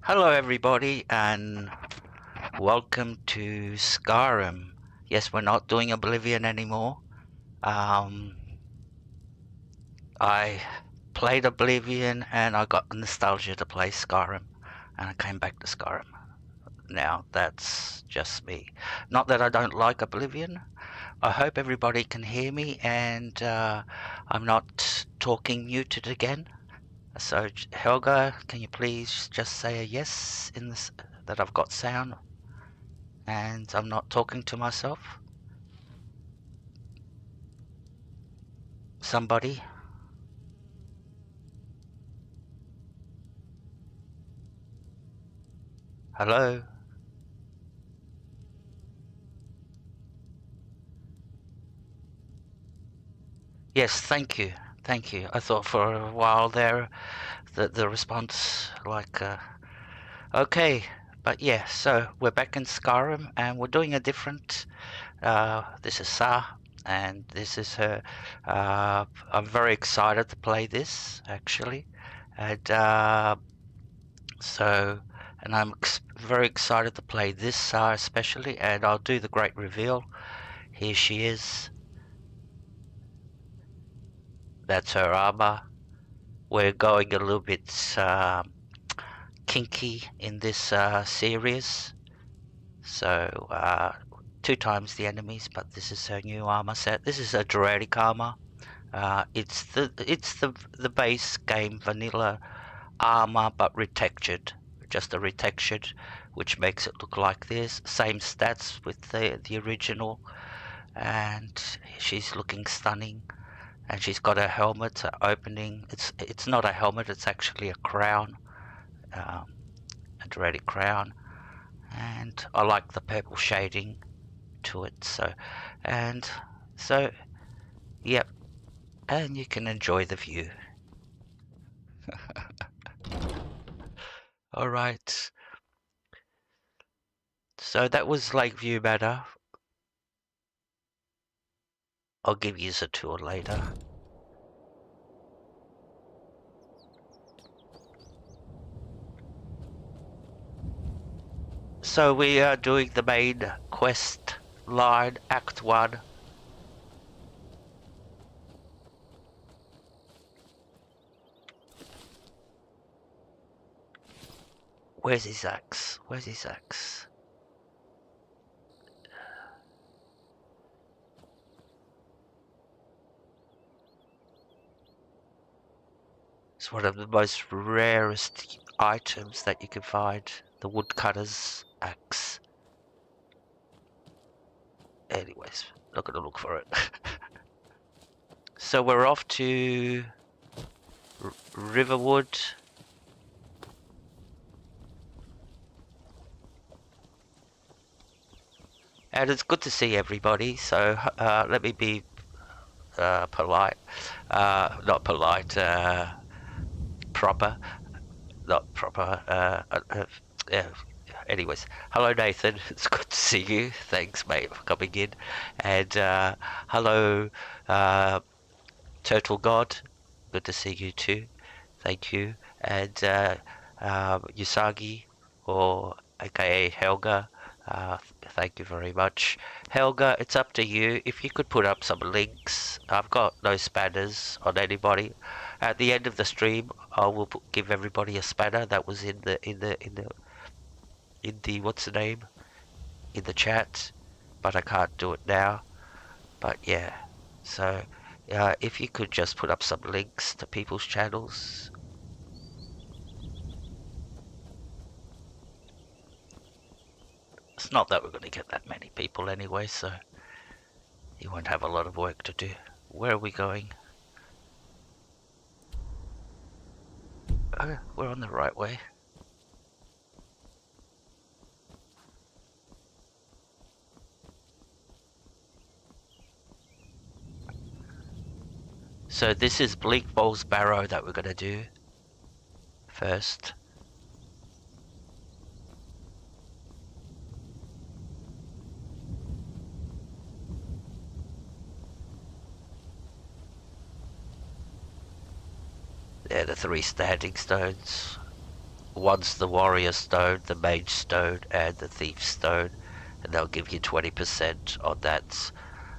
Hello everybody and welcome to Skyrim. Yes, we're not doing Oblivion anymore. I played Oblivion and I got nostalgia to play Skyrim and I came back to Skyrim. Now that's just me. Not that I don't like Oblivion. I hope everybody can hear me and I'm not talking muted again. So Helga, can you please just say a yes in this that I've got sound? And I'm not talking to myself. Somebody. Hello. Yes, thank you. Thank you. I thought for a while there that the response okay. But yeah, so we're back in Skyrim and we're doing a different this is Sa and this is her. I'm very excited to play this actually. And so and I'm very excited to play this Sa especially, and I'll do the great reveal. Here she is. That's her armor. We're going a little bit kinky in this series. So 2 times the enemies, but this is her new armor set. This is a Dradic armor. It's the base game vanilla armor, but retextured. Just a retextured, which makes it look like this. Same stats with the original, and she's looking stunning. And she's got a helmet opening. It's not a helmet. It's actually a crown, a Dradic crown. And I like the purple shading to it. So, yep. And you can enjoy the view. All right. So that was Lakeview Manor. I'll give you a tour later. So we are doing the main quest line, Act 1. Where's his axe? Where's his axe? It's one of the most rarest items that you can find. The woodcutter's axe. Anyways, not gonna look for it. So we're off to Riverwood. And it's good to see everybody, so let me be polite. Not polite, proper. Not proper. Anyways, hello Nathan, it's good to see you. Thanks mate for coming in. And hello Turtle God, good to see you too. Thank you. And Usagi, or aka Helga, thank you very much. Helga, it's up to you. If you could put up some links. I've got no spanners on anybody. At the end of the stream, I will give everybody a spanner that was in the what's the name, in the chat, but I can't do it now. But yeah, so if you could just put up some links to people's channels. It's not that we're going to get that many people anyway, so you won't have a lot of work to do. Where are we going? Oh, we're on the right way. So this is Bleak Balls Barrow that we're going to do first. They're the 3 standing stones. One's the warrior stone, the mage stone, and the thief stone, and they'll give you 20% on that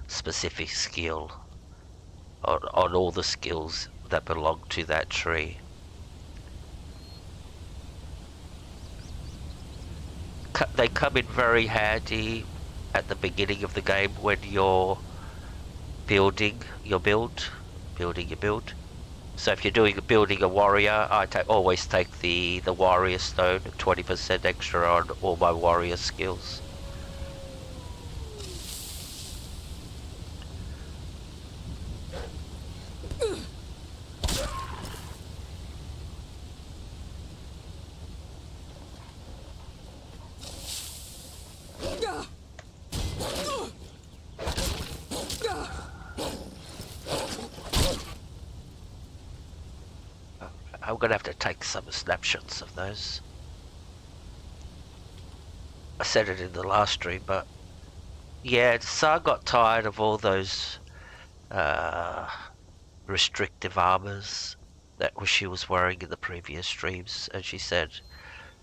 specific skill, on all the skills that belong to that tree. They come in very handy at the beginning of the game when you're building your build. So if you're building a warrior, I always take the warrior stone, 20% extra on all my warrior skills. I'm gonna have to take some snapshots of those. I said it in the last stream, but yeah, Sar got tired of all those restrictive armors that she was wearing in the previous streams, and she said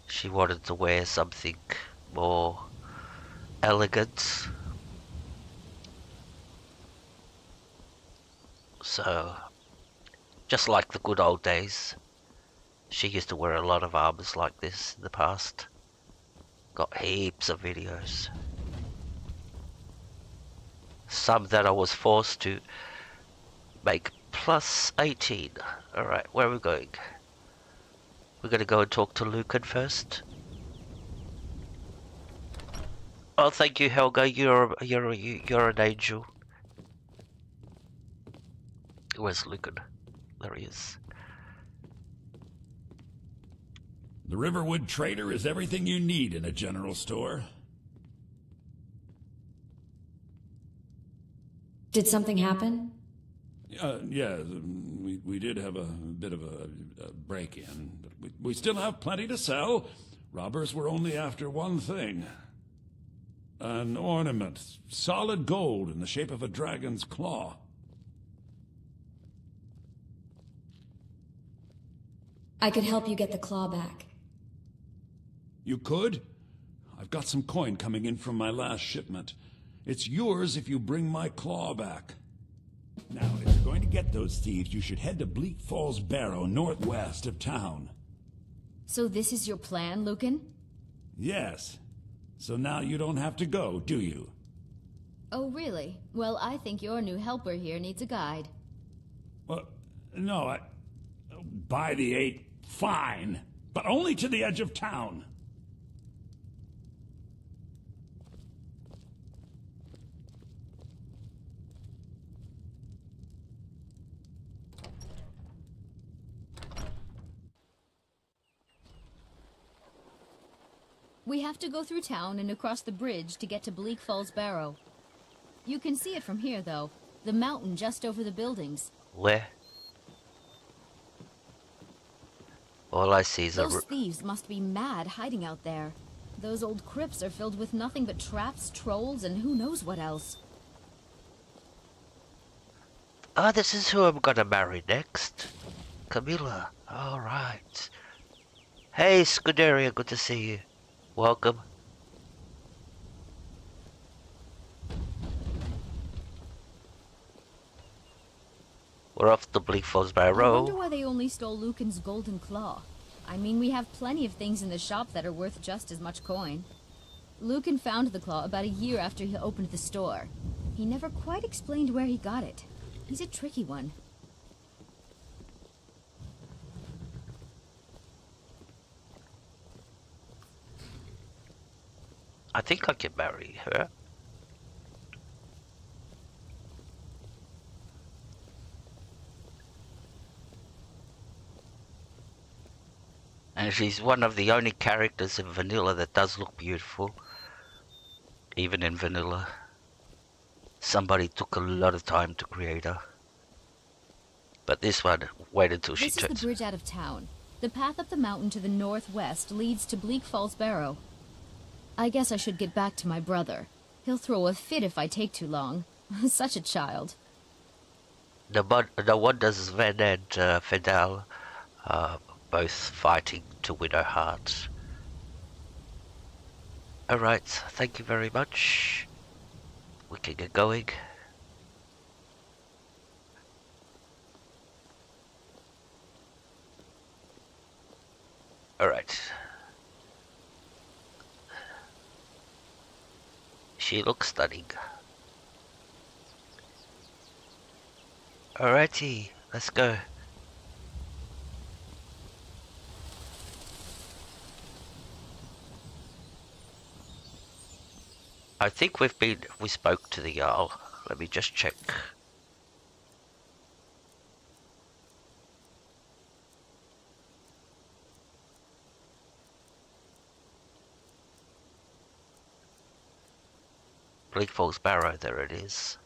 she wanted to wear something more elegant. So, just like the good old days, she used to wear a lot of armors like this in the past. Got heaps of videos. Some that I was forced to make plus 18. Alright, where are we going? We're gonna go and talk to Lucan first. Oh, thank you, Helga. You're an angel. Where's Lucan? There he is. The Riverwood Trader is everything you need in a general store. Did something happen? Yeah, we did have a bit of a break-in, but we still have plenty to sell. Robbers were only after one thing. An ornament, solid gold in the shape of a dragon's claw. I could help you get the claw back. You could? I've got some coin coming in from my last shipment. It's yours if you bring my claw back. Now, if you're going to get those thieves, you should head to Bleak Falls Barrow, northwest of town. So this is your plan, Lucan? Yes. So now you don't have to go, do you? Oh, really? Well, I think your new helper here needs a guide. Well, no, by the 8, fine. But only to the edge of town. We have to go through town and across the bridge to get to Bleak Falls Barrow. You can see it from here, though. The mountain just over the buildings. Where? All I see is Those thieves must be mad hiding out there. Those old crypts are filled with nothing but traps, trolls, and who knows what else. Oh, this is who I'm gonna marry next. Camilla. Alright. Hey, Scuderia, good to see you. Welcome. We're off to Bleak Falls I Barrow. wonder why they only stole Lucan's golden claw. I mean, we have plenty of things in the shop that are worth just as much coin. Lucan found the claw about a year after he opened the store. He never quite explained where he got it. He's a tricky one. I think I can marry her. And she's one of the only characters in vanilla that does look beautiful. Even in vanilla. Somebody took a lot of time to create her. But this one, wait until she This is turns. the bridge out of town. The path up the mountain to the northwest leads to Bleak Falls Barrow. I guess I should get back to my brother. He'll throw a fit if I take too long. Such a child. The one does Sven and Fidel both fighting to win her heart. Alright, thank you very much. We can get going. Alright. She looks stunning. Alrighty, let's go. I think we spoke to the Jarl. Let me just check. Bleak Falls Barrow, there it is.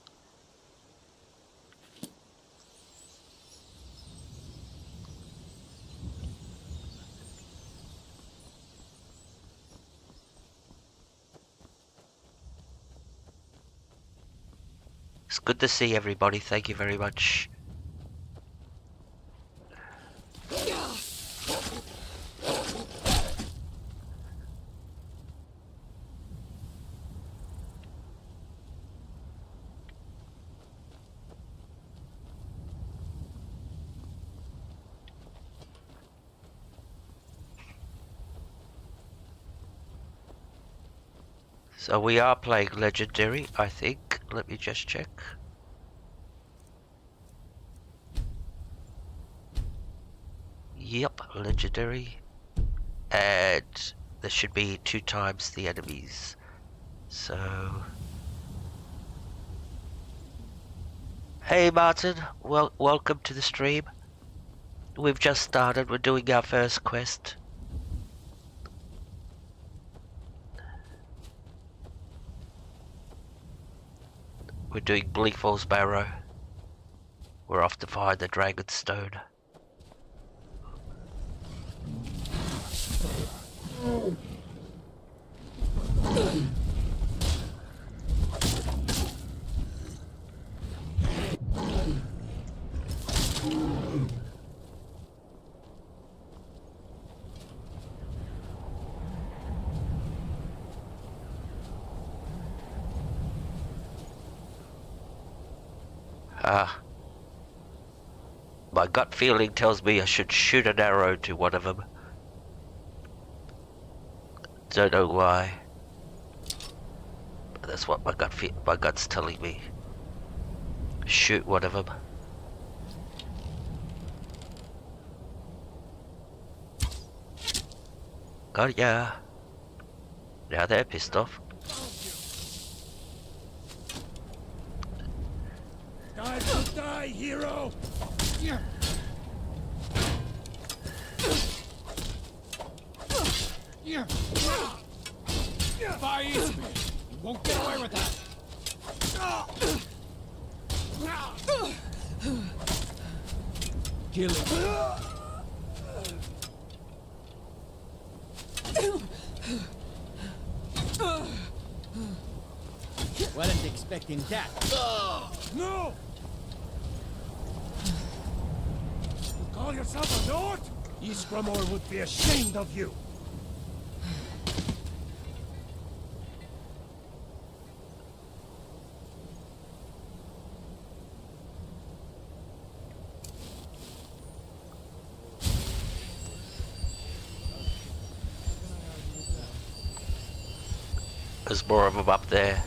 It's good to see everybody, thank you very much. So we are playing Legendary, I think. Let me just check. Yep, Legendary. And there should be 2 times the enemies. So... Hey Martin, welcome to the stream. We've just started, we're doing our first quest. We're doing Bleak Falls Barrow. We're off to find the Dragon Stone. My gut feeling tells me I should shoot an arrow to one of them. Don't know why. But that's what my gut's telling me. Shoot one of them. Oh yeah. Now they're pissed off. Time to die, hero! Fire easy. You won't get away with that. Kill him. Wasn't expecting that. No! You call yourself a Nord? Ysgramor would be ashamed of you. There's more of them up there.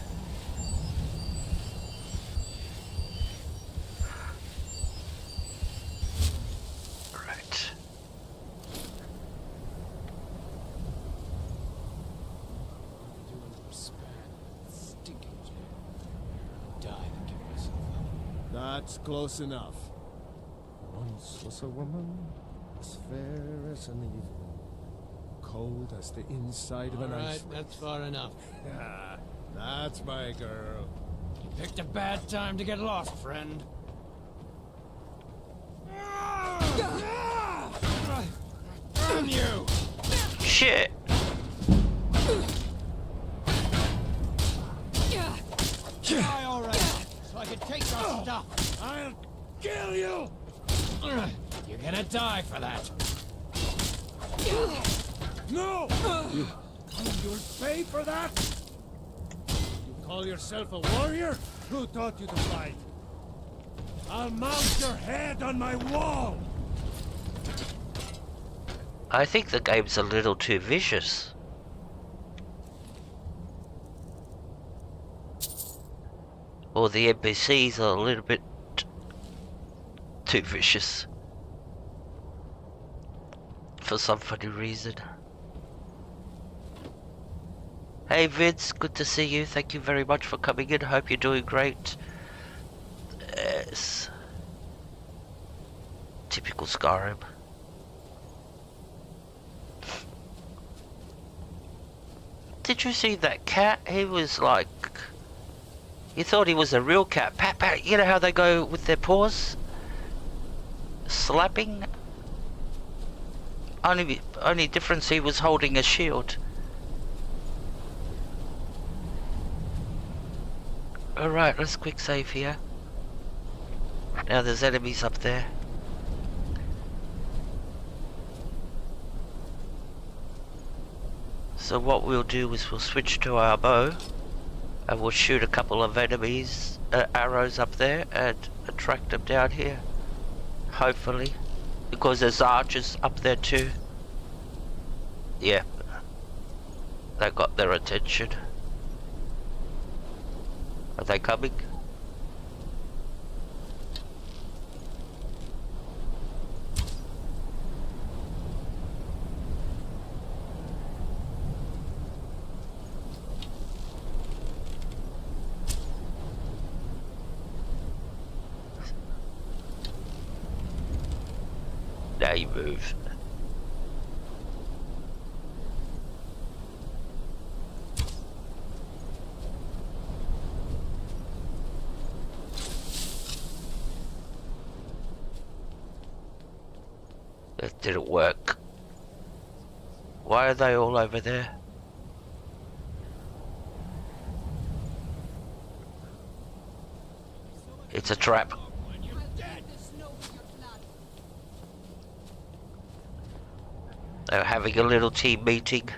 Right. That's close enough. Once was a woman as fair as an evening, cold as the inside of an ice. Alright, that's far enough. Yeah, that's my girl. You picked a bad time to get lost, friend. Damn you! Shit! Die already, so I can take your stuff. I'll kill you! You're gonna die for that. No! You will pay for that? You call yourself a warrior? Who taught you to fight? I'll mount your head on my wall! I think the game's a little too vicious. Or the NPCs are a little bit too vicious. For some funny reason. Hey Vince, good to see you. Thank you very much for coming in. Hope you're doing great. Yes. Typical Skyrim. Did you see that cat? He was like... You thought he was a real cat. Pat, pat. You know how they go with their paws? Slapping? Only difference, he was holding a shield. Alright, let's quick save here. Now there's enemies up there. So what we'll do is we'll switch to our bow. And we'll shoot a couple of enemies, arrows up there, and attract them down here. Hopefully. Because there's archers up there too. Yeah. That got their attention. Are they coming? Now you move. That didn't work. Why are they all over there? It's a trap. They're having a little team meeting.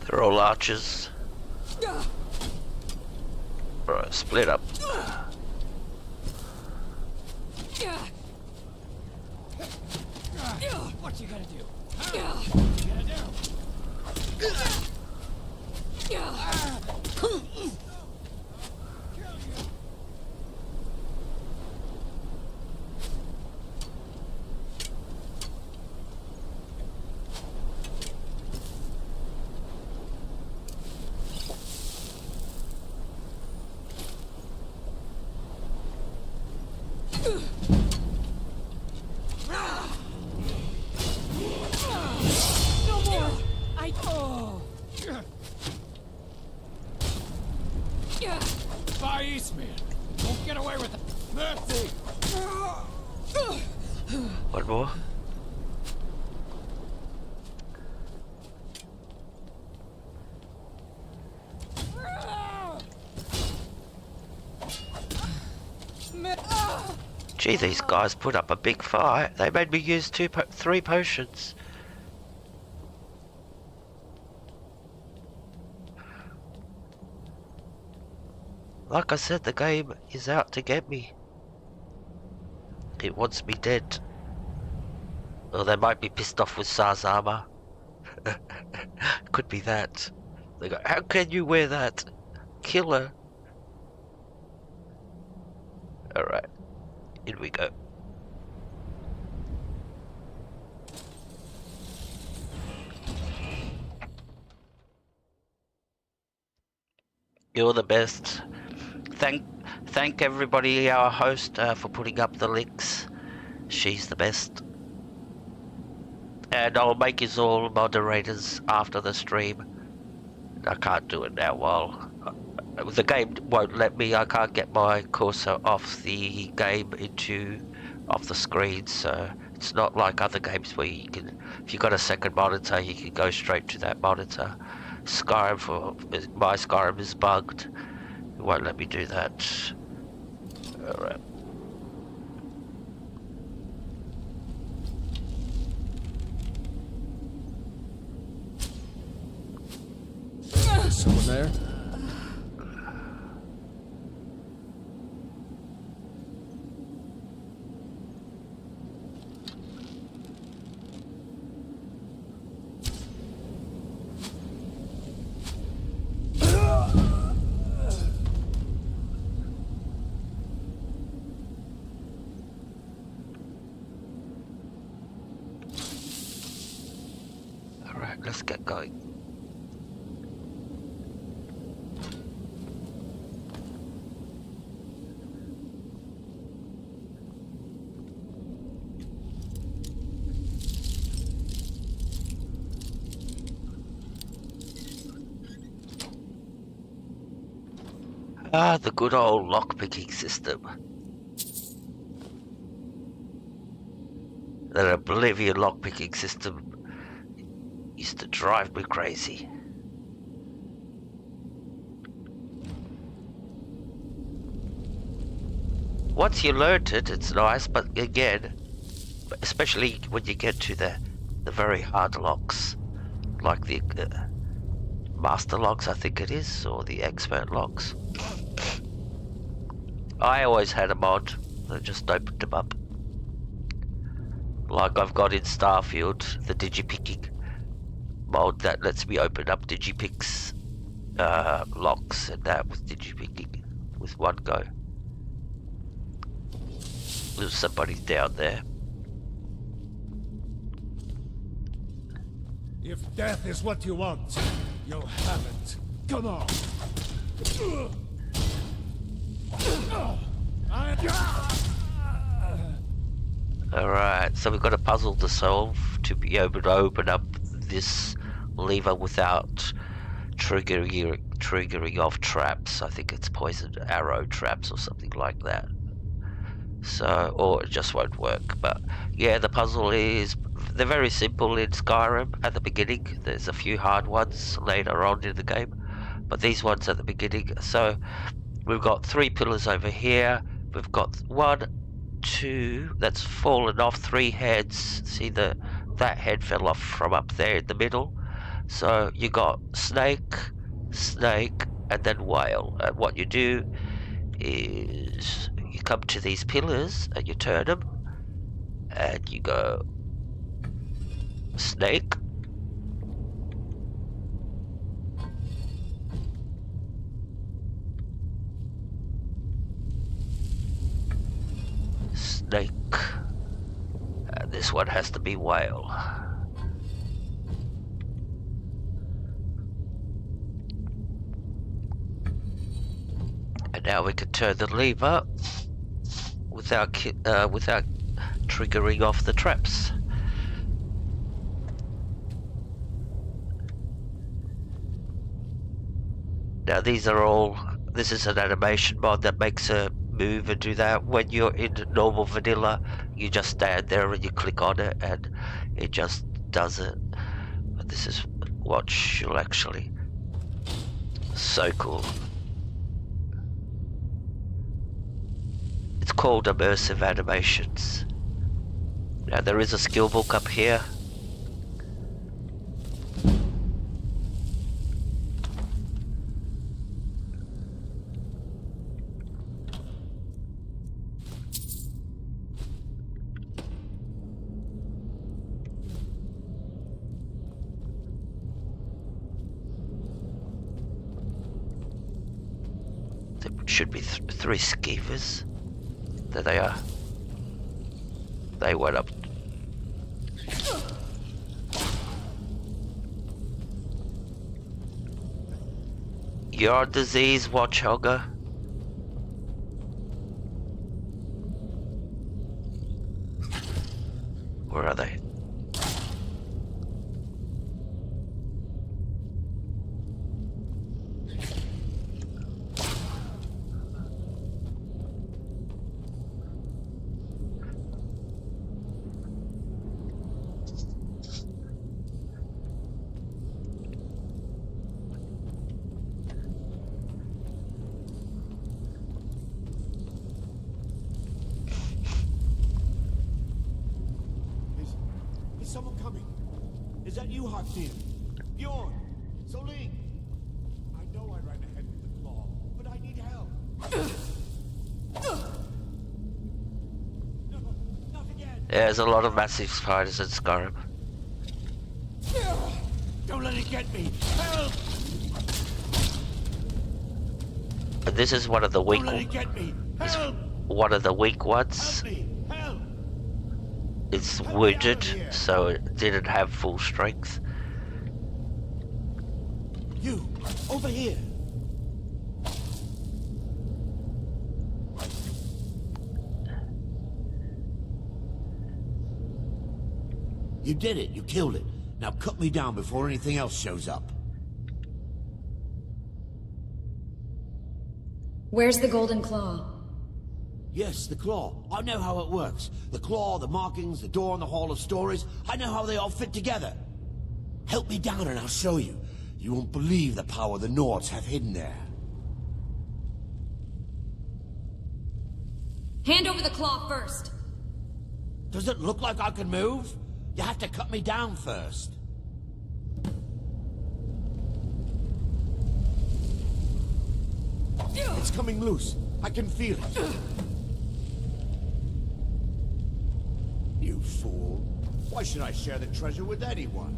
They're all archers. Right, split up. What you gonna do? What you gonna do? One more. Gee, these guys put up a big fight. They made me use 3 potions. Like I said, the game is out to get me. It wants me dead. Or they might be pissed off with Sar's armor. Could be that. They go, how can you wear that? Killer. Alright. In we go. You're the best. Thank everybody, our host, for putting up the links. She's the best. And I'll make you all moderators after the stream. I can't do it now while the game won't let me. I can't get my cursor off the game off the screen, so it's not like other games where you can, if you've got a second monitor, you can go straight to that monitor. My Skyrim is bugged. It won't let me do that. Alright. Someone there? Alright, let's get going. Ah, the good old lockpicking system. That Oblivion lockpicking system used to drive me crazy. Once you learnt it, it's nice, but again, especially when you get to the very hard locks, like the master locks, I think it is, or the expert locks. I always had a mod that just opened them up. Like I've got in Starfield, the digipicking mod that lets me open up digipicks locks and that with digipicking with one go. There's somebody down there. If death is what you want, you'll have it. Come on. Alright, so we've got a puzzle to solve to be able to open up this lever without triggering off traps. I think it's poisoned arrow traps or something like that. So, or it just won't work. But yeah, the puzzle is, they're very simple in Skyrim at the beginning. There's a few hard ones later on in the game, but these ones at the beginning. So we've got 3 pillars over here. We've got 1, 2 that's fallen off, 3 heads. See, that head fell off from up there in the middle. So you got snake, and then whale. And what you do is you come to these pillars and you turn them, and you go snake, snake, and this one has to be whale. And now we can turn the lever without triggering off the traps. Now these are all, this is an animation mod that makes a move and do that. When you're in normal vanilla, you just stand there and you click on it and it just does it. But this is what she'll actually, so cool. It's called immersive animations. Now there is a skill book up here. There should be 3 skeevers. There they are. They went up. Your disease, Watchhogger. Where are they? someone coming? Is that you, Hartnir? Bjorn? Soling? I know I ran ahead with the claw, but I need help. No, not again. Yeah, there's a lot of massive spiders in Skyrim. Don't let it get me. Help! But this is one of the weak. Don't let it get me. Help! One of the weak ones. Help me! Help! It's wounded, so it didn't have full strength. You, over here. You did it. You killed it. Now cut me down before anything else shows up. Where's the golden claw? Yes, the claw. I know how it works. The claw, the markings, the door in the Hall of Stories. I know how they all fit together. Help me down and I'll show you. You won't believe the power the Nords have hidden there. Hand over the claw first. Does it look like I can move? You have to cut me down first. It's coming loose. I can feel it. You fool. Why should I share the treasure with anyone?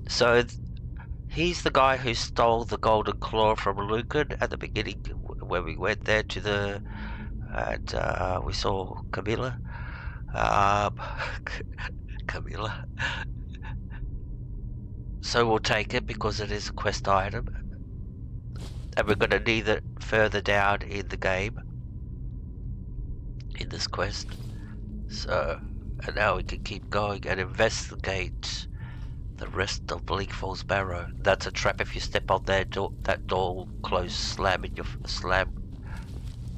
So he's the guy who stole the golden claw from Lucan at the beginning when we went there to the and we saw Camilla. Camilla. So we'll take it because it is a quest item. And we're going to need it further down in the game. In this quest. So, and now we can keep going and investigate the rest of Bleak Falls Barrow. That's a trap. If you step on that door will close, slam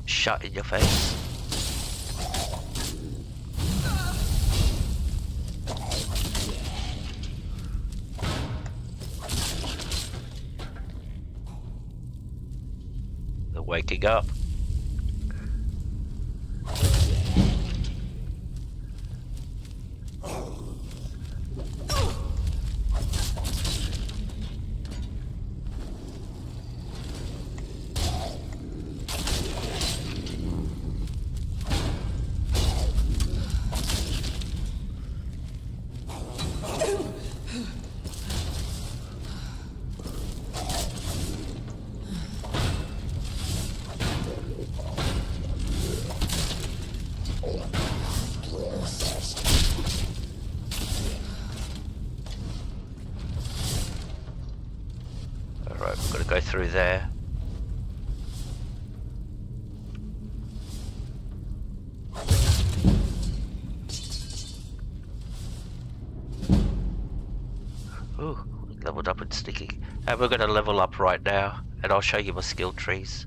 shut in your face. They're waking up. Go through there. Ooh, leveled up and sticky. And we're going to level up right now, and I'll show you my skill trees.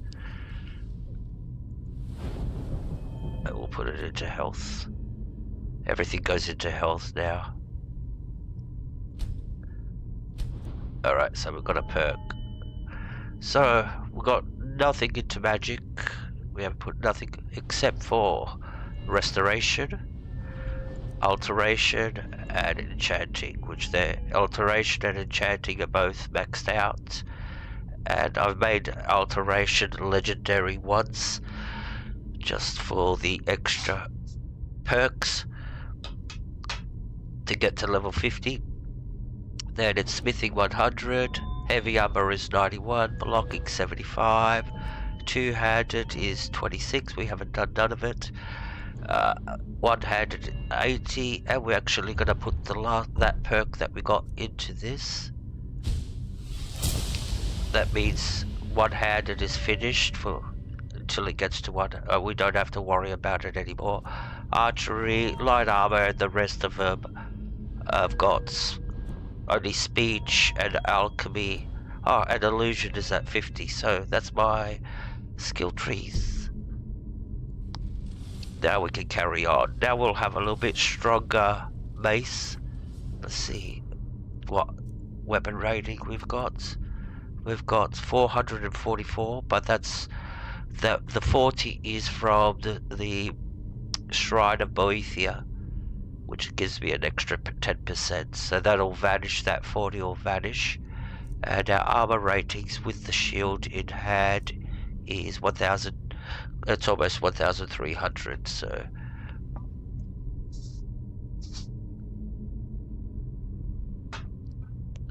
And we'll put it into health. Everything goes into health now. Alright, so we've got a perk. So, we've got nothing into magic. We haven't put nothing except for restoration, alteration, and enchanting, which the alteration and enchanting are both maxed out. And I've made alteration legendary once, just for the extra perks to get to level 50. Then it's smithing 100, heavy armor is 91, blocking 75, two-handed is 26, we haven't done none of it. One-handed 80, and we're actually going to put that perk that we got into this. That means one-handed is finished until it gets to one. We don't have to worry about it anymore. Archery, light armor, and the rest of them have got only speech and alchemy. Oh, and illusion is at 50, so that's my skill trees. Now we can carry on. Now we'll have a little bit stronger mace. Let's see what weapon rating we've got. We've got 444, but that's the 40 is from the Shrine of Boethia, which gives me an extra 10%. So that'll vanish. That 40 will vanish. And our armor ratings with the shield in hand is 1,000. It's almost 1,300. So.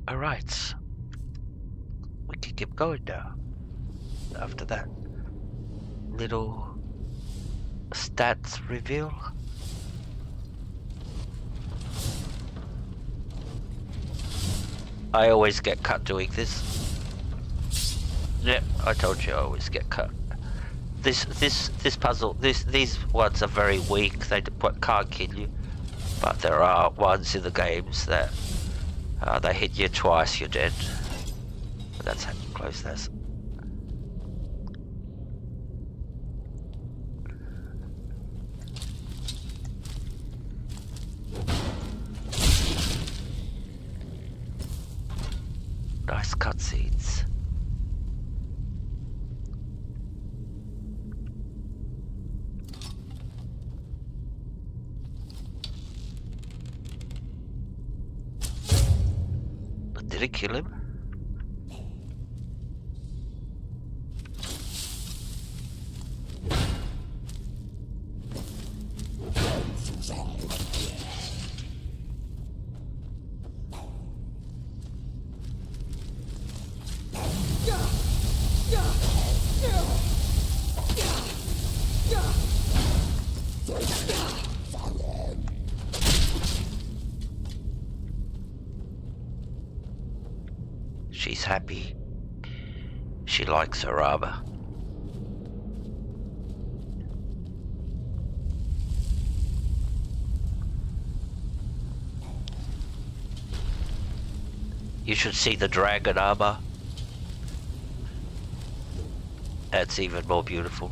Alright. We can keep going now. After that little stats reveal. I always get cut doing this. Yep, I told you I always get cut. This puzzle, these ones are very weak. They can't kill you, but there are ones in the games that they hit you twice, you're dead. But that's how close that's. Nice cutscenes. But did it kill him? She's happy. She likes her armor. You should see the dragon armor. That's even more beautiful.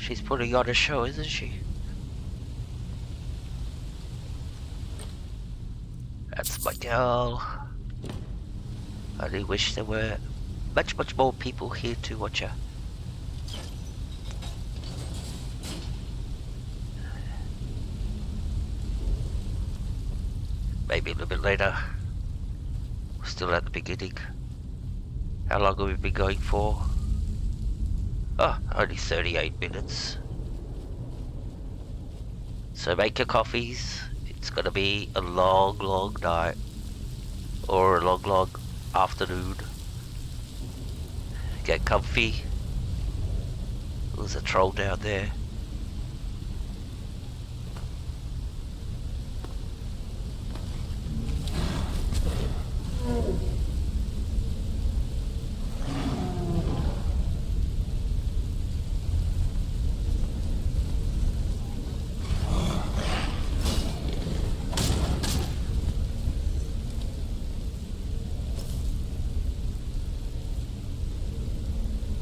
She's putting on a show, isn't she? That's my girl. I only wish there were much more people here to watch her. Maybe a little bit later. We're still at the beginning. How long have we been going for? Oh, only 38 minutes. So make your coffees. It's gonna be a long night. Or a long afternoon. Get comfy. There's a troll down there.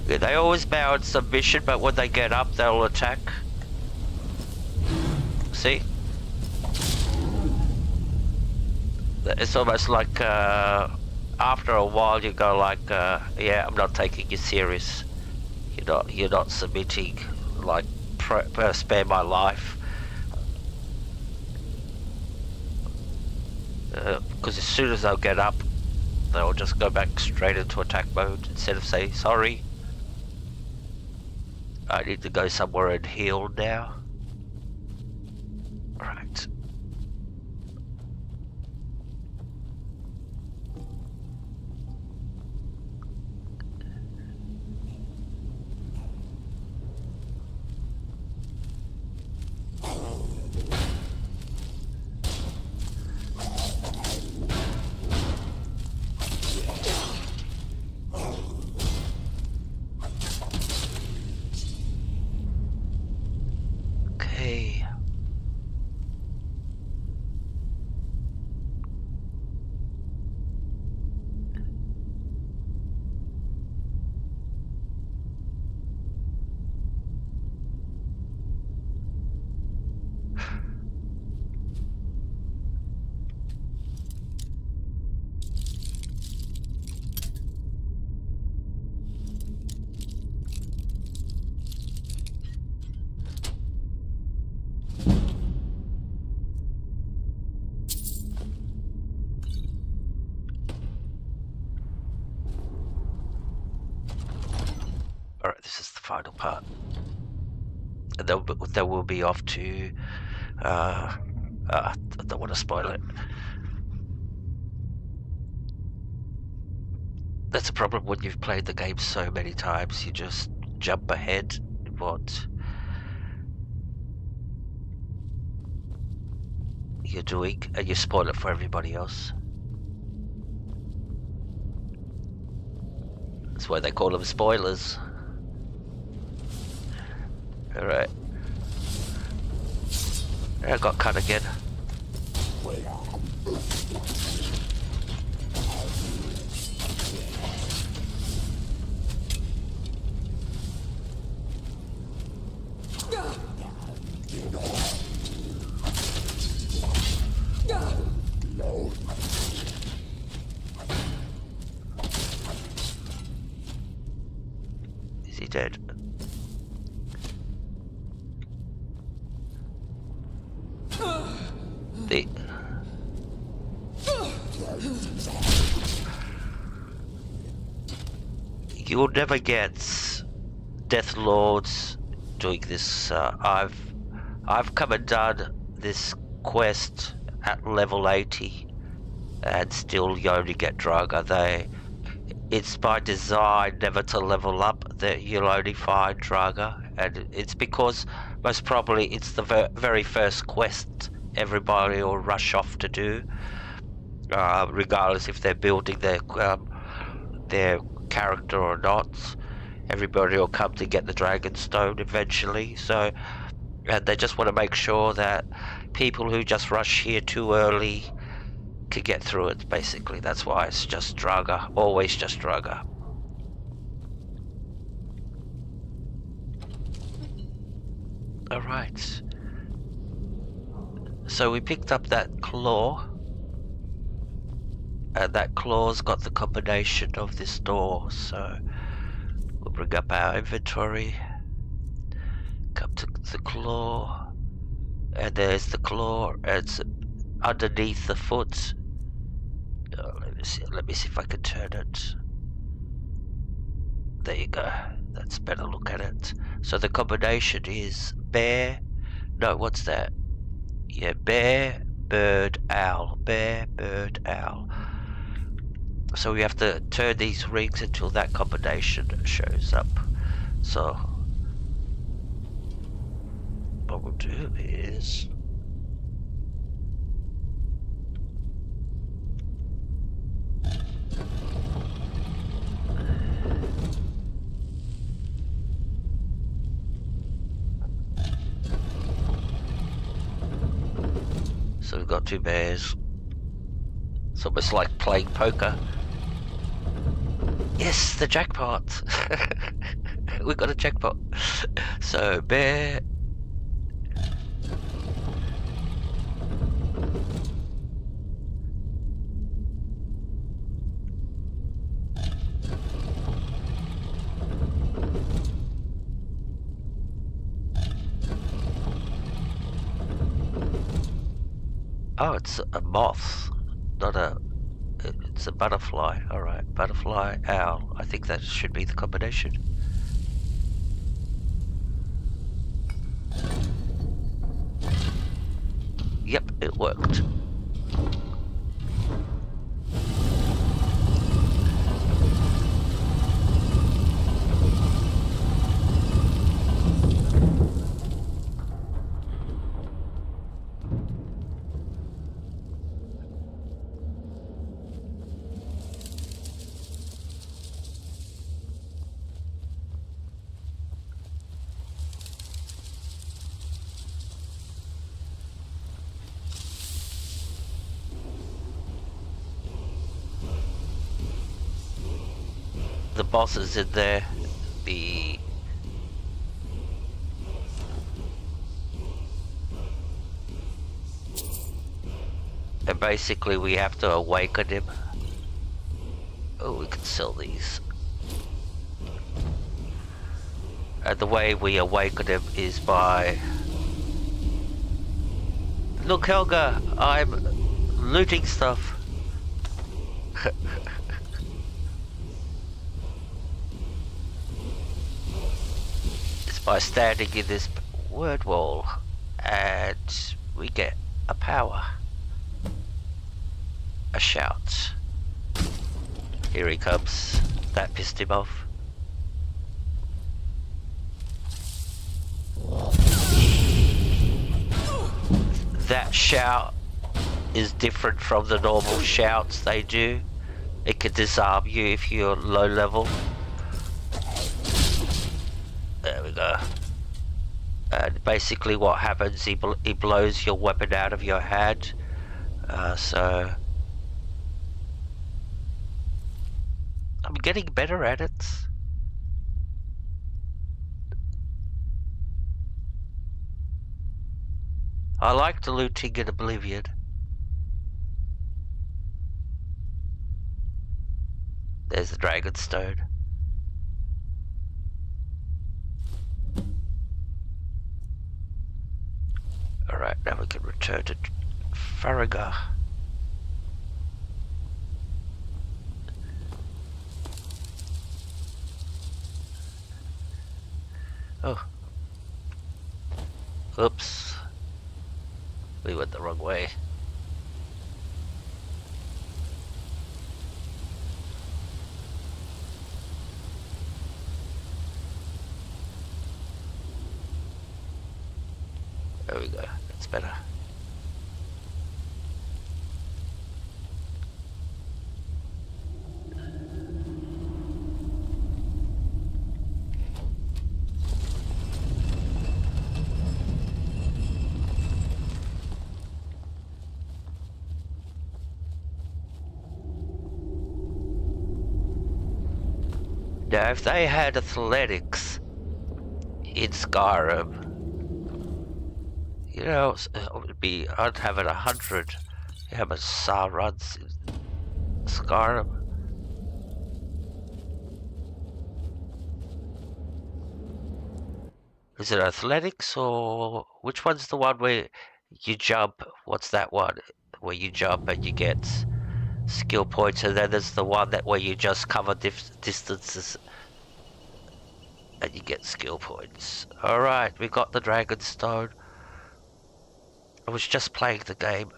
Yeah, they always bow in submission, but when they get up, they'll attack. See? It's almost like after a while you go like, yeah, I'm not taking you serious. You're not submitting. Like, spare my life. Because as soon as they'll get up, they'll just go back straight into attack mode instead of saying, sorry, I need to go somewhere and heal now. Right. Okay. Alright, this is the final part. And then we'll be off to... I don't want to spoil it. That's a problem when you've played the game so many times, you just jump ahead in what you're doing, and you spoil it for everybody else. That's why they call them spoilers. Alright. I got cut again. Is he dead? You'll never get Death Lords doing this. I've come and done this quest at level 80, and still you only get Draga. It's by design never to level up, that you'll only find Draga, and it's because most probably it's the very first quest everybody will rush off to do, regardless if they're building their character or not. Everybody will come to get the Dragon Stone eventually, so and they just want to make sure that people who just rush here too early can get through it, basically. That's why it's just Draga, always just Draga. Alright. So we picked up that claw, and that claw's got the combination of this door, so we'll bring up our inventory, come to the claw, and there's the claw, and it's underneath the foot. Let me see if I can turn it. There you go, that's a better look at it. So the combination is bear, no, what's that? Yeah, bear, bird, owl, bear, bird, owl. So we have to turn these rings until that combination shows up. So what we'll do is so we've got two bears. It's almost like playing poker. Yes, the jackpot! We got a jackpot. So, bear. Oh, it's a moth. not a... It's a butterfly. Alright, butterfly, owl. I think that should be the combination. Yep, it worked. The bosses in there, the... And basically we have to awaken him. Oh, we can sell these. And the way we awaken him is by... Look, Helga, I'm looting stuff. It's by standing in this word wall, and we get a power. A shout. Here he comes. That pissed him off. That shout is different from the normal shouts they do. It can disarm you if you're low level. There we go. And basically what happens, he blows your weapon out of your hand. So... I'm getting better at it. I like the looting in Oblivion. There's the Dragonstone. Alright, now we can return to Farraga. Oh. Oops. We went the wrong way. There we go. That's better. Now, if they had athletics in Skyrim, you know, it would be, I'd have it 100. How much Sar runs in Skyrim? Is it athletics, or which one's the one where you jump? What's that one? Where you jump and you get skill points, and then there's the one that where you just cover distances and you get skill points. Alright, we got the Dragonstone. I was just playing the game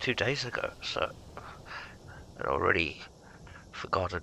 2 days ago, so I'd already forgotten.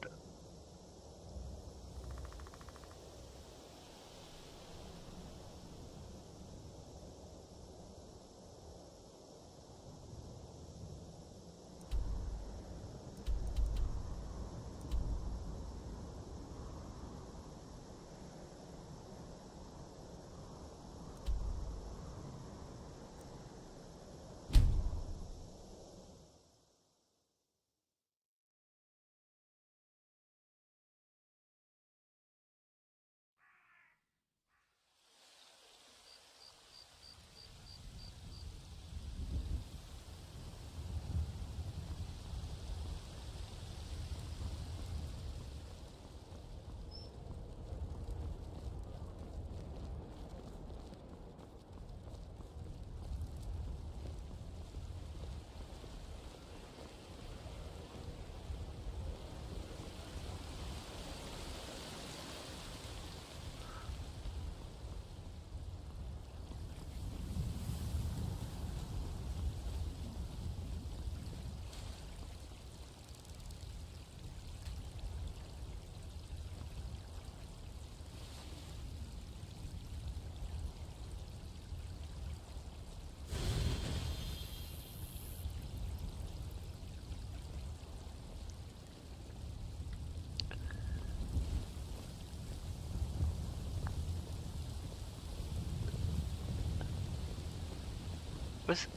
Was...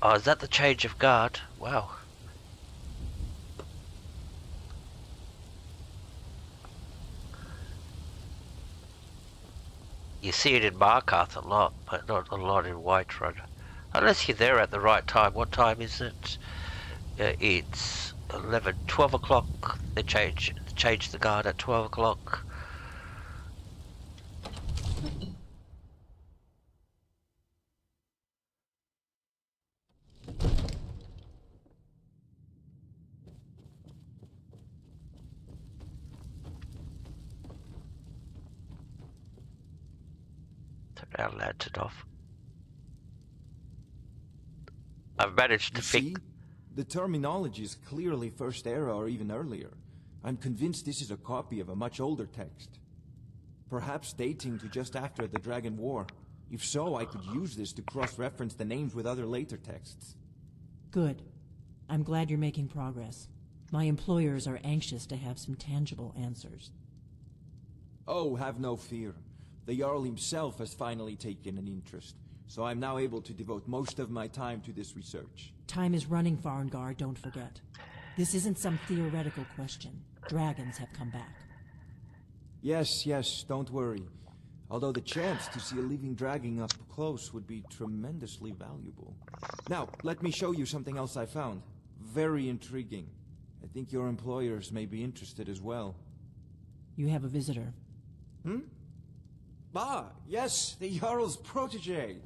Oh, is that the change of guard? Wow. You see it in Markarth a lot, but not a lot in Whiterun. Unless you're there at the right time. What time is it? It's 12 o'clock. They change the guard at 12 o'clock. Turn our lantern off. I've managed to fix. The terminology is clearly First Era or even earlier. I'm convinced this is a copy of a much older text. Perhaps dating to just after the Dragon War. If so, I could use this to cross-reference the names with other later texts. Good. I'm glad you're making progress. My employers are anxious to have some tangible answers. Oh, have no fear. The Jarl himself has finally taken an interest, so I'm now able to devote most of my time to this research. Time is running, Farengar, don't forget. This isn't some theoretical question. Dragons have come back. Yes, don't worry. Although the chance to see a living dragon up close would be tremendously valuable. Now, let me show you something else I found. Very intriguing. I think your employers may be interested as well. You have a visitor. Ah, yes, the Jarl's protege.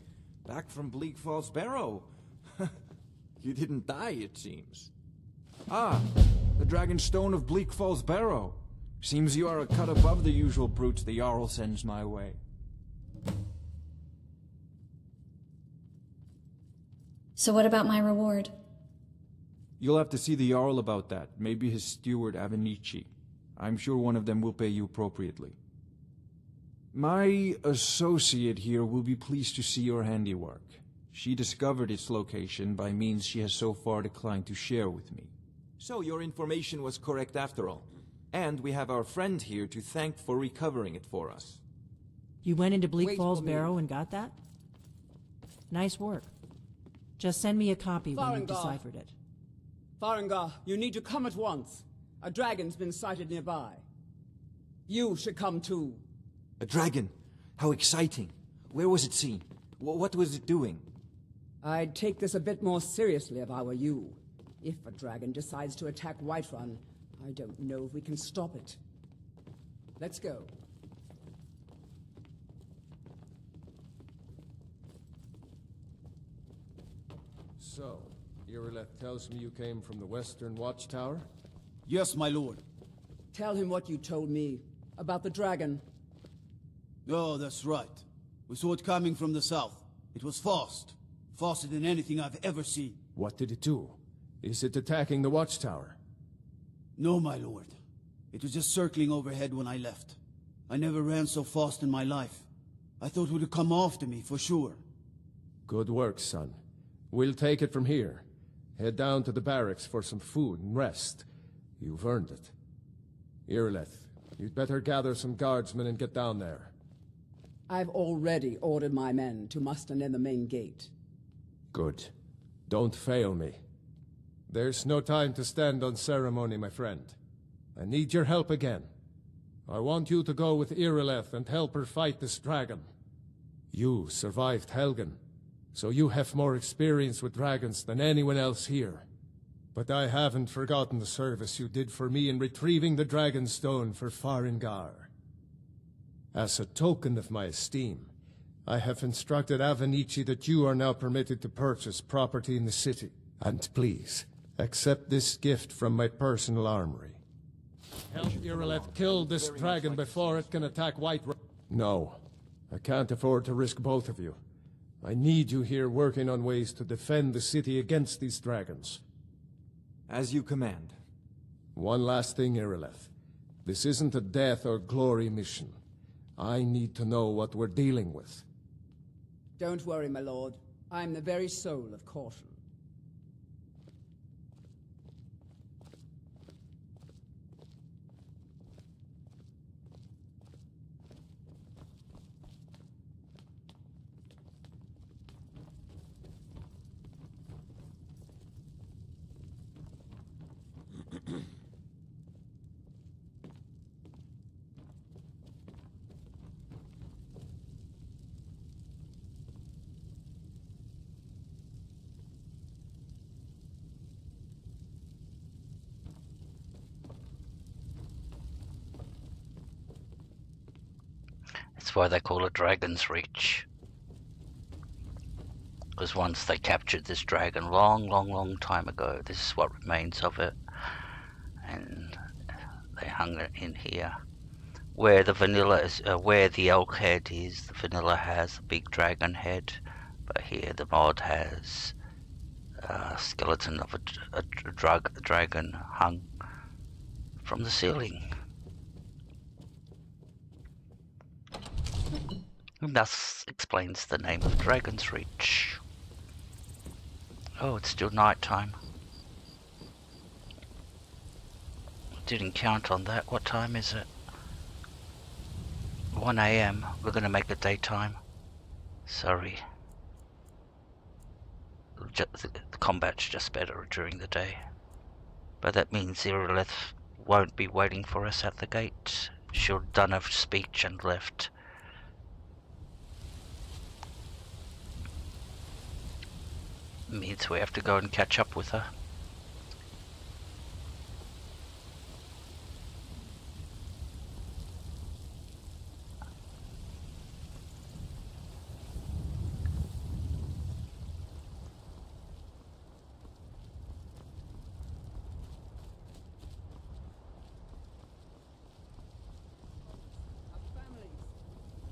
Back from Bleak Falls Barrow. You didn't die, it seems. Ah, the Dragonstone of Bleak Falls Barrow. Seems you are a cut above the usual brutes the Jarl sends my way. So what about my reward? You'll have to see the Jarl about that. Maybe his steward, Avenici. I'm sure one of them will pay you appropriately. My associate here will be pleased to see your handiwork. She discovered its location by means she has so far declined to share with me. So your information was correct after all. And we have our friend here to thank for recovering it for us. You went into Bleak Falls Barrow and got that? Nice work. Just send me a copy when you've deciphered it. Farengar, you need to come at once. A dragon's been sighted nearby. You should come too. A dragon? How exciting. Where was it seen? What was it doing? I'd take this a bit more seriously if I were you. If a dragon decides to attack Whiterun, I don't know if we can stop it. Let's go. So, Irileth tells me you came from the Western Watchtower? Yes, my lord. Tell him what you told me about the dragon. Oh, that's right. We saw it coming from the south. It was fast. Faster than anything I've ever seen. What did it do? Is it attacking the Watchtower? No, my lord. It was just circling overhead when I left. I never ran so fast in my life. I thought it would come after me, for sure. Good work, son. We'll take it from here. Head down to the barracks for some food and rest. You've earned it. Irileth, you'd better gather some guardsmen and get down there. I've already ordered my men to muster near the main gate. Good. Don't fail me. There's no time to stand on ceremony, my friend. I need your help again. I want you to go with Irileth and help her fight this dragon. You survived Helgen, so you have more experience with dragons than anyone else here. But I haven't forgotten the service you did for me in retrieving the Dragonstone for Farengar. As a token of my esteem, I have instructed Avenici that you are now permitted to purchase property in the city. And please, accept this gift from my personal armory. Help Irileth kill this dragon before it can attack Whiterun. No, I can't afford to risk both of you. I need you here working on ways to defend the city against these dragons. As you command. One last thing, Irileth. This isn't a death or glory mission. I need to know what we're dealing with. Don't worry, my lord. I'm the very soul of caution. That's why they call it Dragon's Reach. Because once they captured this dragon long time ago, this is what remains of it. And they hung it in here. Where the vanilla is, where the elk head is, the vanilla has a big dragon head. But here the mod has a skeleton of a dragon hung from the ceiling. And thus explains the name of Dragon's Reach. Oh, it's still night time. Didn't count on that. What time is it? 1 AM. We're gonna make it daytime. Sorry. The combat's just better during the day. But that means Irilith won't be waiting for us at the gate. She'll done her speech and left. Means we have to go and catch up with her.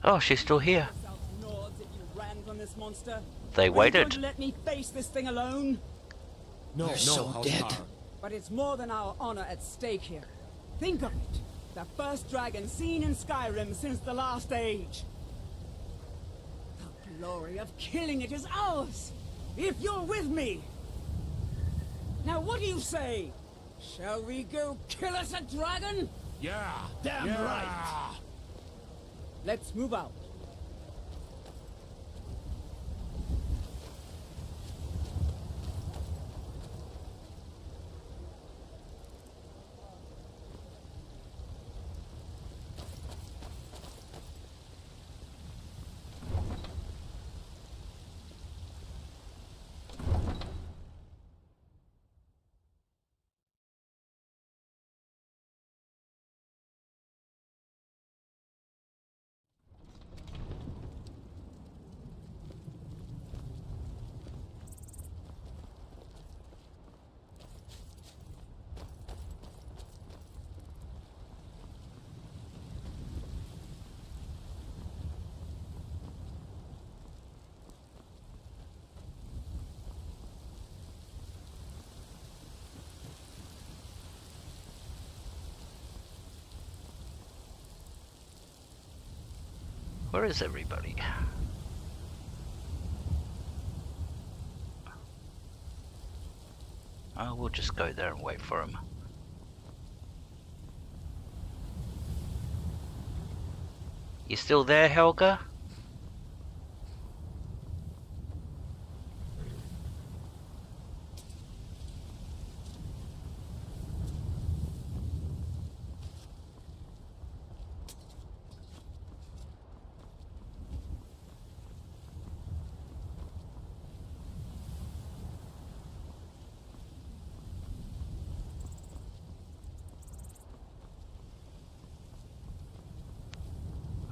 Oh, she's still here. They waited. Let me face this thing alone. No, You're so dead. But it's more than our honor at stake here. Think of it. The first dragon seen in Skyrim since the last age. The glory of killing it is ours, if you're with me. Now what do you say? Shall we go kill us a dragon? Yeah. Damn right. Let's move out. Where is everybody? Oh, we'll just go there and wait for him. You still there, Helga?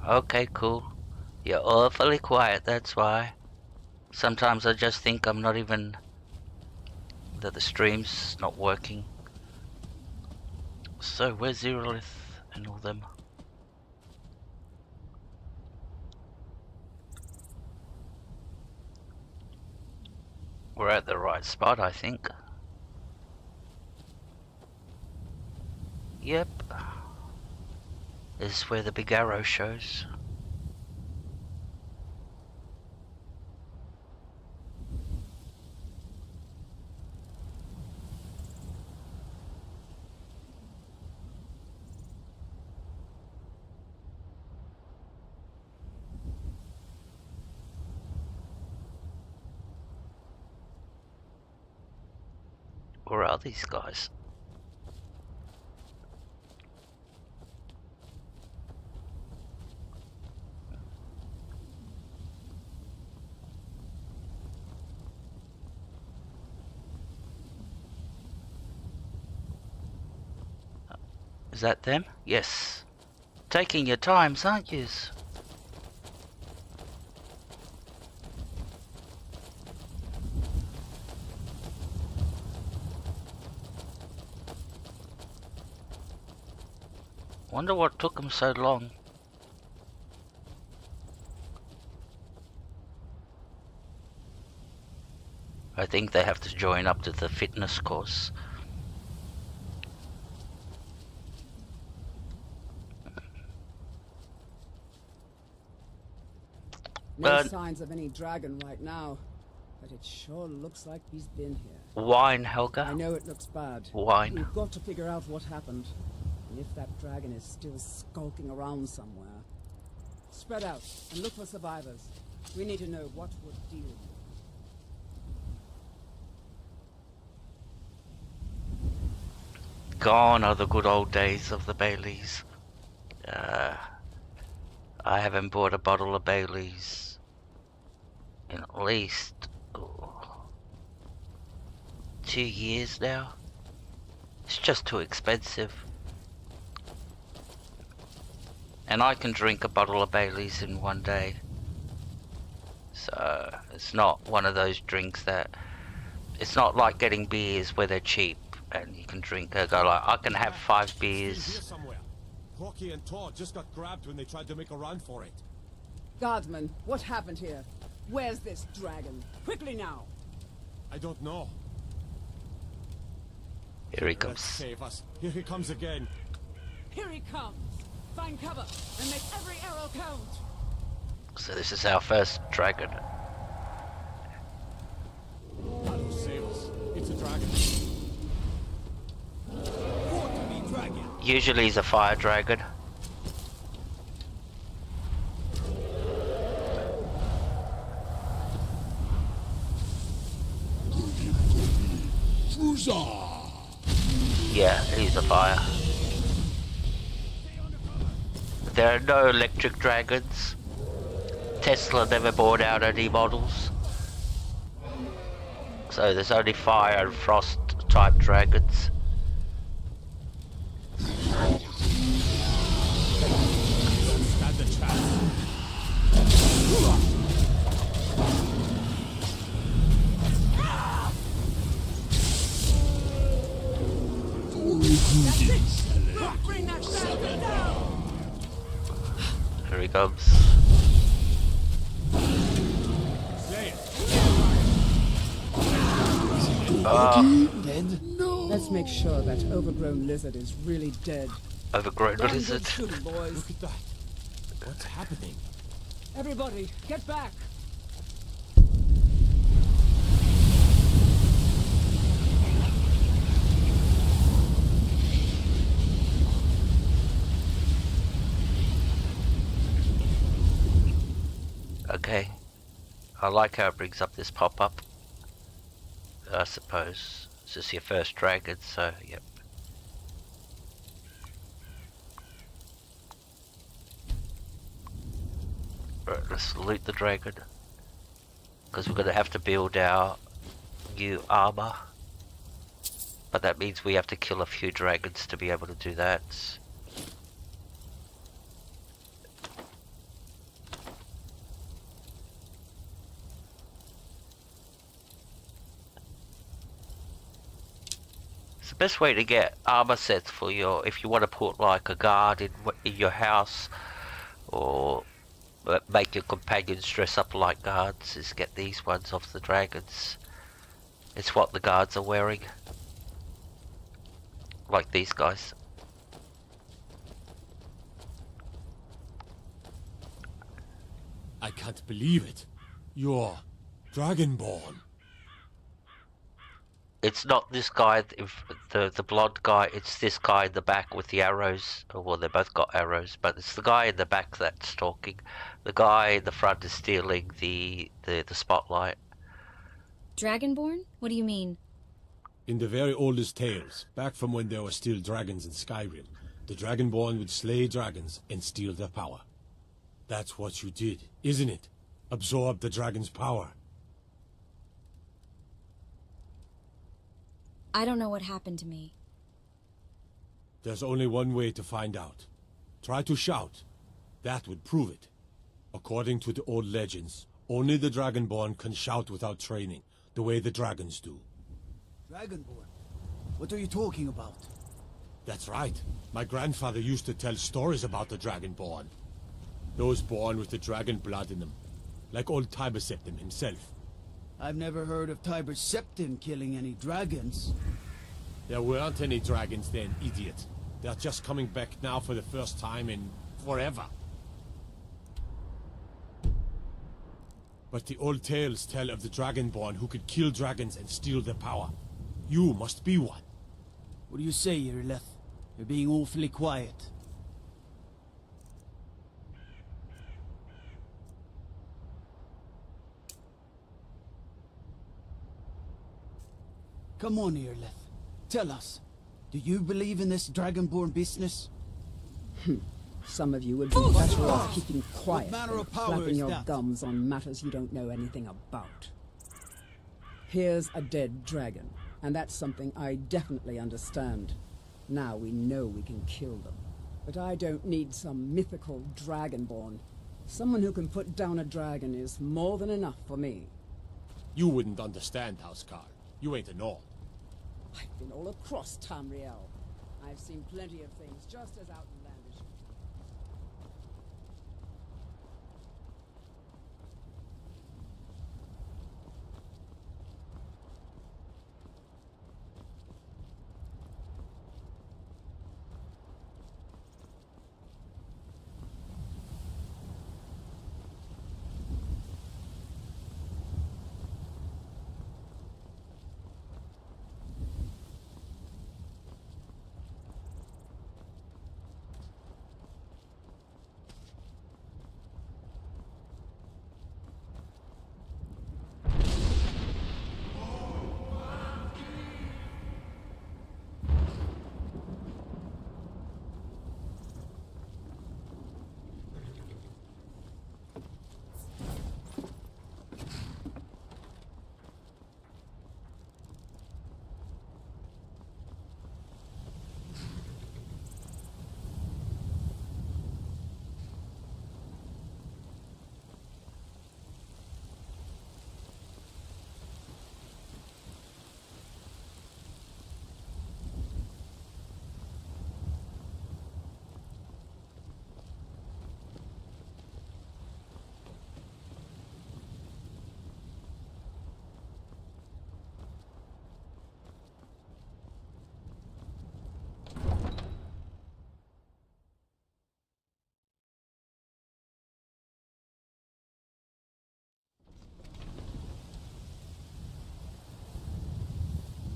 Okay, cool. You're awfully quiet, that's why. Sometimes I just think I'm not even... that the stream's not working. So, where's Irilith and all them? We're at the right spot, I think. Yep. This is where the big arrow shows. Where are these guys? Is that them? Yes. Taking your times, aren't yous? Wonder what took them so long. I think they have to join up to the fitness course. No signs of any dragon right now, but it sure looks like he's been here. Wine, Helga. I know it looks bad. Wine. We've got to figure out what happened, and if that dragon is still skulking around somewhere. Spread out and look for survivors. We need to know what we're dealing with. Gone are the good old days of the Baileys. I haven't bought a bottle of Baileys in at least 2 years now. It's just too expensive. And I can drink a bottle of Baileys in one day. So it's not one of those drinks that... It's not like getting beers where they're cheap and you can drink go like, I can have 5 beers. Rocky and Todd just got grabbed when they tried to make a run for it. Guardsman, what happened here? Where's this dragon? Quickly now! I don't know. Here he comes. Let's save us. Here he comes again. Here he comes! Find cover and make every arrow count! So this is our first dragon. That'll save us. It's a dragon. Usually he's a fire dragon. Yeah, he's a fire. There are no electric dragons. Tesla never brought out any models. So there's only fire and frost type dragons. Here he comes. Let's make sure that overgrown lizard is really dead. Overgrown lizard. Shooting, boys. Look at that. What's happening? Everybody, get back! Okay. I like how it brings up this pop-up. I suppose. This is your first dragon, so yep. Right, let's loot the dragon. Because we're going to have to build our new armor. But that means we have to kill a few dragons to be able to do that. It's the best way to get armor sets for your, if you want to put like a guard in your house, or make your companions dress up like guards, is get these ones off the dragons. It's what the guards are wearing. Like these guys. I can't believe it. You're Dragonborn. It's not this guy, the blonde guy, it's this guy in the back with the arrows. Well, they both got arrows, but it's the guy in the back that's talking. The guy in the front is stealing the spotlight. Dragonborn? What do you mean? In the very oldest tales, back from when there were still dragons in Skyrim, the Dragonborn would slay dragons and steal their power. That's what you did, isn't it? Absorb the dragon's power. I don't know what happened to me. There's only one way to find out. Try to shout. That would prove it. According to the old legends, only the Dragonborn can shout without training, the way the dragons do. Dragonborn? What are you talking about? That's right. My grandfather used to tell stories about the Dragonborn. Those born with the dragon blood in them. Like old Tiber Septim himself. I've never heard of Tiber Septim killing any dragons. There weren't any dragons then, idiot. They're just coming back now for the first time in forever. But the old tales tell of the Dragonborn who could kill dragons and steal their power. You must be one. What do you say, Irileth? You're being awfully quiet. Come on, Irileth. Tell us. Do you believe in this Dragonborn business? Some of you would be better off keeping quiet manner than of power flapping is your that? gums on matters you don't know anything about. Here's a dead dragon, and that's something I definitely understand. Now we know we can kill them. But I don't need some mythical Dragonborn. Someone who can put down a dragon is more than enough for me. You wouldn't understand, Housecarl. You ain't a Nord. I've been all across Tamriel. I've seen plenty of things just as outlandish.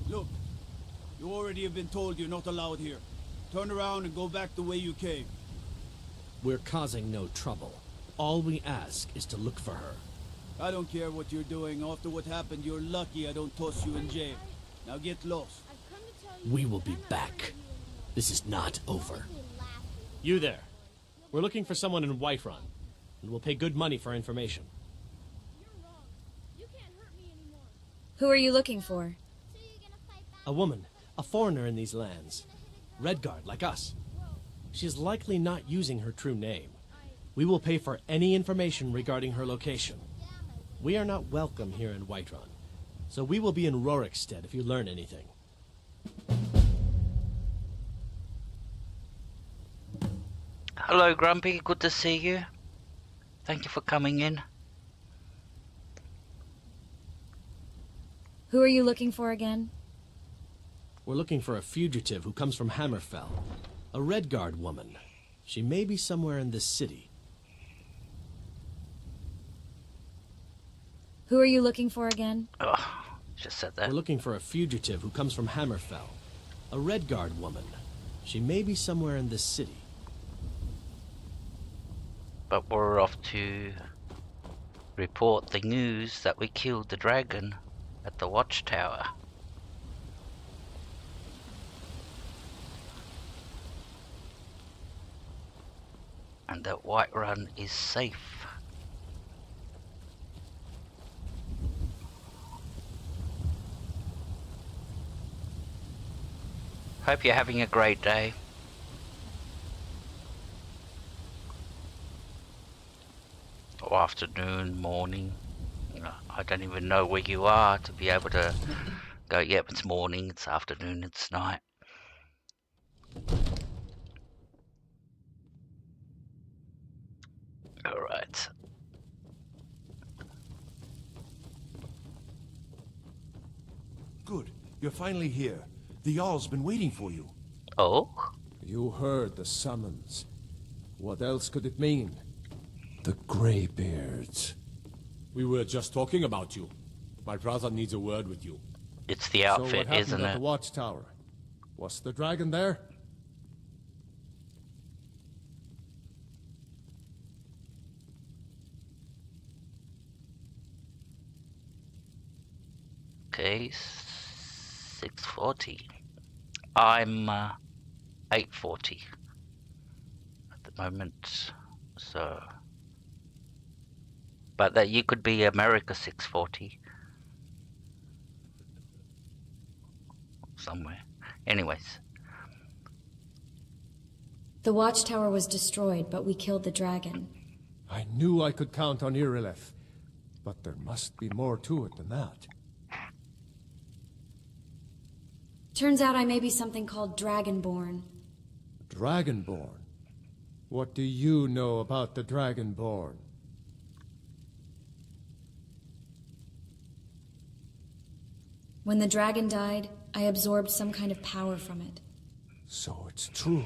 Look, you already have been told you're not allowed here. Turn around and go back the way you came. We're causing no trouble. All we ask is to look for her. I don't care what you're doing. After what happened, you're lucky I don't toss you in jail. Now get lost. We will be back. This is not over. You there. We're looking for someone in Whiterun, and we'll pay good money for information. Who are you looking for? A woman, a foreigner in these lands. Redguard, like us. She's likely not using her true name. We will pay for any information regarding her location. We are not welcome here in Whiterun, so we will be in Rorikstead if you learn anything. Hello, Grumpy. Good to see you. Thank you for coming in. Who are you looking for again? We're looking for a fugitive who comes from Hammerfell. A Redguard woman. She may be somewhere in this city. Who are you looking for again? Oh, just said that. We're looking for a fugitive who comes from Hammerfell. A Redguard woman. She may be somewhere in this city. But we're off to report the news that we killed the dragon at the watchtower. And that Whiterun is safe. Hope you're having a great day. Or afternoon, morning. I don't even know where you are to be able to go, yep, it's morning, it's afternoon, it's night. You're finally here. The Jarl's been waiting for you. Oh? You heard the summons. What else could it mean? The Greybeards. We were just talking about you. My brother needs a word with you. It's the So what outfit, happened isn't at it? the Watchtower? Was the dragon there? Okay, 640. I'm 840 at the moment, so. But that you could be America 640 somewhere. Anyways, The watchtower was destroyed, but we killed the dragon. I knew I could count on Irileth, but there must be more to it than that. Turns out I may be something called Dragonborn. Dragonborn? What do you know about the Dragonborn? When the dragon died, I absorbed some kind of power from it. So it's true.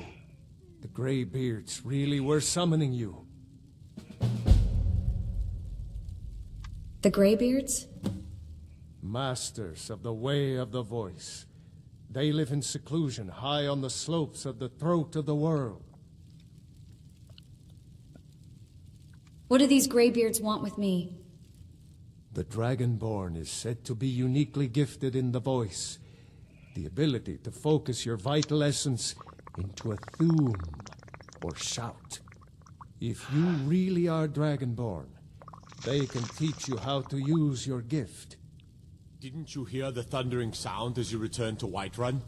The Greybeards really were summoning you. The Greybeards? Masters of the Way of the Voice. They live in seclusion, high on the slopes of the throat of the world. What do these Greybeards want with me? The Dragonborn is said to be uniquely gifted in the voice. The ability to focus your vital essence into a thum, or shout. If you really are Dragonborn, they can teach you how to use your gift. Didn't you hear the thundering sound as you returned to Whiterun?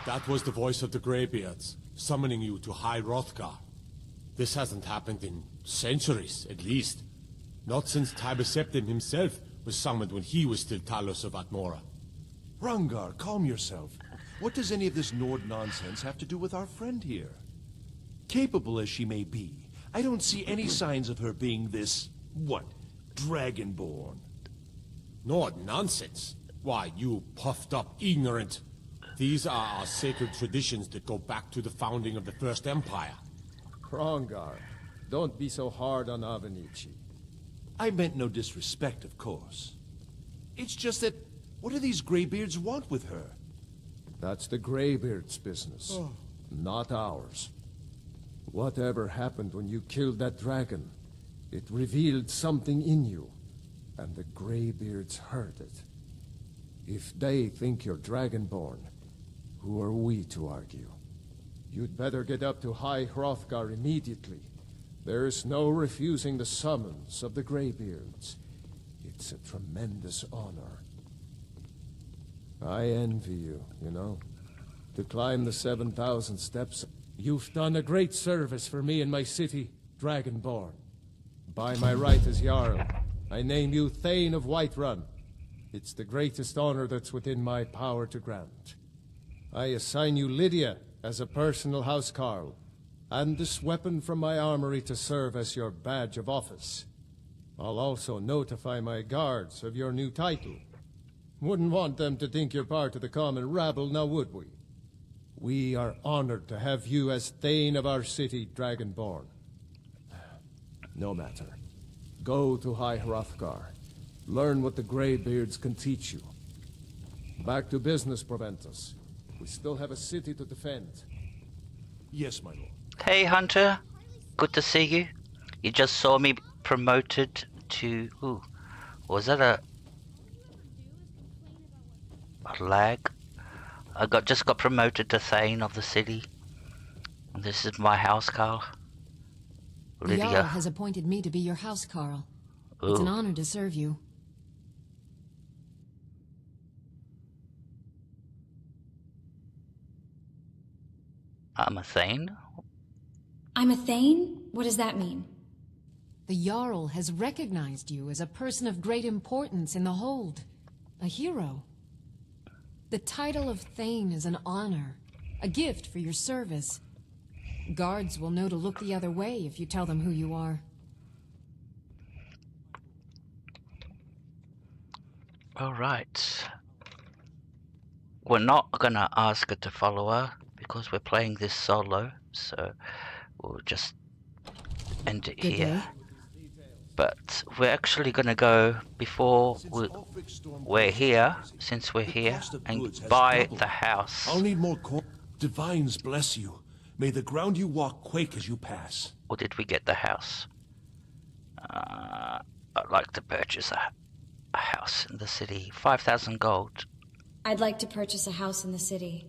That was the voice of the Greybeards, summoning you to High Hrothgar. This hasn't happened in centuries, at least. Not since Tiber Septim himself was summoned when he was still Talos of Atmora. Hrongar, calm yourself. What does any of this Nord nonsense have to do with our friend here? Capable as she may be, I don't see any signs of her being this, Dragonborn. Nord nonsense? Why, you puffed up ignorant. These are our sacred traditions that go back to the founding of the First Empire. Hrongar, don't be so hard on Avenici. I meant no disrespect, of course. It's just that, what do these Greybeards want with her? That's the Greybeards' business, not ours. Whatever happened when you killed that dragon, it revealed something in you, and the Greybeards heard it. If they think you're Dragonborn, who are we to argue? You'd better get up to High Hrothgar immediately. There's no refusing the summons of the Greybeards. It's a tremendous honor. I envy you, you know. To climb the 7,000 steps, you've done a great service for me and my city, Dragonborn. By my right as Jarl, I name you Thane of Whiterun. It's the greatest honor that's within my power to grant. I assign you Lydia as a personal housecarl, and this weapon from my armory to serve as your badge of office. I'll also notify my guards of your new title. Wouldn't want them to think you're part of the common rabble, now would we? We are honored to have you as Thane of our city, Dragonborn. No matter. Go to High Hrothgar. Learn what the Greybeards can teach you. Back to business, Proventus. We still have a city to defend. Yes, my lord. hey Hunter, good to see you. You just saw me promoted to... Ooh, was that a lag? I just got promoted to Thane of the city. This is my house, Carl. The Jarl Lydia. has appointed me to be your house, Carl. It's an honor to serve you. I'm a Thane? I'm a Thane? What does that mean? The Jarl has recognized you as a person of great importance in the Hold. A hero. The title of Thane is an honor, a gift for your service. Guards will know to look the other way if you tell them who you are. Alright. we're not gonna ask her to follow her because we're playing this solo, so we'll just end it Good here. day. But we're actually gonna go before we're here, since we're here, and buy the house. I'll need more corn. Divines bless you. May the ground you walk quake as you pass. Or did we get the house? I'd like to purchase a house in the city. 5,000 gold. I'd like to purchase a house in the city.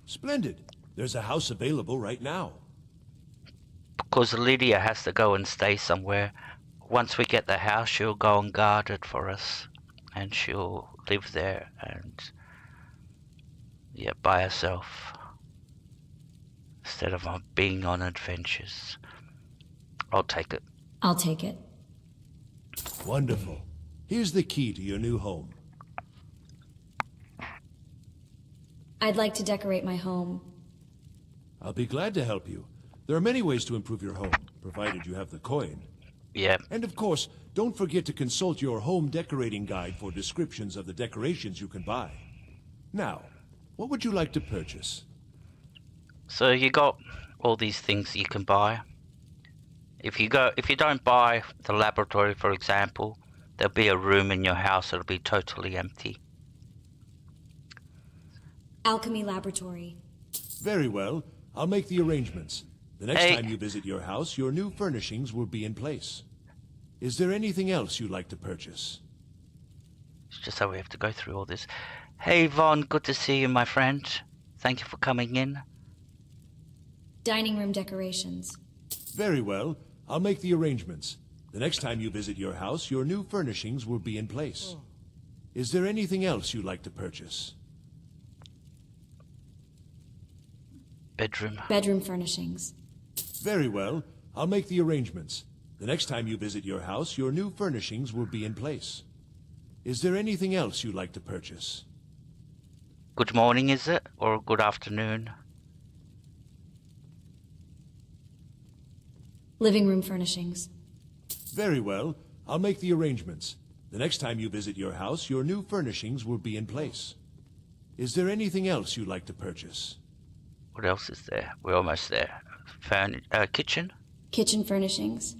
Splendid. There's a house available right now. Because Lydia has to go and stay somewhere. Once we get the house, she'll go and guard it for us. And she'll live there and, yeah, by herself. Instead of being on adventures. I'll take it. I'll take it. Wonderful. Here's the key to your new home. I'd like to decorate my home. I'll be glad to help you. There are many ways to improve your home, provided you have the coin. Yeah. And of course, don't forget to consult your home decorating guide for descriptions of the decorations you can buy. Now, what would you like to purchase? So you got all these things you can buy. If you don't buy the laboratory, for example, there'll be a room in your house that'll be totally empty. Alchemy laboratory. Very well. I'll make the arrangements. The next Hey. time you visit your house, your new furnishings will be in place. Is there anything else you'd like to purchase? It's just how we have to go through all this. Hey Vaughn, good to see you, my friend. Thank you for coming in. Dining room decorations. Very well. I'll make the arrangements. The next time you visit your house, your new furnishings will be in place. Is there anything else you'd like to purchase? Bedroom. Bedroom furnishings. Very well. I'll make the arrangements. The next time you visit your house, your new furnishings will be in place. Is there anything else you'd like to purchase? Good morning, is it? Or good afternoon? Living room furnishings. Very well. I'll make the arrangements. The next time you visit your house, your new furnishings will be in place. Is there anything else you'd like to purchase? What else is there? We're almost there. Kitchen? Kitchen furnishings.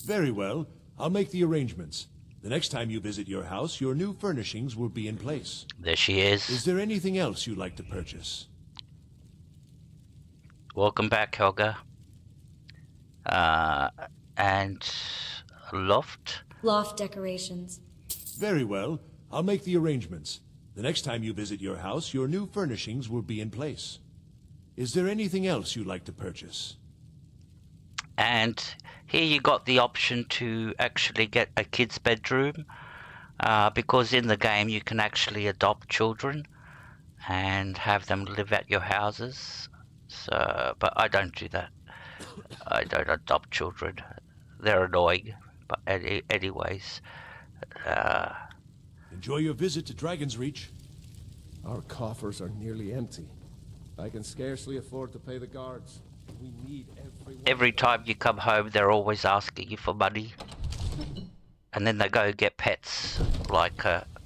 Very well. I'll make the arrangements. The next time you visit your house, your new furnishings will be in place. There she is. Is there anything else you'd like to purchase? Welcome back, Helga. And a loft? Loft decorations. Very well. I'll make the arrangements. The next time you visit your house, your new furnishings will be in place. Is there anything else you'd like to purchase? And here you got the option to actually get a kid's bedroom, because in the game you can actually adopt children and have them live at your houses. So, but I don't do that. I don't adopt children. They're annoying. But anyways, Enjoy your visit to Dragon's Reach. Our coffers are nearly empty. I can scarcely afford to pay the guards. We need every time you come home, they're always asking you for money. And then they go get pets. Like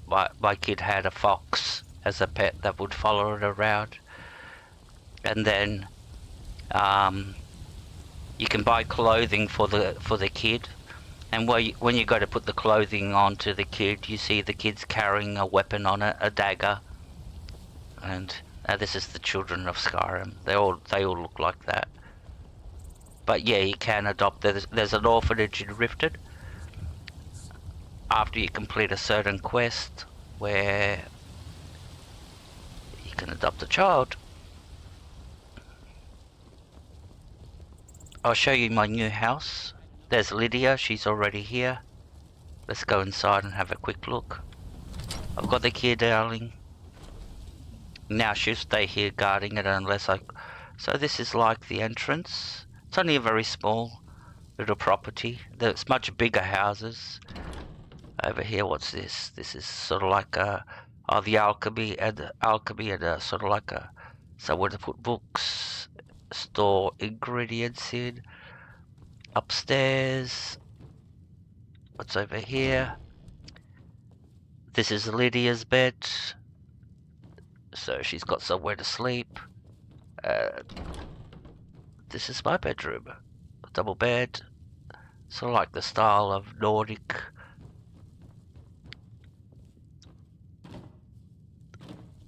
my kid had a fox as a pet that would follow it around. And then you can buy clothing for the kid. And when you go to put the clothing onto the kid, you see the kid's carrying a weapon on it, a dagger. And this is the children of Skyrim. They all look like that. But yeah, you can adopt. There's an orphanage in Rifted. After you complete a certain quest, where you can adopt a child. I'll show you my new house. There's Lydia. She's already here. Let's go inside and have a quick look. I've got the key, darling. Now she'll stay here guarding it unless So this is like the entrance. It's only a very small little property. There's much bigger houses. Over here, what's this? This is sort of like the alchemy and sort of like somewhere to put books, store ingredients in. Upstairs. What's over here? This is Lydia's bed. So she's got somewhere to sleep. This is my bedroom. A double bed. Sort of like the style of Nordic.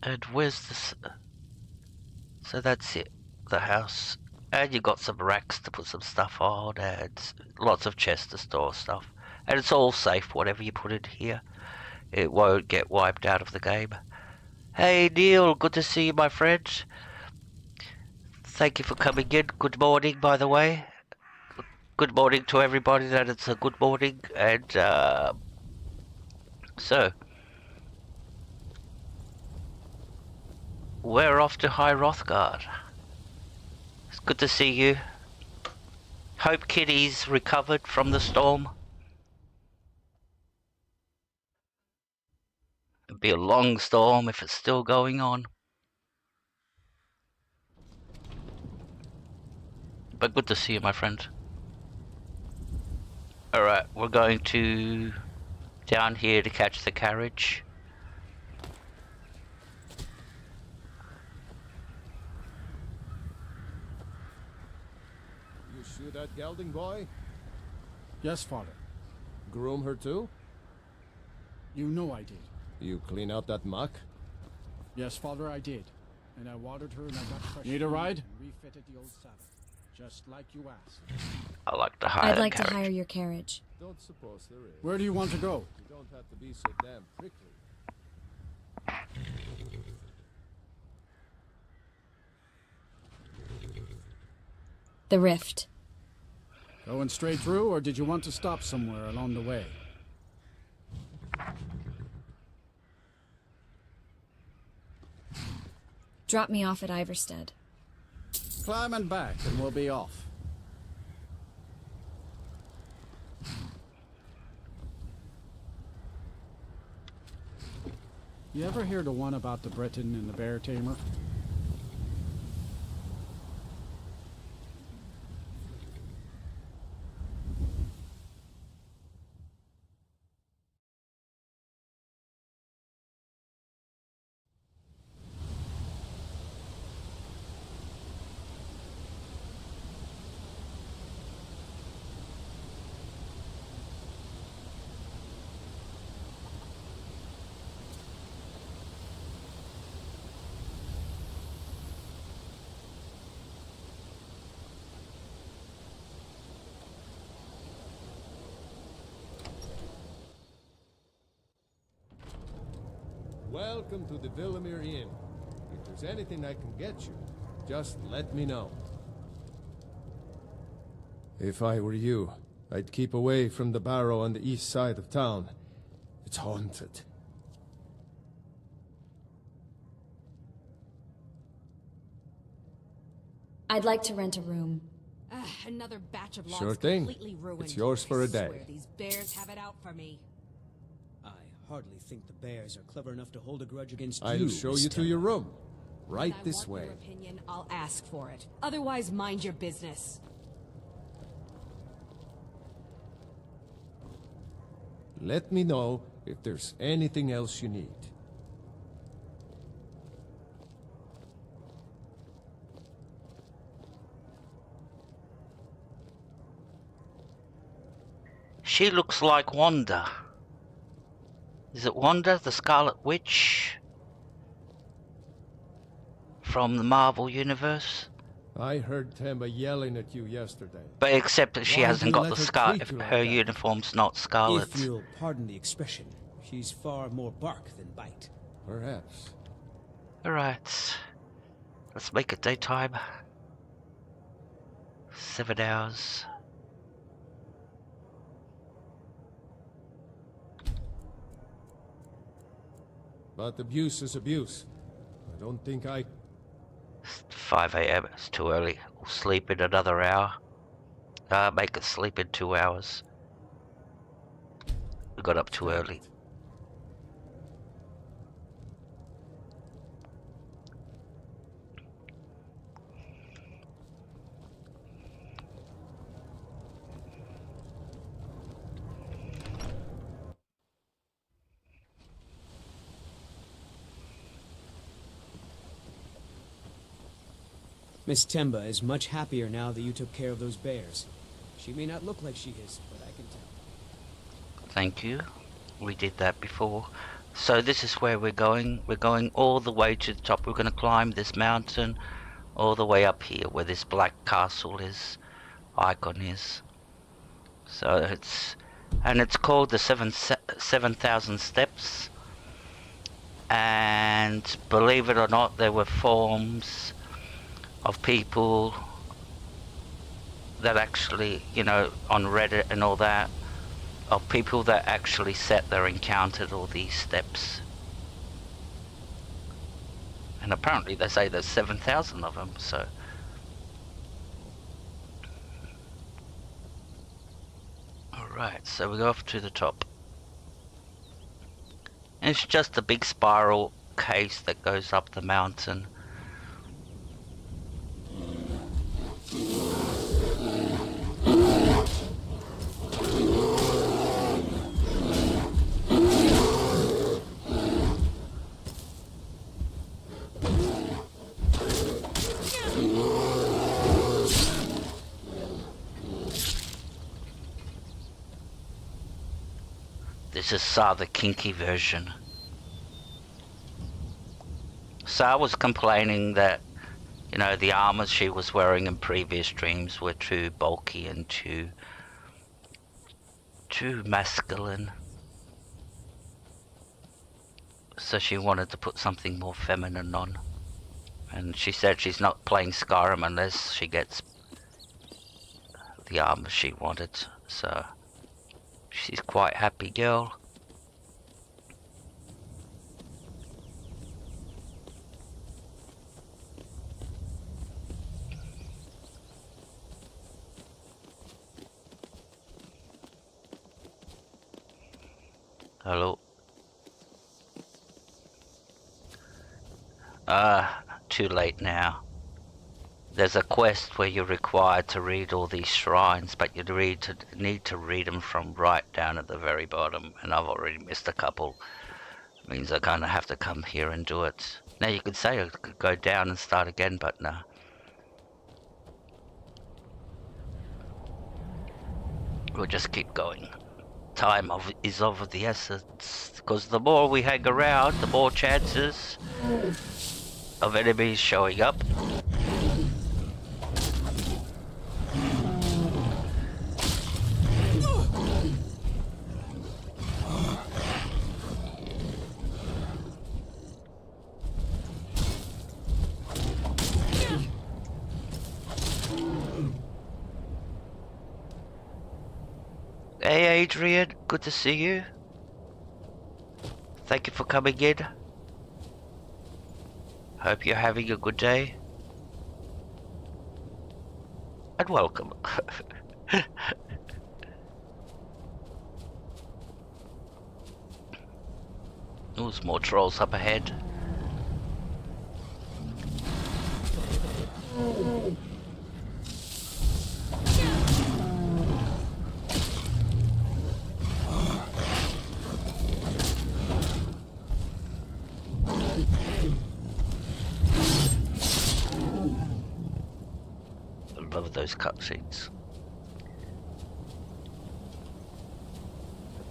And where's this? So that's it. The house. And you got some racks to put some stuff on, and lots of chests to store stuff. And it's all safe, whatever you put in here. It won't get wiped out of the game. Hey Neil, good to see you, my friend. Thank you for coming in. Good morning, by the way. Good morning to everybody that it's a good morning. And so we're off to High Hrothgar. It's good to see you. Hope Kitty's recovered from the storm. It'll be a long storm if it's still going on. But good to see you, my friend. Alright, we're going to down here to catch the carriage. You shoot that gelding boy? Yes, Father. Groom her too? You know I did. You clean out that muck? Yes, Father, I did. And I watered her and I got fresh. Need a ride? And refitted the old saddle. Just like you asked. I like to hire I'd like carriage. to hire your carriage. Don't suppose there is. Where do you want to go? You don't have to be so damn prickly. The Rift. Going straight through, or did you want to stop somewhere along the way? Drop me off at Iverstead. Climb and back, and we'll be off. You ever hear the one about the Briton and the bear tamer? Welcome to the Villamere Inn. If there's anything I can get you, just let me know. If I were you, I'd keep away from the barrow on the east side of town. It's haunted. I'd like to rent a room. Another batch of logs Sure thing. completely ruined. It's yours for a day. I swear these bears have it out for me. I hardly think the bears are clever enough to hold a grudge against I'll you. show you to your room. Right If I this want way. your opinion, I'll ask for it. Otherwise, mind your business. Let me know if there's anything else you need. She looks like Wanda. Is it Wanda, the Scarlet Witch? From the Marvel Universe? I heard Temba yelling at you yesterday. But except that she Why hasn't do you got let the her scar. treat you like Her that? uniform's not scarlet. If you'll pardon the expression, she's far more bark than bite. Perhaps. Alright. Let's make it daytime. 7 hours. But abuse is abuse. I don't think I... 5 AM. It's too early. We'll sleep in another hour. Make us sleep in 2 hours. We got up too early. Miss Temba is much happier now that you took care of those bears. She may not look like she is, but I can tell. Thank you. We did that before. So this is where we're going. We're going all the way to the top. We're going to climb this mountain all the way up here where this black castle is, icon is. So it's called the 7,000 steps. And believe it or not, there were forms of people that actually, you know, on Reddit and all that, of people that actually sat there and counted all these steps. And apparently they say there's 7,000 of them, so. Alright, so we go off to the top. And it's just a big spiral case that goes up the mountain. This is Sa, the kinky version. Sa was complaining that, you know, the armors she was wearing in previous streams were too bulky and too masculine. So she wanted to put something more feminine on. And she said she's not playing Skyrim unless she gets the armor she wanted. So she's quite happy girl. Hello. Too late now. There's a quest where you're required to read all these shrines, but you need to read them from right down at the very bottom, and I've already missed a couple. It means I'm gonna have to come here and do it. Now you could say I could go down and start again, but no. We'll just keep going. Time is of the essence, because the more we hang around, the more chances of enemies showing up. Hey Adrian, good to see you. Thank you for coming in. Hope you're having a good day. And welcome. There's more trolls up ahead. Love those cutscenes.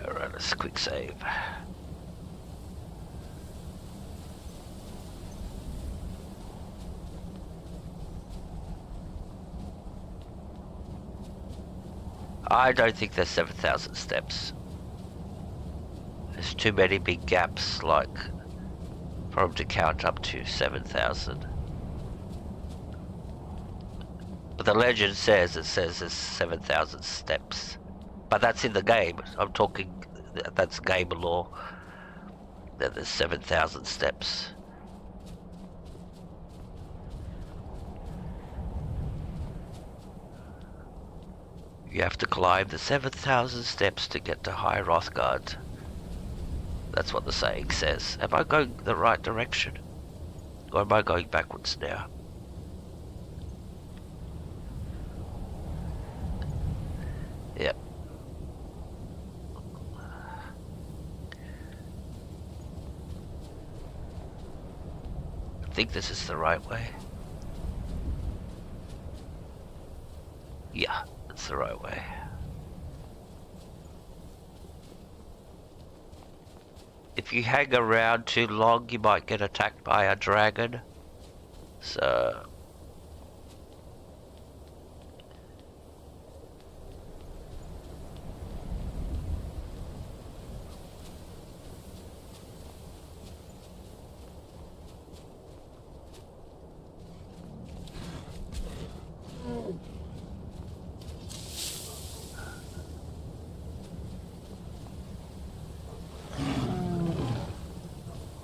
Alright, let's quick save. I don't think there's 7,000 steps. There's too many big gaps, like, for them to count up to 7,000. But the legend says there's 7,000 steps. But that's in the game. I'm talking, that's game lore. That there's 7,000 steps. You have to climb the 7,000 steps to get to High Hrothgar. That's what the saying says. Am I going the right direction? Or am I going backwards now? Yep. I think this is the right way. Yeah, that's the right way. If you hang around too long, you might get attacked by a dragon. So...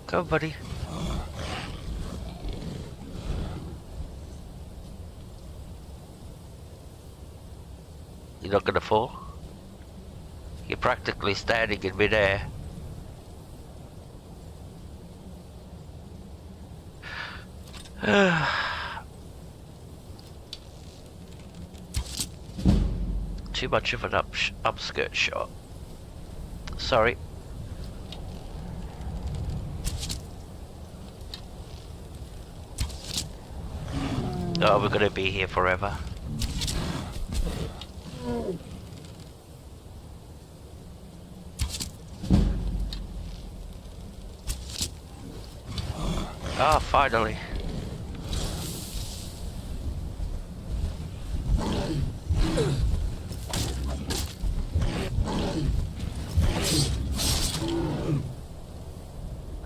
Go, buddy. You're not gonna fall? You're practically standing in midair. Too much of an upskirt shot. Sorry. Oh, we're gonna be here forever. Ah, finally.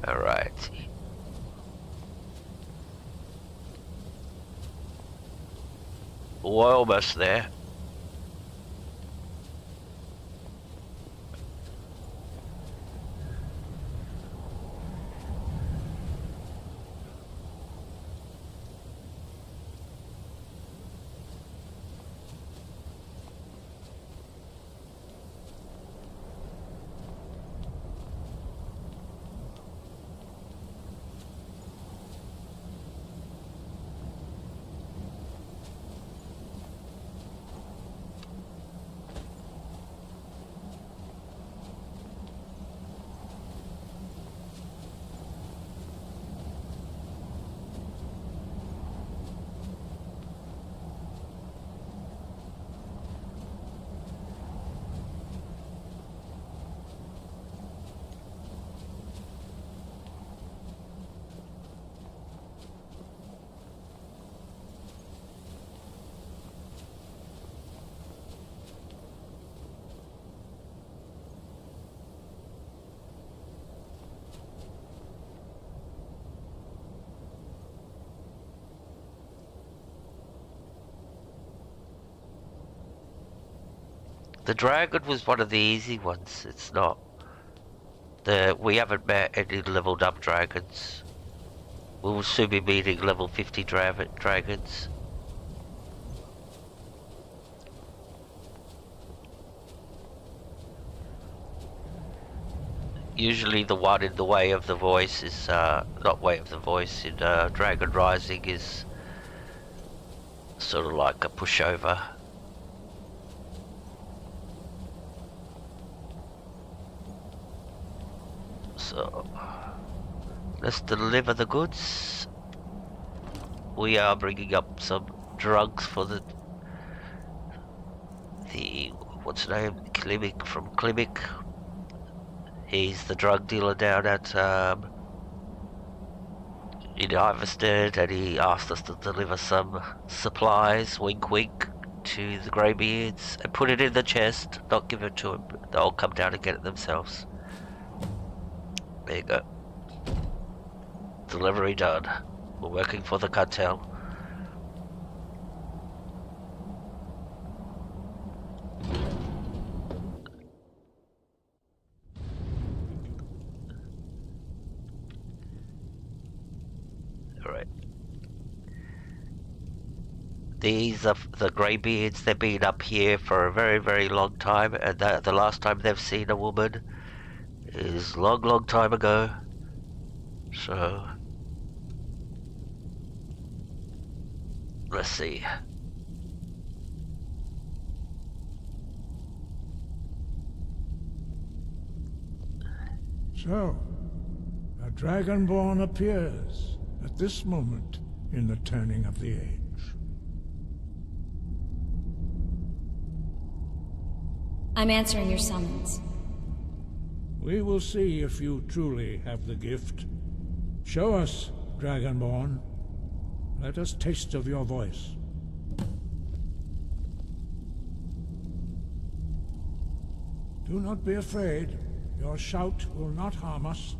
All right. We're almost there. The dragon was one of the easy ones. It's not. We haven't met any leveled up dragons. We will soon be meeting level 50 dragons. Usually the one in the way of the voice is, not way of the voice, in Dragon Rising is sort of like a pushover. So, let's deliver the goods. We are bringing up some drugs for the what's his name? Klimek from Klimek. He's the drug dealer down at in Iverstead, and he asked us to deliver some supplies, wink wink, to the Greybeards and put it in the chest, not give it to him. They'll come down and get it themselves. There you go. Delivery done. We're working for the cartel. Alright. These are the Greybeards. They've been up here for a very, very long time, and the last time they've seen a woman is long, long time ago. So let's see. So, a Dragonborn appears at this moment in the turning of the age. I'm answering your summons. We will see if you truly have the gift. Show us, Dragonborn. Let us taste of your voice. Do not be afraid. Your shout will not harm us.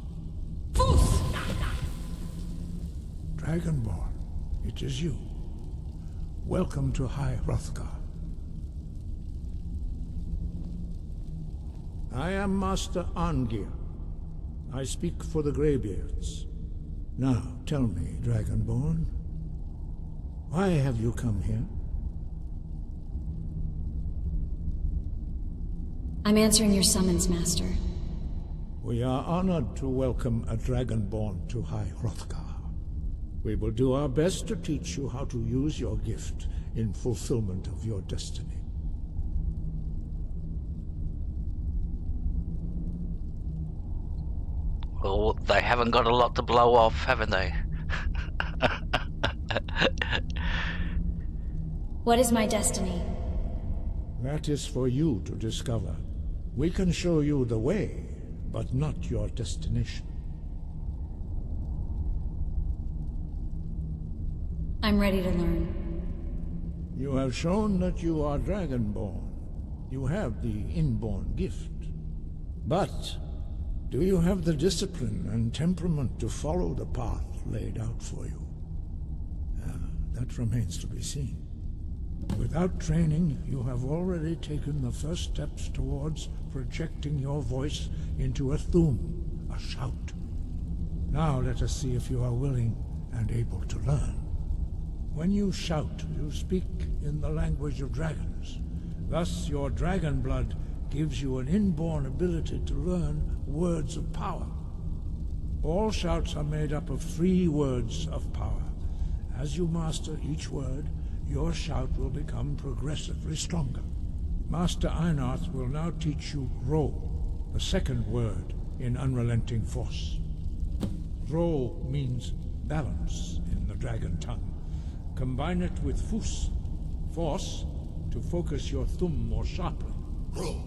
Dragonborn, it is you. Welcome to High Hrothgar. I am Master Arngir. I speak for the Greybeards. Now, tell me, Dragonborn, why have you come here? I'm answering your summons, Master. We are honored to welcome a Dragonborn to High Hrothgar. We will do our best to teach you how to use your gift in fulfillment of your destiny. Well, they haven't got a lot to blow off, haven't they? What is my destiny? That is for you to discover. We can show you the way, but not your destination. I'm ready to learn. You have shown that you are Dragonborn. You have the inborn gift. But do you have the discipline and temperament to follow the path laid out for you? That remains to be seen. Without training, you have already taken the first steps towards projecting your voice into a thum, a shout. Now let us see if you are willing and able to learn. When you shout, you speak in the language of dragons. Thus, your dragon blood gives you an inborn ability to learn words of power. All shouts are made up of 3 words of power. As you master each word, your shout will become progressively stronger. Master Einarth will now teach you Ro, the second word in Unrelenting Force. Ro means balance in the dragon tongue. Combine it with Fus, force, to focus your thumb more sharply. Ro.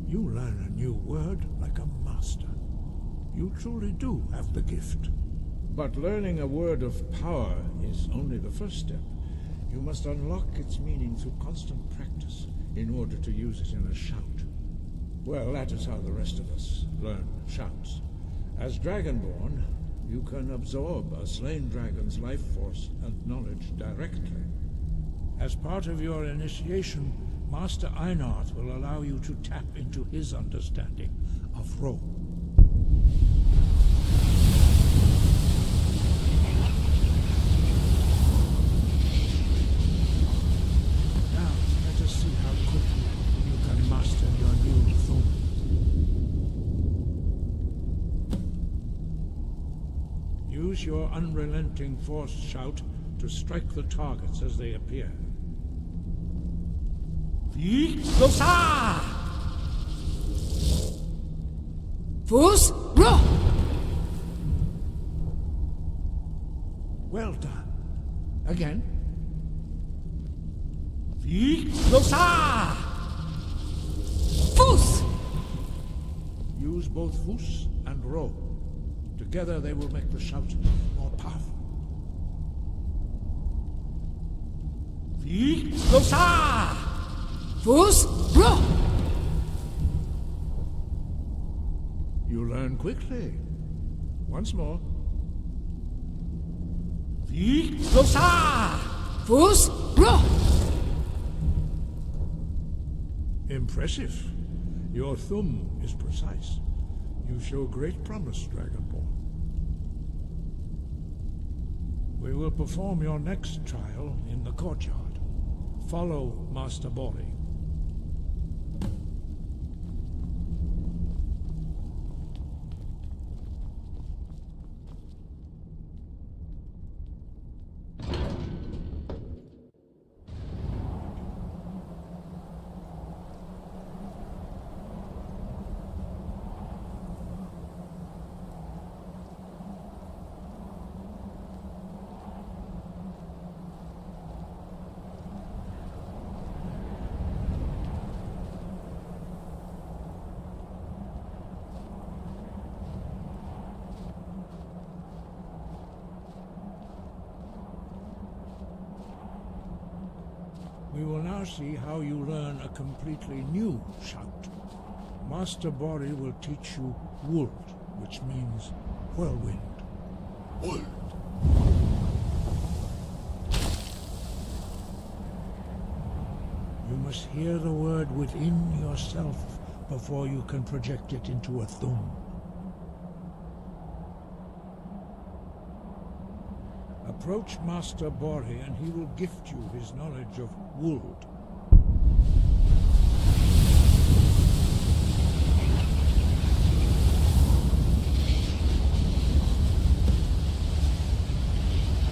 You learn a new word like a master. You truly do have the gift. But learning a word of power is only the first step. You must unlock its meaning through constant practice in order to use it in a shout. Well, that is how the rest of us learn shouts. As Dragonborn, you can absorb a slain dragon's life force and knowledge directly. As part of your initiation, Master Einarth will allow you to tap into his understanding of Ro. Now, let us see how quickly you can master your new thum. Use your unrelenting force shout to strike the targets as they appear. Losa! Fus, Ro! Well done. Again. Losa! Fus! Use both Fus and Ro. Together they will make the shout more powerful. Losa! Fus, Ro! You learn quickly. Once more. Losa! Fus, Ro! Impressive. Your thumb is precise. You show great promise, Dragonborn. We will perform your next trial in the courtyard. Follow Master Bori. We will now see how you learn a completely new shout. Master Bori will teach you Wold, which means whirlwind. Wold. You must hear the word within yourself before you can project it into a thum. Approach Master Bori and he will gift you his knowledge of Wold.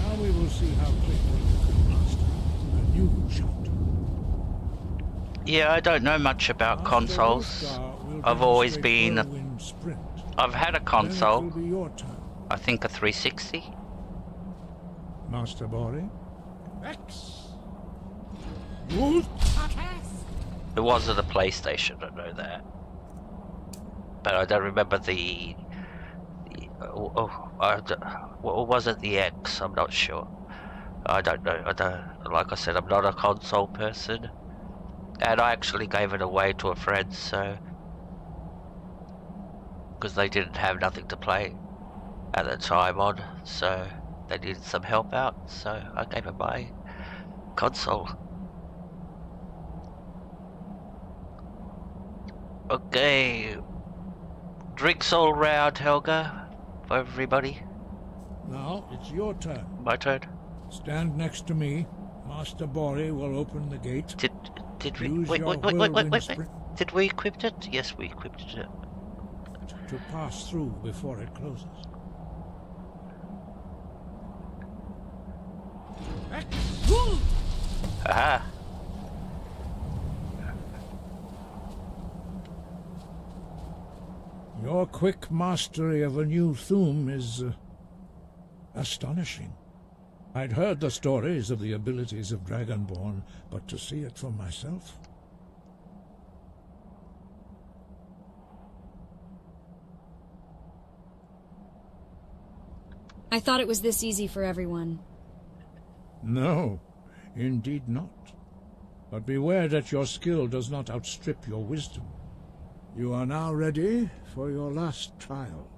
Now we will see how quickly you can master a new shout. Yeah, I don't know much about consoles. I've always been... I've had a console. I think a 360. Master Bori? It wasn't a PlayStation, I know that. But I don't remember the or was it the X? I'm not sure. I don't know. Like I said, I'm not a console person. And I actually gave it away to a friend, so... because they didn't have nothing to play at the time on, so they needed some help out, so I gave them my console. Okay. Drinks all round, Helga, for everybody. Now, it's your turn. My turn. Stand next to me. Master Bori will open the gate. Did we... Use wait. your Did we equip it? Yes, we equipped it. To pass through before it closes. Aha. Your quick mastery of a new thum is astonishing. I'd heard the stories of the abilities of Dragonborn, but to see it for myself... I thought it was this easy for everyone. No, indeed not. But beware that your skill does not outstrip your wisdom. You are now ready for your last trial.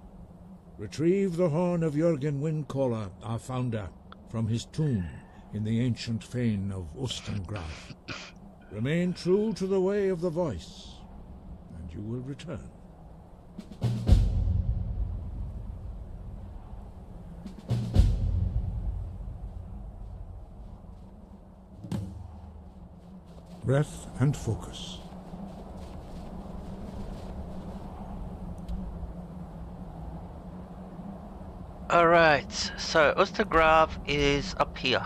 Retrieve the horn of Jürgen Windcaller, our founder, from his tomb in the ancient fane of Ustengrav. Remain true to the way of the voice, and you will return. Breath and focus. Alright, so Ustengrav is up here.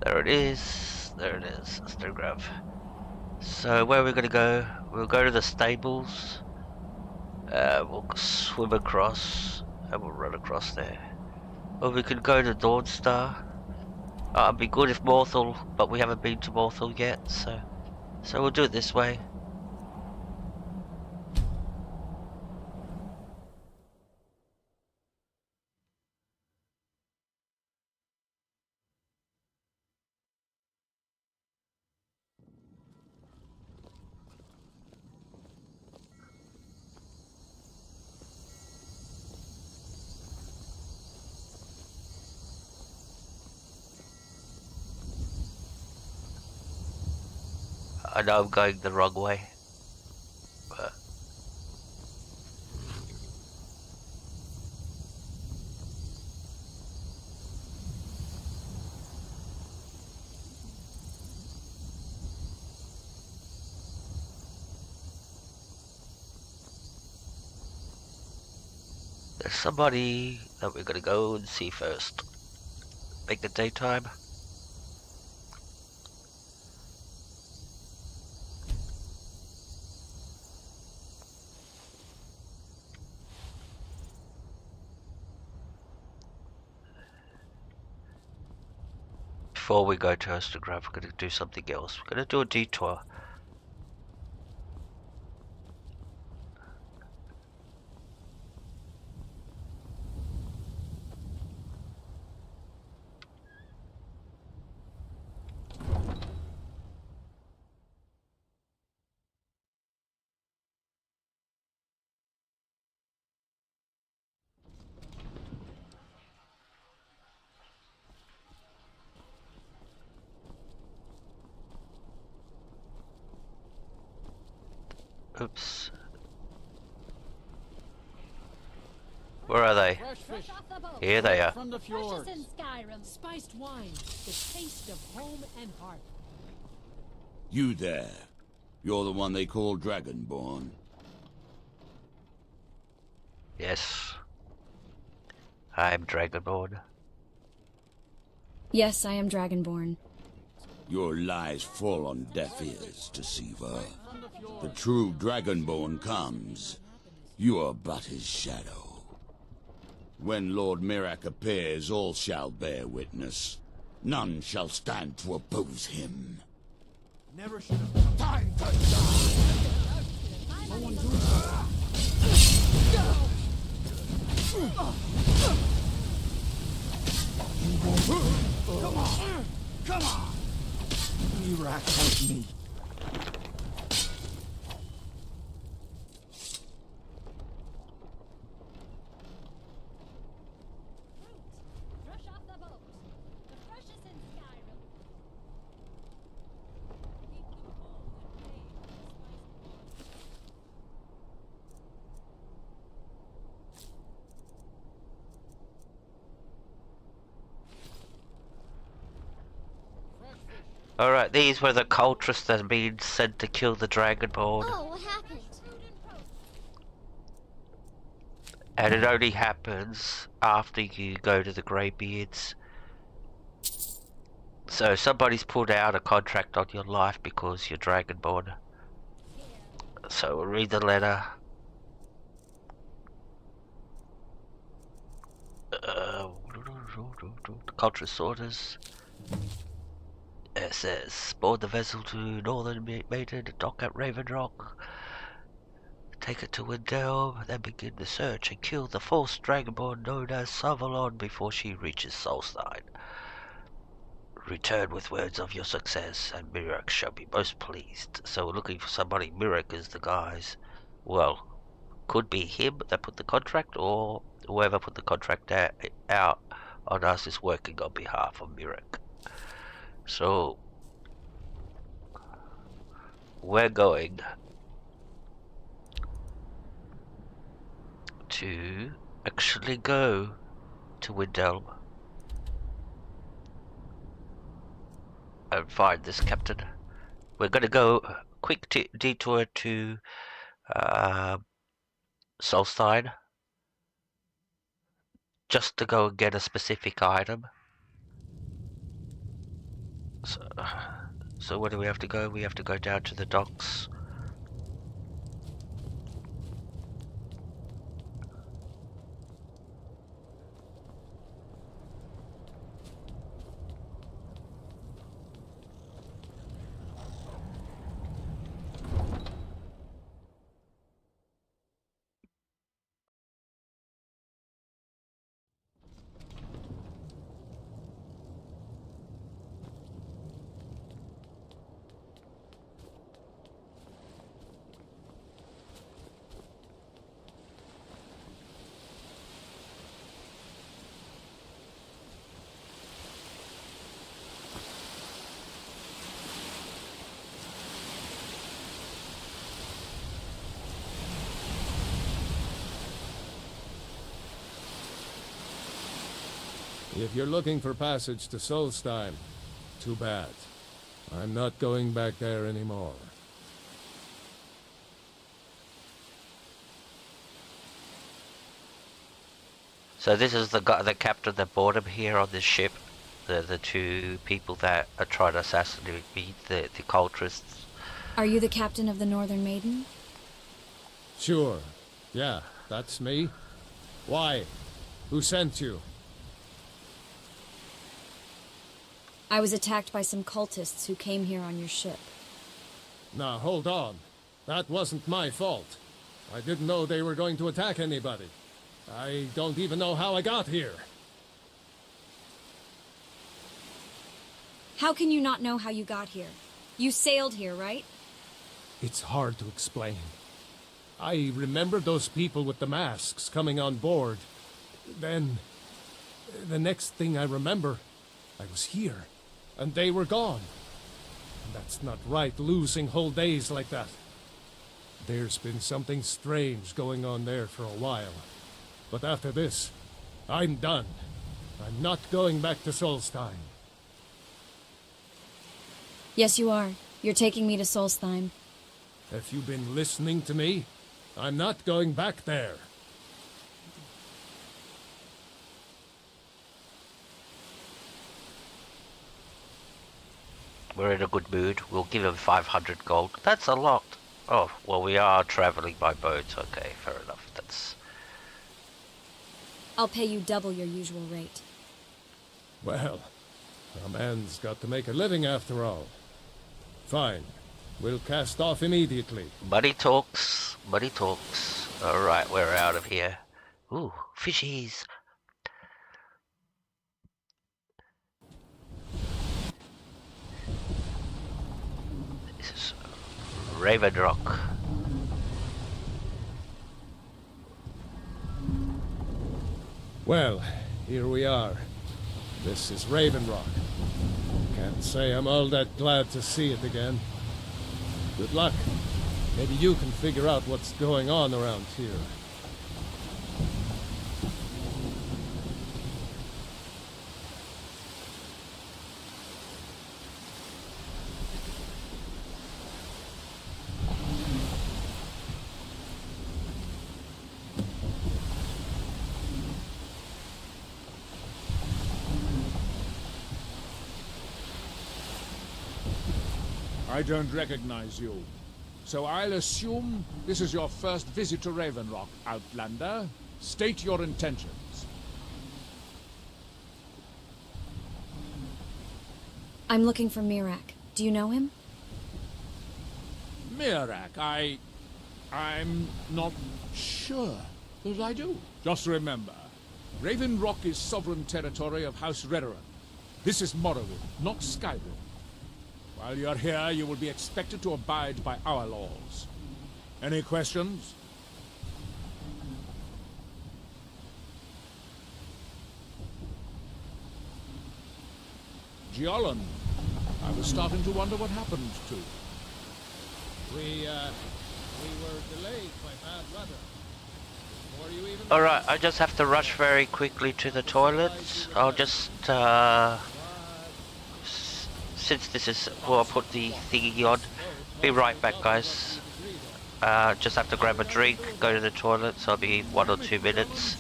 There it is, Ustengrav. So where are we going to go? We'll go to the stables. We'll swim across, and we'll run across there. Or we could go to Dawnstar. It'd be good if Morthal, but we haven't been to Morthal yet, so we'll do it this way. I know I'm going the wrong way, but... there's somebody that we're gonna go and see first. Make the daytime. Before we go to Ustengrav, we're going to do something else. We're going to do a detour. Oops. Where are they? Here they are. From the fjords. In Skyrim. Spiced wine, the taste of home and heart. You there. You're the one they call Dragonborn. Yes. I'm Dragonborn. Yes, I am Dragonborn. Your lies fall on deaf ears, Deceiver. The true Dragonborn comes. You are but his shadow. When Lord Mirak appears, all shall bear witness. None shall stand to oppose him. Never should have time to die! No one do Come on! Come on! Mirak, help me. Fresh off the boat. The freshest in Skyrim. Alright, these were the cultists that had been sent to kill the Dragonborn. Oh, what happened? And it only happens after you go to the Greybeards. So somebody's pulled out a contract on your life because you're Dragonborn. So we'll read the letter. The cultist orders. It says, board the vessel to Northern Maiden, dock at Raven Rock. Take it to Windhelm, then begin the search and kill the false Dragonborn known as Savalon before she reaches Solstein. Return with words of your success, and Mirak shall be most pleased. So we're looking for somebody. Mirak is the guys. Well, could be him that put the contract, or whoever put the contract out on us is working on behalf of Mirak. So we're going to actually go to Windhelm and find this captain. We're going to go a quick detour to Solstein just to go and get a specific item. So where do we have to go? We have to go down to the docks. If you're looking for passage to Solstein, too bad. I'm not going back there anymore. So this is the guy, the captain that brought him here on this ship. The two people that are trying to assassinate me, the cultists. Are you the captain of the Northern Maiden? Sure. Yeah, that's me. Why? Who sent you? I was attacked by some cultists who came here on your ship. Now, hold on. That wasn't my fault. I didn't know they were going to attack anybody. I don't even know how I got here. How can you not know how you got here? You sailed here, right? It's hard to explain. I remember those people with the masks coming on board. Then, the next thing I remember, I was here, and they were gone. That's not right, losing whole days like that. There's been something strange going on there for a while. But after this, I'm done. I'm not going back to Solstheim. Yes, you are. You're taking me to Solstheim. Have you been listening to me? I'm not going back there. We're in a good mood. We'll give him 500 gold. That's a lot. Oh, well, we are traveling by boat. Okay, fair enough. That's... I'll pay you double your usual rate. Well, a man's got to make a living after all. Fine. We'll cast off immediately. Money talks. Money talks. Alright, we're out of here. Ooh, fishies. This is Raven Rock. Well, here we are. This is Raven Rock. Can't say I'm all that glad to see it again. Good luck. Maybe you can figure out what's going on around here. I don't recognize you. So I'll assume this is your first visit to Raven Rock, Outlander. State your intentions. I'm looking for Mirak. Do you know him? Mirak, I'm not sure that I do. Just remember, Raven Rock is sovereign territory of House Redoran. This is Morrowind, not Skyrim. While you're here, you will be expected to abide by our laws. Any questions? Giolan, I was starting to wonder what happened to you. We were delayed by bad weather. Before you even... Alright, I just have to rush very quickly to the toilets. I'll just, since this is, well, I'll put the thingy on. Be right back, guys. Just have to grab a drink, go to the toilet, so I'll be 1 or 2 minutes.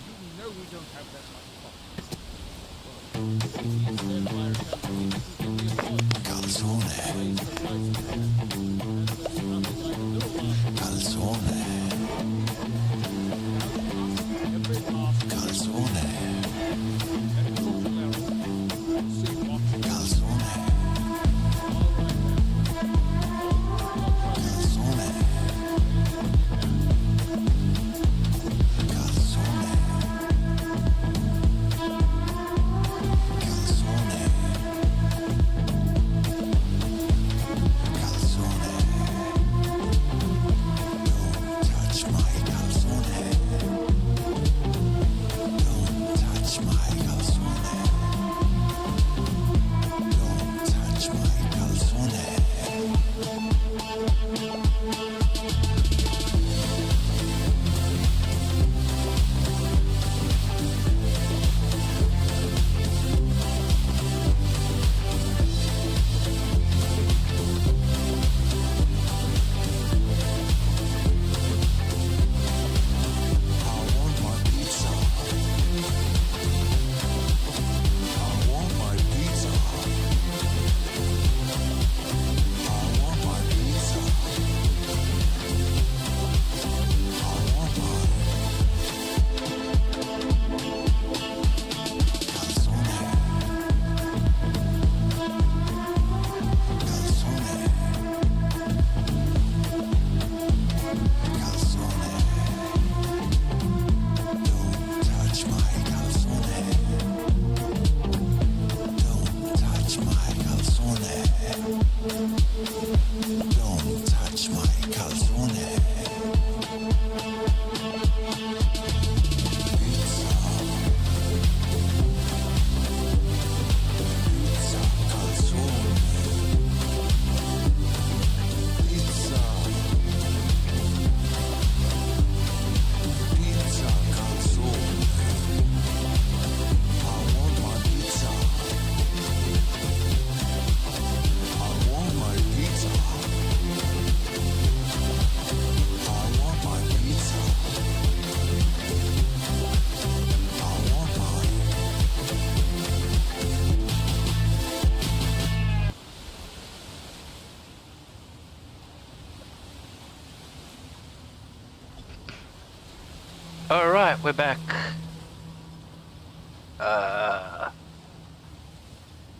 Alright, we're back.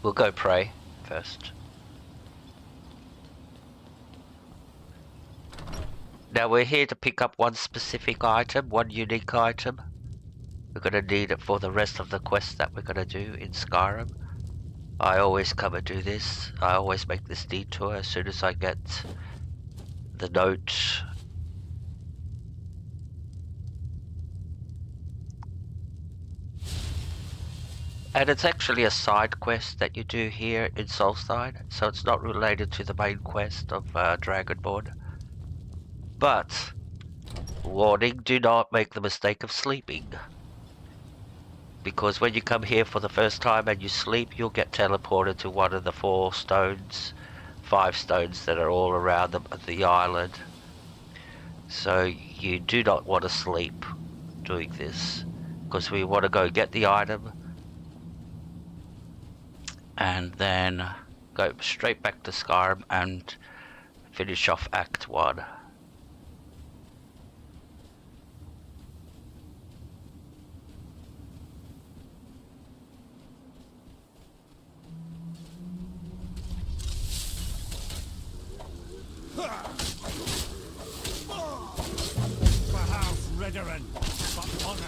We'll go pray first. Now we're here to pick up one specific item, one unique item. We're gonna need it for the rest of the quests that we're gonna do in Skyrim. I always come and do this. I always make this detour as soon as I get the note. And it's actually a side quest that you do here in Solstheim, so it's not related to the main quest of Dragonborn. But, warning, do not make the mistake of sleeping. Because when you come here for the first time and you sleep, you'll get teleported to one of the 4 stones, 5 stones that are all around the island. So you do not want to sleep doing this, because we want to go get the item and then go straight back to Skyrim and finish off Act 1. For House Redoran, for honor.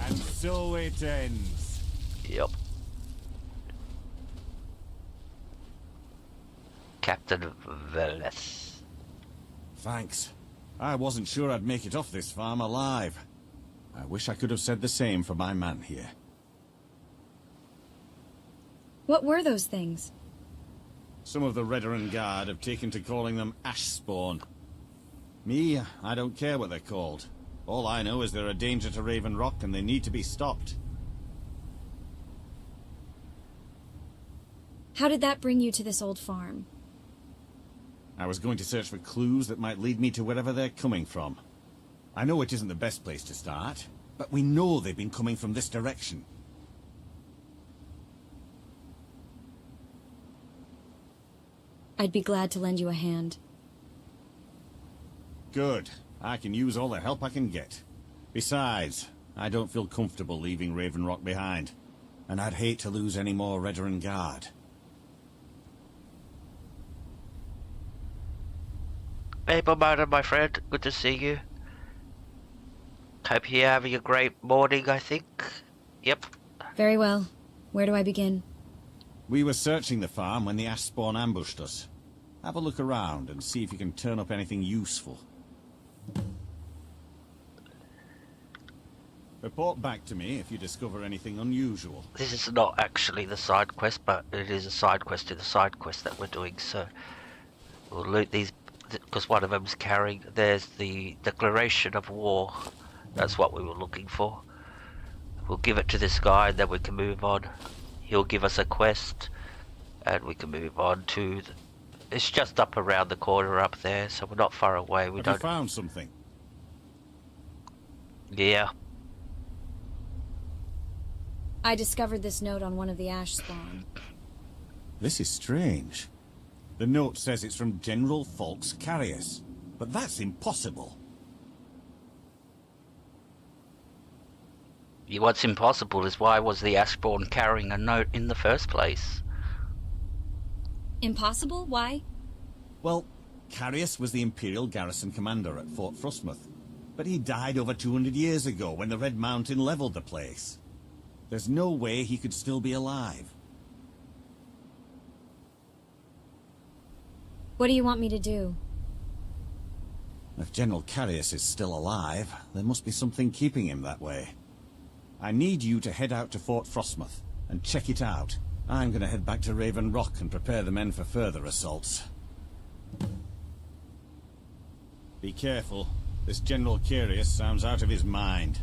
And so it ends. Yep. Captain Veles. Thanks. I wasn't sure I'd make it off this farm alive. I wish I could have said the same for my man here. What were those things? Some of the Redoran Guard have taken to calling them ash spawn. Me, I don't care what they're called. All I know is they're a danger to Raven Rock and they need to be stopped. How did that bring you to this old farm? I was going to search for clues that might lead me to wherever they're coming from. I know it isn't the best place to start, but we know they've been coming from this direction. I'd be glad to lend you a hand. Good. I can use all the help I can get. Besides, I don't feel comfortable leaving Raven Rock behind. And I'd hate to lose any more Redoran Guard. Hey, Bombarda, my friend. Good to see you. Hope you're having a great morning, I think. Yep. Very well. Where do I begin? We were searching the farm when the ash spawn ambushed us. Have a look around and see if you can turn up anything useful. Report back to me if you discover anything unusual. This is not actually the side quest, but it is a side quest to the side quest that we're doing, so we'll loot these, because one of them's carrying, there's the declaration of war. That's what we were looking for. We'll give it to this guy and then we can move on. He'll give us a quest and we can move on to it's just up around the corner up there, so we're not far away. Have you found something? Yeah. I discovered this note on one of the ash spawn. This is strange. The note says it's from General Folks Carius, but that's impossible. What's impossible is why was the Ashbourne carrying a note in the first place? Impossible? Why? Well, Carius was the Imperial garrison commander at Fort Frostmoth, but he died over 200 years ago when the Red Mountain leveled the place. There's no way he could still be alive. What do you want me to do? If General Carius is still alive, there must be something keeping him that way. I need you to head out to Fort Frostmoth and check it out. I'm gonna head back to Raven Rock and prepare the men for further assaults. Be careful. This General Carius sounds out of his mind.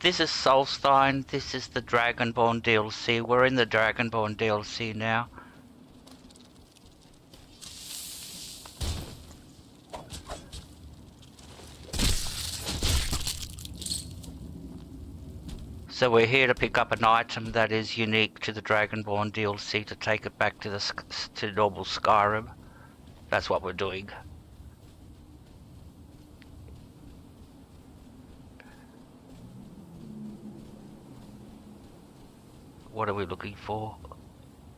This is Solstheim, this is the Dragonborn DLC. We're in the Dragonborn DLC now. So we're here to pick up an item that is unique to the Dragonborn DLC to take it back to to normal Skyrim. That's what we're doing. What are we looking for?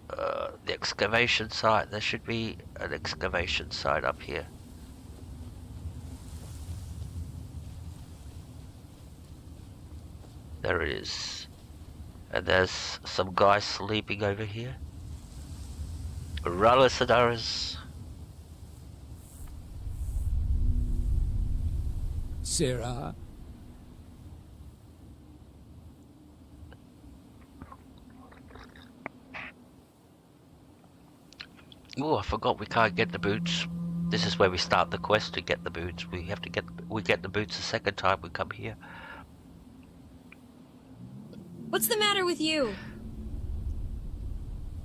The excavation site. There should be an excavation site up here. There it is. And there's some guy sleeping over here. Rallisadaris. Sirrah. Oh, I forgot we can't get the boots. This is where we start the quest to get the boots. We get the boots the second time we come here. What's the matter with you?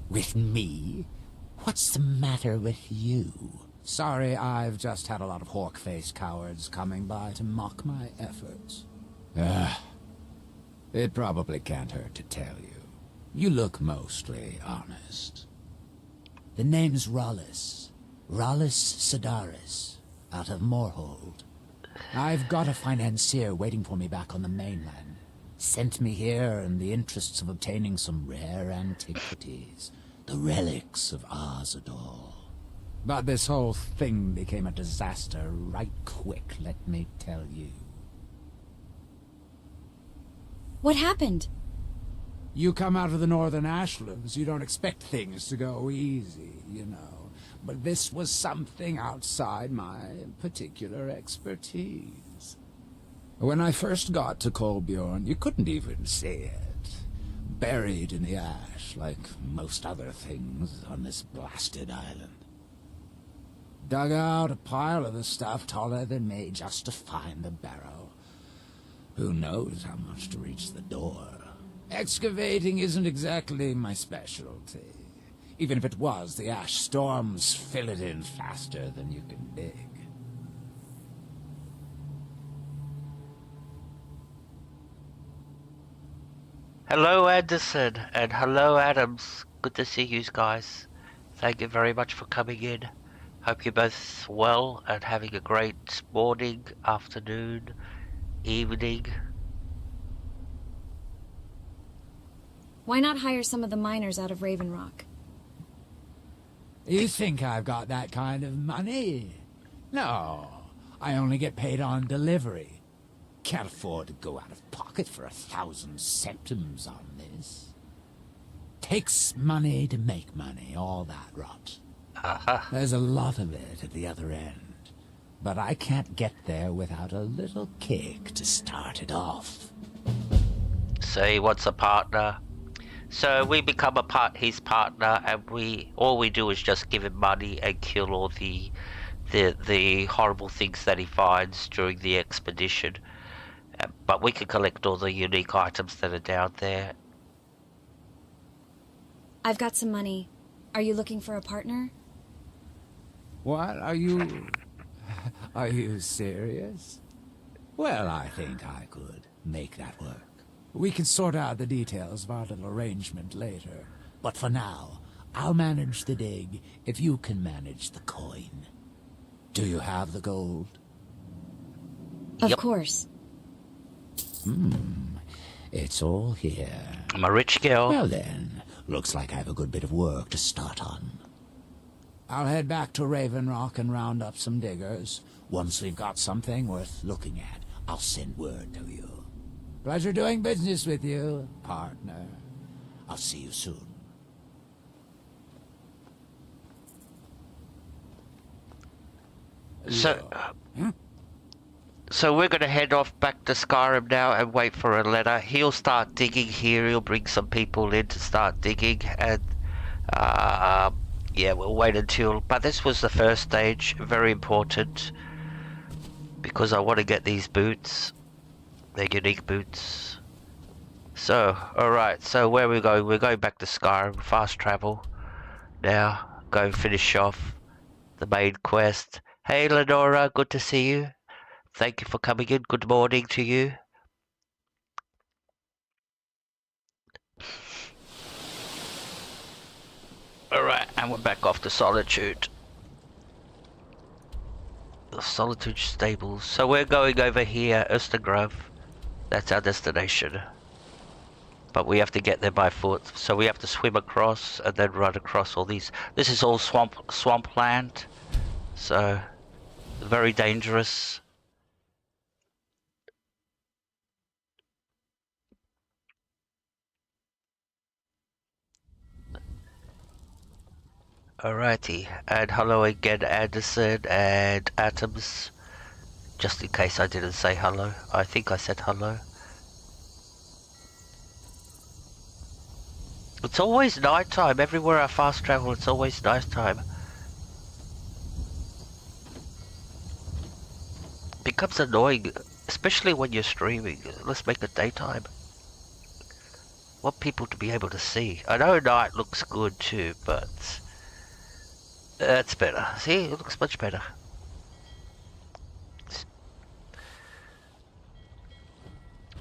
With me? What's the matter with you? Sorry, I've just had a lot of hawk-faced cowards coming by to mock my efforts. It probably can't hurt to tell you. You look mostly honest. The name's Rollis. Rollis Sedaris, out of Moorhold. I've got a financier waiting for me back on the mainland. Sent me here in the interests of obtaining some rare antiquities. The relics of Arzador. But this whole thing became a disaster right quick, let me tell you. What happened? You come out of the northern ashlands, you don't expect things to go easy, you know. But this was something outside my particular expertise. When I first got to Kolbjorn, you couldn't even see it. Buried in the ash, like most other things on this blasted island. Dug out a pile of the stuff taller than me just to find the barrow. Who knows how much to reach the door? Excavating isn't exactly my specialty. Even if it was, the ash storms fill it in faster than you can dig. Hello Anderson, and hello Adams. Good to see you guys. Thank you very much for coming in. Hope you're both well and having a great morning, afternoon, evening. Why not hire some of the miners out of Raven Rock? You think I've got that kind of money? No, I only get paid on delivery. Can't afford to go out of pocket for 1,000 septims on this. Takes money to make money, all that rot. There's a lot of it at the other end. But I can't get there without a little kick to start it off. So he wants a partner. So we become his partner, and all we do is just give him money and kill all the horrible things that he finds during the expedition. But we can collect all the unique items that are down there. I've got some money. Are you looking for a partner? What? Are you serious? Well, I think I could make that work. We can sort out the details of our little arrangement later. But for now, I'll manage the dig if you can manage the coin. Do you have the gold? Of course. It's all here. I'm a rich girl. Well then, looks like I have a good bit of work to start on. I'll head back to Raven Rock and round up some diggers. Once we've got something worth looking at, I'll send word to you. Pleasure doing business with you, partner. I'll see you soon. So we're going to head off back to Skyrim now and wait for a letter. He'll start digging here. He'll bring some people in to start digging, and yeah, we'll wait until. But this was the first stage, very important, because I want to get these boots. They're unique boots. So, alright, so where are we going? We're going back to Skyrim, fast travel. Now, go and finish off the main quest. Hey Lenora, good to see you. Thank you for coming in. Good morning to you. Alright, and we're back off to Solitude. The Solitude Stables. So we're going over here, Östergrove. That's our destination. But we have to get there by foot, so we have to swim across and then run across all these. This is all swampland, so very dangerous. Alrighty, and hello again, Anderson and Atoms. Just in case I didn't say hello, I think I said hello. It's always nighttime. Everywhere I fast travel, it's always nighttime. Becomes annoying, especially when you're streaming. Let's make it daytime. Want people to be able to see. I know night looks good too, but that's better. See, it looks much better.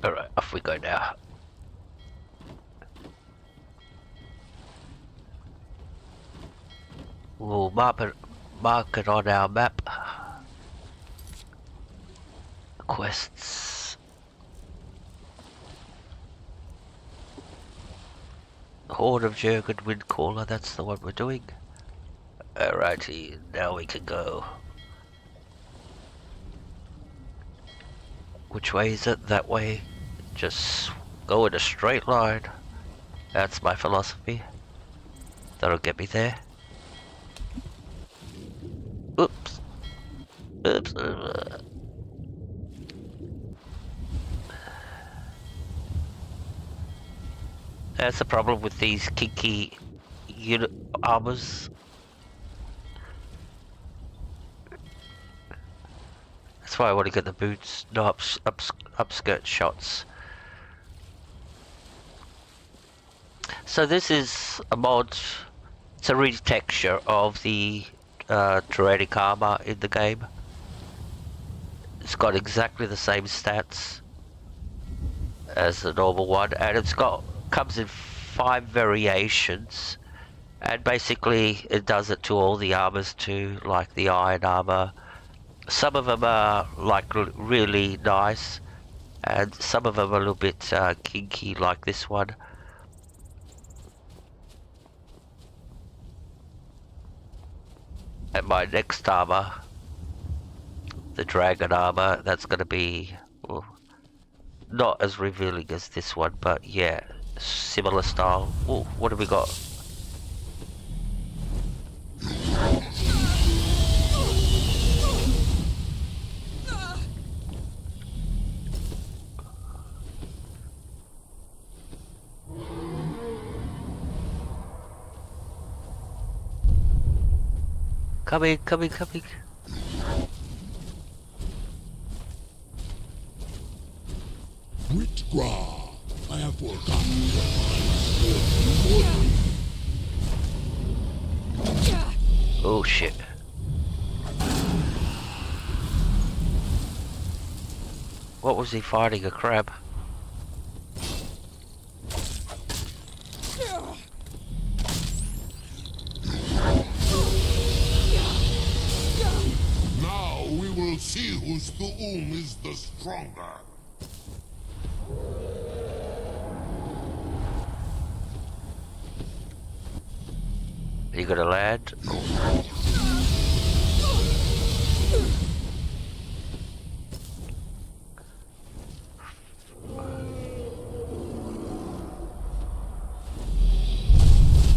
Alright, off we go now. We'll mark it on our map. Quests. Horde of Jurgen Windcaller, that's the one we're doing. Alrighty, now we can go. Which way is it? That way. Just go in a straight line. That's my philosophy. That'll get me there. Oops. Oops. That's the problem with these kinky unit armors. That's why I want to get the boots, no upskirt shots. So this is a mod. It's a retexture of the Druidic armor in the game. It's got exactly the same stats as the normal one, and comes in 5 variations, and basically it does it to all the armors too, like the iron armor. Some of them are like really nice, and some of them are a little bit kinky, like this one. And my next armor, the dragon armor, that's going to be, well, not as revealing as this one, but yeah, similar style. Oh, what have we got? Coming. Witchgra, I have forgotten your Oh shit. What was he fighting? A crab? Now we will see whose Thu'um is the stronger. You got a lad?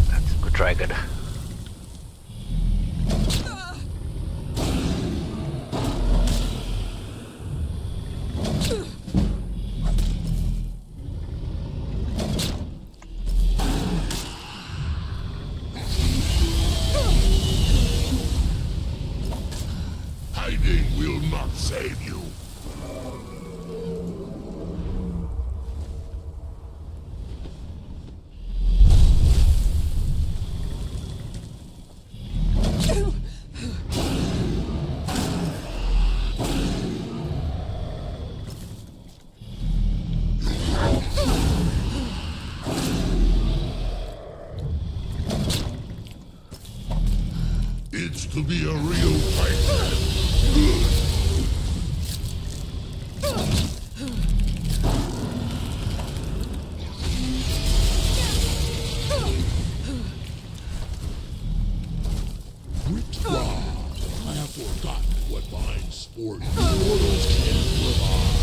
That's a good dragon. Hiding will not save you. to be a real fighter. Good. Withdraw. I have forgotten what fine sport mortals can provide.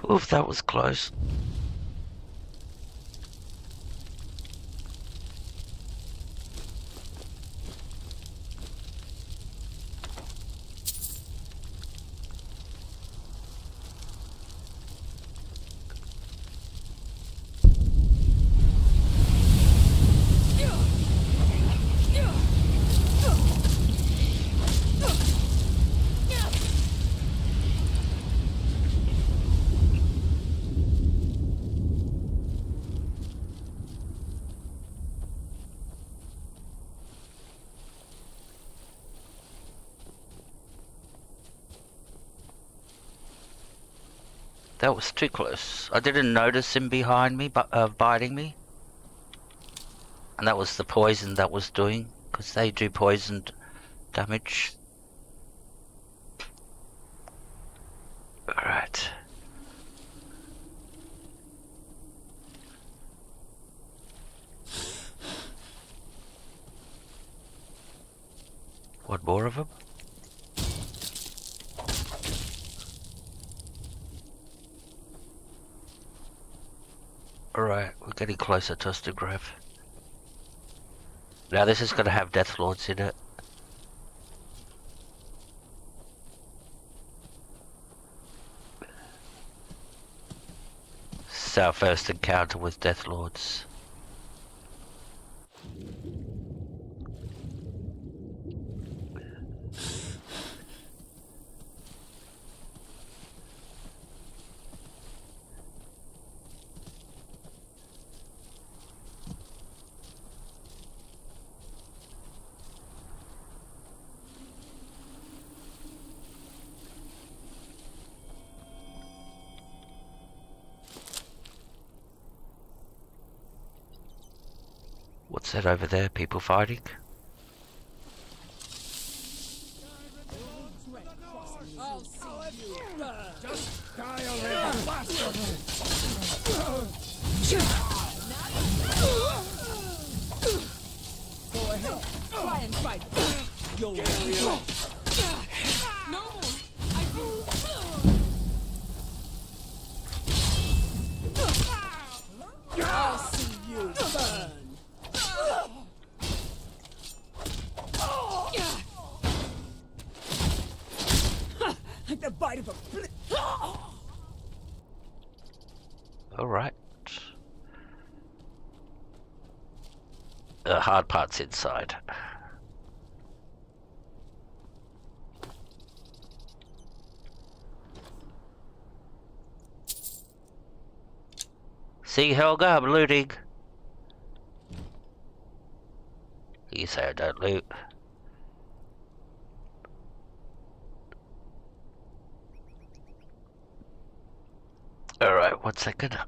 Oof, that was close. That was too close. I didn't notice him behind me, but biting me. And that was the poison that was doing, because they do poison damage. Alright. What, more of them? Alright, we're getting closer to us to grab. Now this is going to have Death Lords in it. It's our first encounter with Death Lords. What's that over there? People fighting? Just die already, bastard! Go ahead. Try and fight. You'll No! I'll see you burn! Like the bite of a flip. Alright. The hard part's inside. See, Helga, I'm looting. You say I don't loot. Alright, 1 second.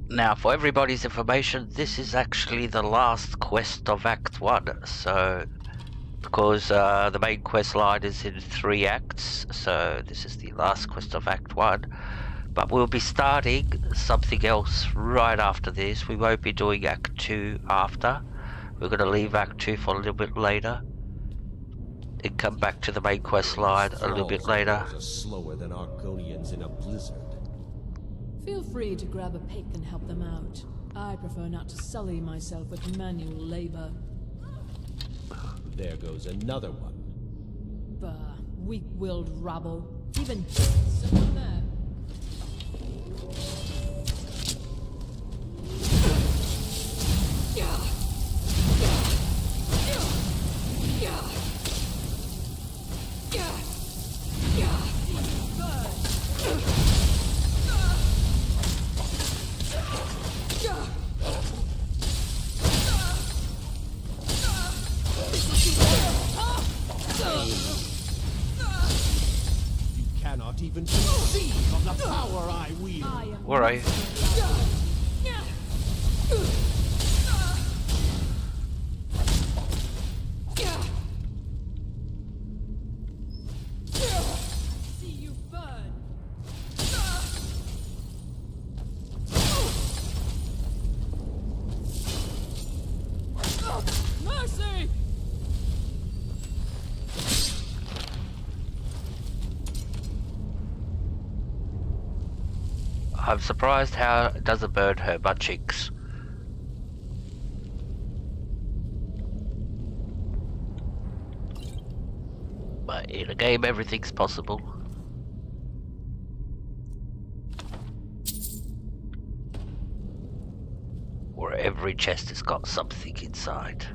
Now, for everybody's information, this is actually the last quest of Act 1, so because the main quest line is in 3 acts, so this is the last quest of Act 1. But we'll be starting something else right after this. We won't be doing Act 2 after. We're going to leave Act 2 for a little bit later. and come back to the main quest line a little bit later. Are slower than Argonians in a blizzard. Feel free to grab a pick and help them out. I prefer not to sully myself with manual labor. There goes another one. Bah, weak-willed rabble. Even someone there. Cannot even conceive of the power I wield. Where are you? See you burn. Mercy! I'm surprised how it doesn't burn her butt cheeks. But in a game, everything's possible. Where every chest has got something inside.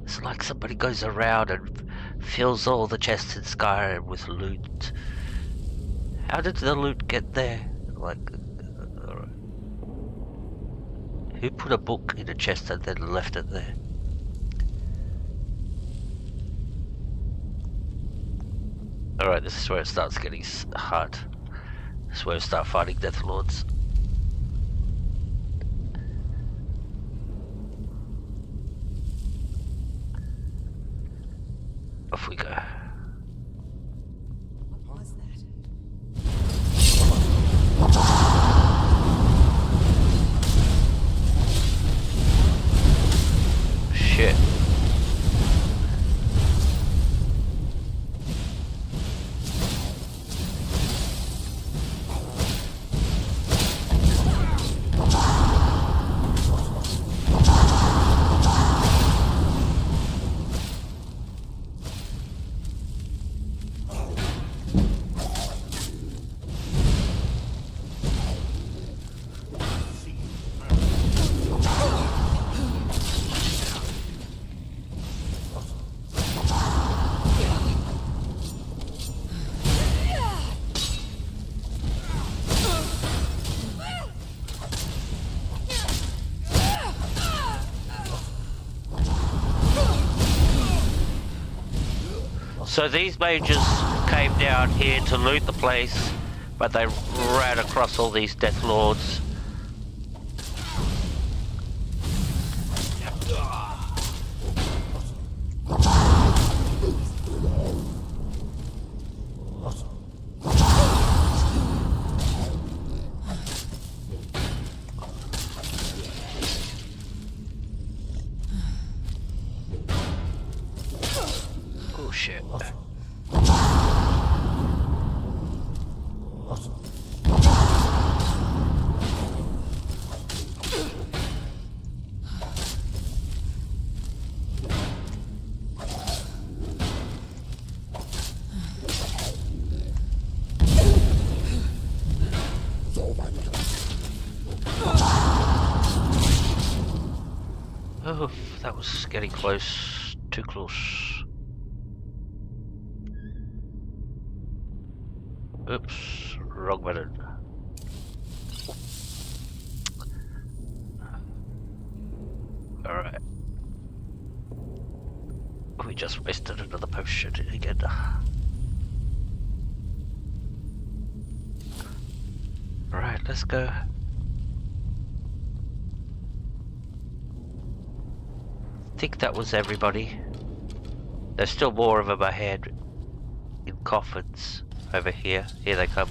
It's like somebody goes around and fills all the chests in Skyrim with loot. How did the loot get there? Like, who put a book in a chest and then left it there? Alright, this is where it starts getting hard. This is where we start fighting Death Lords. Off we go. Shit. So these mages came down here to loot the place, but they ran across all these Death Lords. Oh shit. Oh, that was getting close. Too close. Oops, wrong button. Alright. We just wasted another potion again. Alright, let's go. I think that was everybody. There's still more of them ahead in coffins over here. Here they come.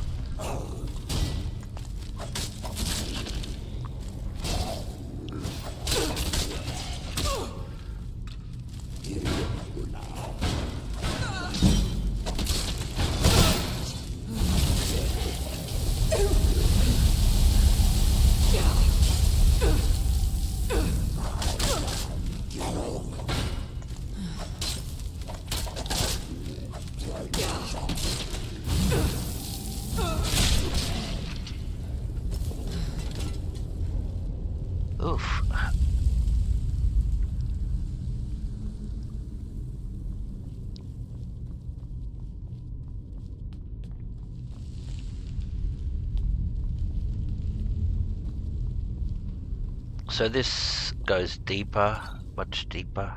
So this goes deeper, much deeper.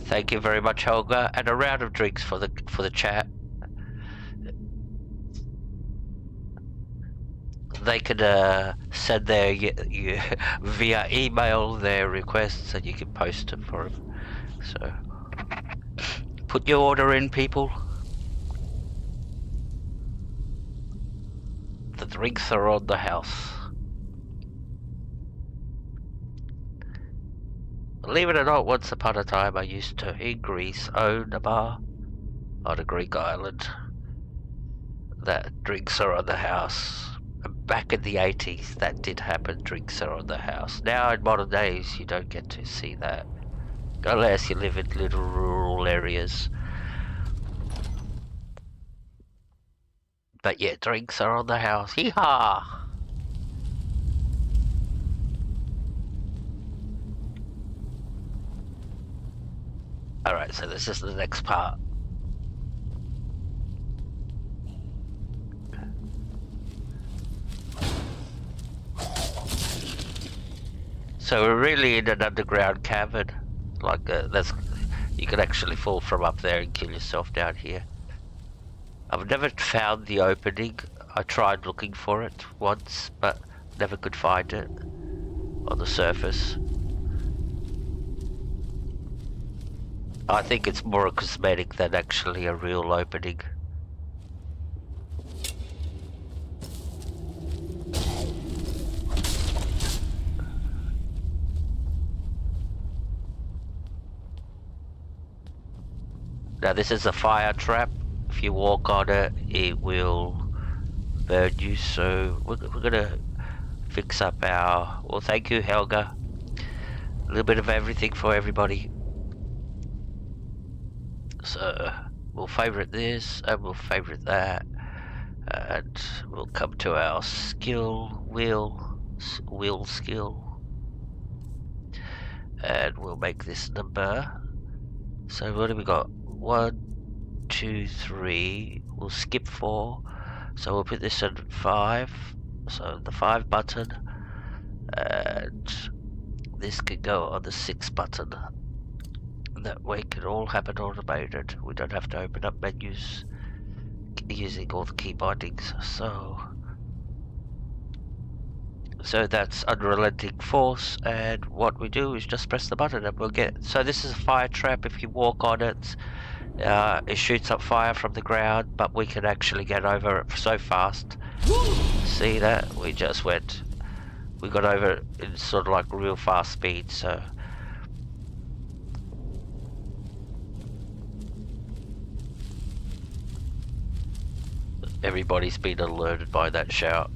Thank you very much, Helga, and a round of drinks for the chat. They could send their via email their requests, and you can post them for them. So, put your order in, people. The drinks are on the house. Believe it or not, once upon a time I used to, in Greece, own a bar on a Greek island. That drinks are on the house. Back in the 80s, that did happen, drinks are on the house. Now in modern days, you don't get to see that. Unless you live in little rural areas. But yeah, drinks are on the house. Hee-haw! Alright, so this is the next part. So we're really in an underground cavern. Like, that's, you can actually fall from up there and kill yourself down here. I've never found the opening. I tried looking for it once, but never could find it on the surface. I think it's more a cosmetic than actually a real opening. Now this is a fire trap. If you walk on it, it will burn you. So we're gonna fix up our... Well, thank you, Helga. A little bit of everything for everybody. So we'll favorite this and we'll favorite that, and we'll come to our skill wheel skill, and we'll make this number. So what do we got? 1, 2, 3. We'll skip 4, so we'll put this at 5. So the 5 button, and this could go on the 6 button. That way it can all happen automated. We don't have to open up menus using all the key bindings. So that's unrelenting force, and what we do is just press the button and we'll get... So this is a fire trap. If you walk on it, it shoots up fire from the ground, but we can actually get over it so fast. See that? We just went... We got over it in sort of like real fast speed, so... Everybody's been alerted by that shout.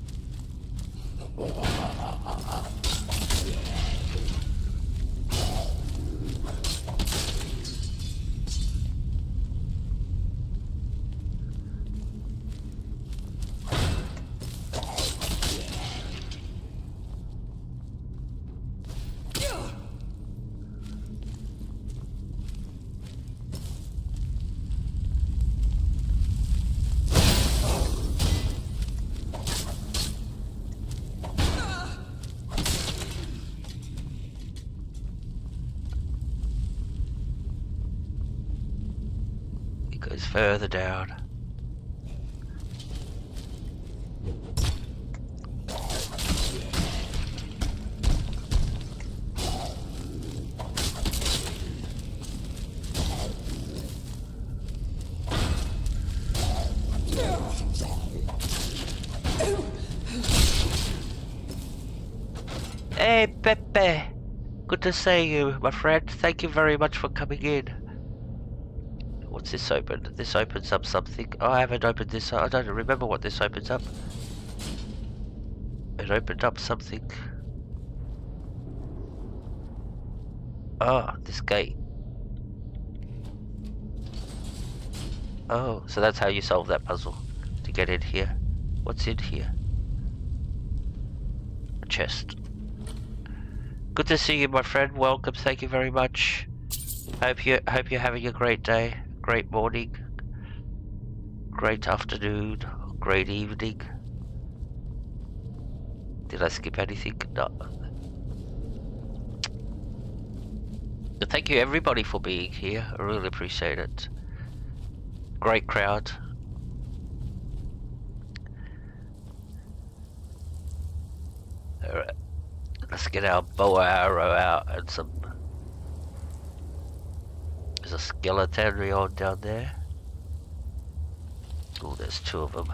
Further down. Hey Pepe, good to see you, my friend. Thank you very much for coming in. What's this open? This opens up something. Oh, I haven't opened this. I don't remember what this opens up. It opened up something. Oh, this gate. Oh, so that's how you solve that puzzle. To get in here. What's in here? A chest. Good to see you, my friend. Welcome. Thank you very much. Hope you're having a great day, great morning, great afternoon, great evening. Did I skip anything? No. Thank you everybody for being here. I really appreciate it. Great crowd. Alright. Let's get our bow arrow out and some... There's a skeleton beyond down there. Oh, there's two of them.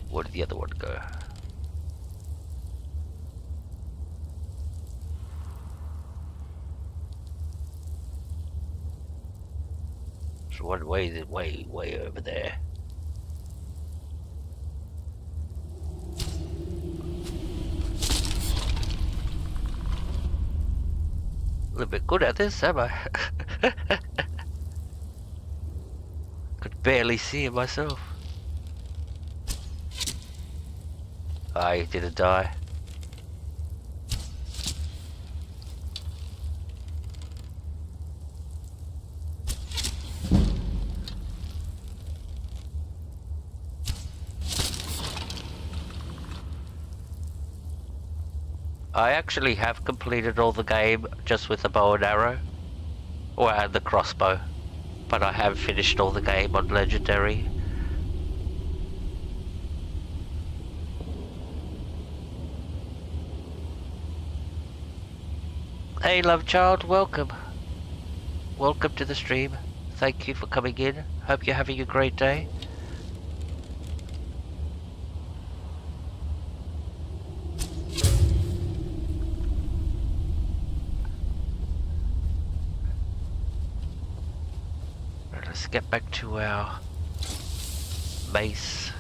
Where did the other one go? There's one way over there. A little bit good at this, am I? Could barely see it myself. Ah, he didn't die. I actually have completed all the game just with the bow and arrow, or and the crossbow, but I have finished all the game on legendary. Hey love child, welcome. Welcome to the stream. Thank you for coming in. Hope you're having a great day. Let's get back to our base.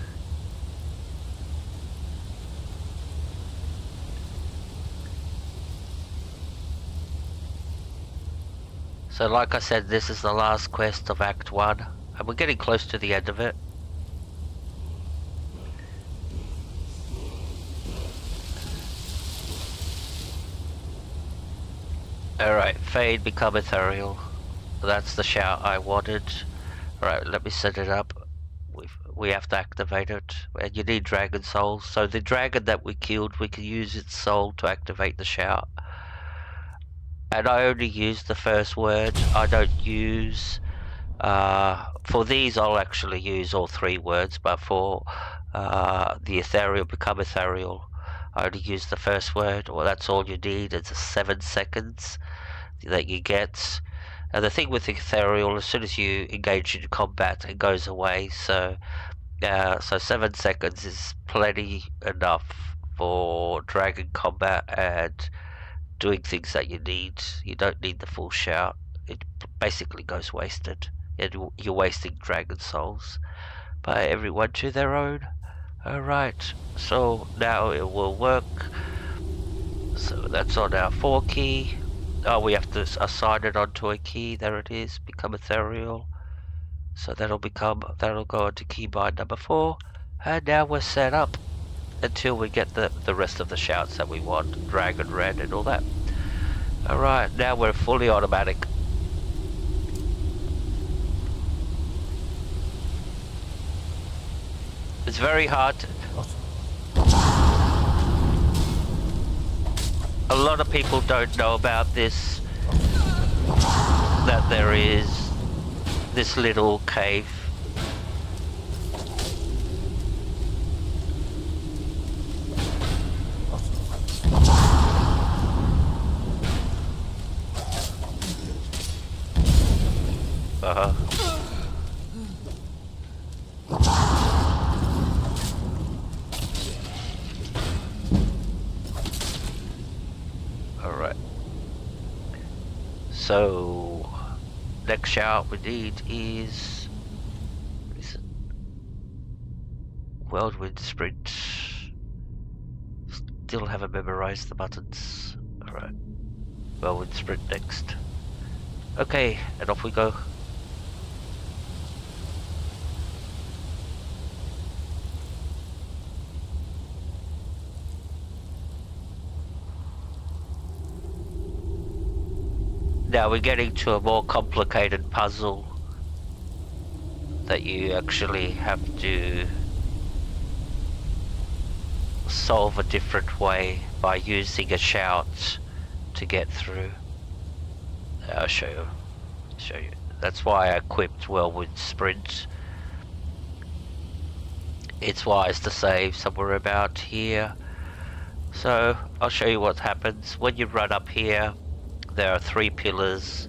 So like I said, this is the last quest of Act 1, and we're getting close to the end of it. Alright, fade, become ethereal. That's the shout I wanted. Alright, let me set it up. We have to activate it, and you need dragon souls. So the dragon that we killed, we can use its soul to activate the shout. And I only use the first word. I don't use... for these I'll actually use all three words, but for the ethereal, become ethereal, I only use the first word. Well, that's all you need. It's 7 seconds that you get. And the thing with ethereal, as soon as you engage in combat, it goes away. So 7 seconds is plenty enough for dragon combat and doing things that you need. You don't need the full shout. It basically goes wasted. You're wasting dragon souls. But everyone to their own. Alright, so now it will work. So that's on our 4 key. Oh, we have to assign it onto a key. There it is. Become ethereal. So that'll go onto keybind number 4. And now we're set up until we get the rest of the shouts that we want. Dragon red and all that. Alright, now we're fully automatic. It's very hard to... A lot of people don't know about this, that there is this little cave. Alright. So, next shout we need is Whirlwind Sprint. Still haven't memorized the buttons. Alright. Whirlwind Sprint next. Okay, and off we go. Now we're getting to a more complicated puzzle that you actually have to solve a different way by using a shout to get through. I'll show you. That's why I equipped Whirlwind Sprint. It's wise to save somewhere about here. So I'll show you what happens when you run up here. There are 3 pillars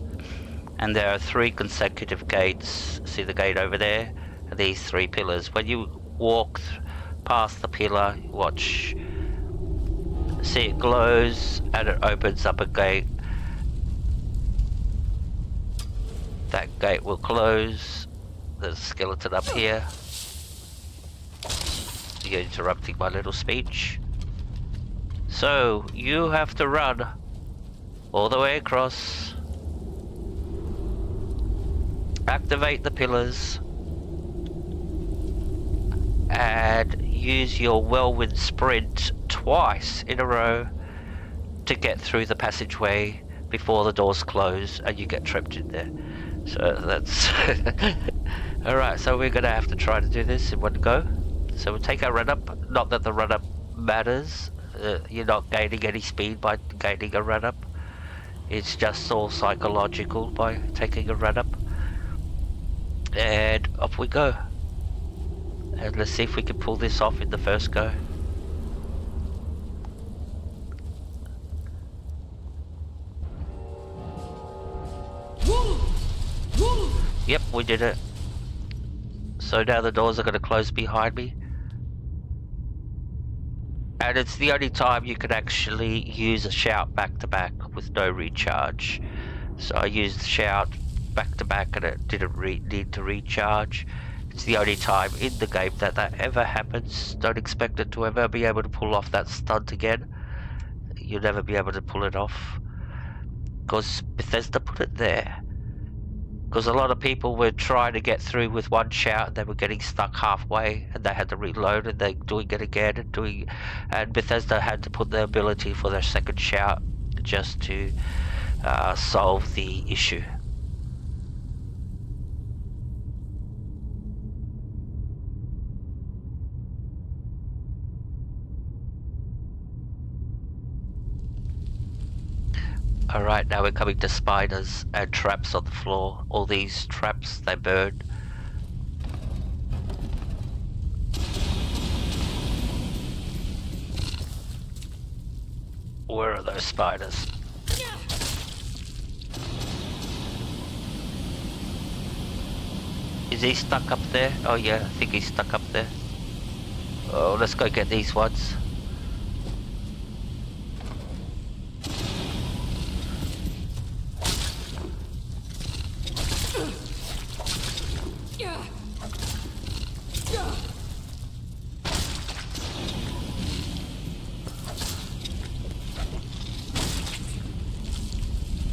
and there are 3 consecutive gates. See the gate over there? And these 3 pillars. When you walk past the pillar, watch. See, it glows and it opens up a gate. That gate will close. There's a skeleton up here. You're interrupting my little speech. So, you have to run all the way across. Activate the pillars. And use your Whirlwind Sprint twice in a row to get through the passageway before the doors close and you get trapped in there. So that's... Alright, so we're gonna have to try to do this in one go. So we'll take our run up. Not that the run up matters. You're not gaining any speed by gaining a run up. It's just all psychological by taking a run up. And off we go. And let's see if we can pull this off in the first go. Yep, we did it. So now the doors are going to close behind me. And it's the only time you can actually use a shout back to back with no recharge. So I used the shout back to back and it didn't need to recharge. It's the only time in the game that ever happens. Don't expect it to ever be able to pull off that stunt again. You'll never be able to pull it off. Because Bethesda put it there. Because a lot of people were trying to get through with one shout and they were getting stuck halfway and they had to reload and they're doing it again and Bethesda had to put the ability for their second shout just to solve the issue. Alright, now we're coming to spiders and traps on the floor. All these traps, they burn. Where are those spiders? Is he stuck up there? Oh yeah, I think he's stuck up there. Oh, let's go get these ones.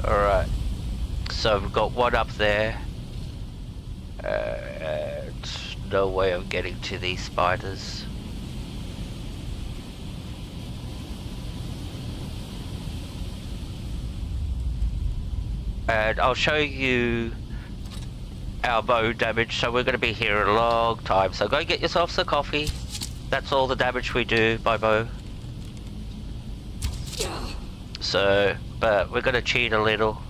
Alright, so we've got one up there, and no way of getting to these spiders. And I'll show you our bow damage, so we're going to be here a long time, so go get yourself some coffee. That's all the damage we do by bow. So, but we're going to cheat a little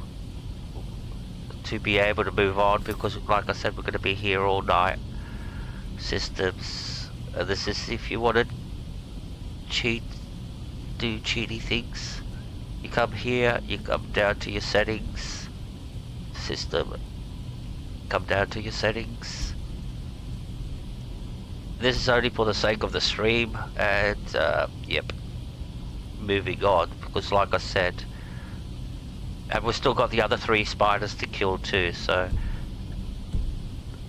to be able to move on because, like I said, we're going to be here all night. Systems. This is if you want to cheat, do cheaty things. You come here, you come down to your settings. System. Come down to your settings. This is only for the sake of the stream, and yep. Moving on, because like I said, and we've still got the other 3 spiders to kill too, so,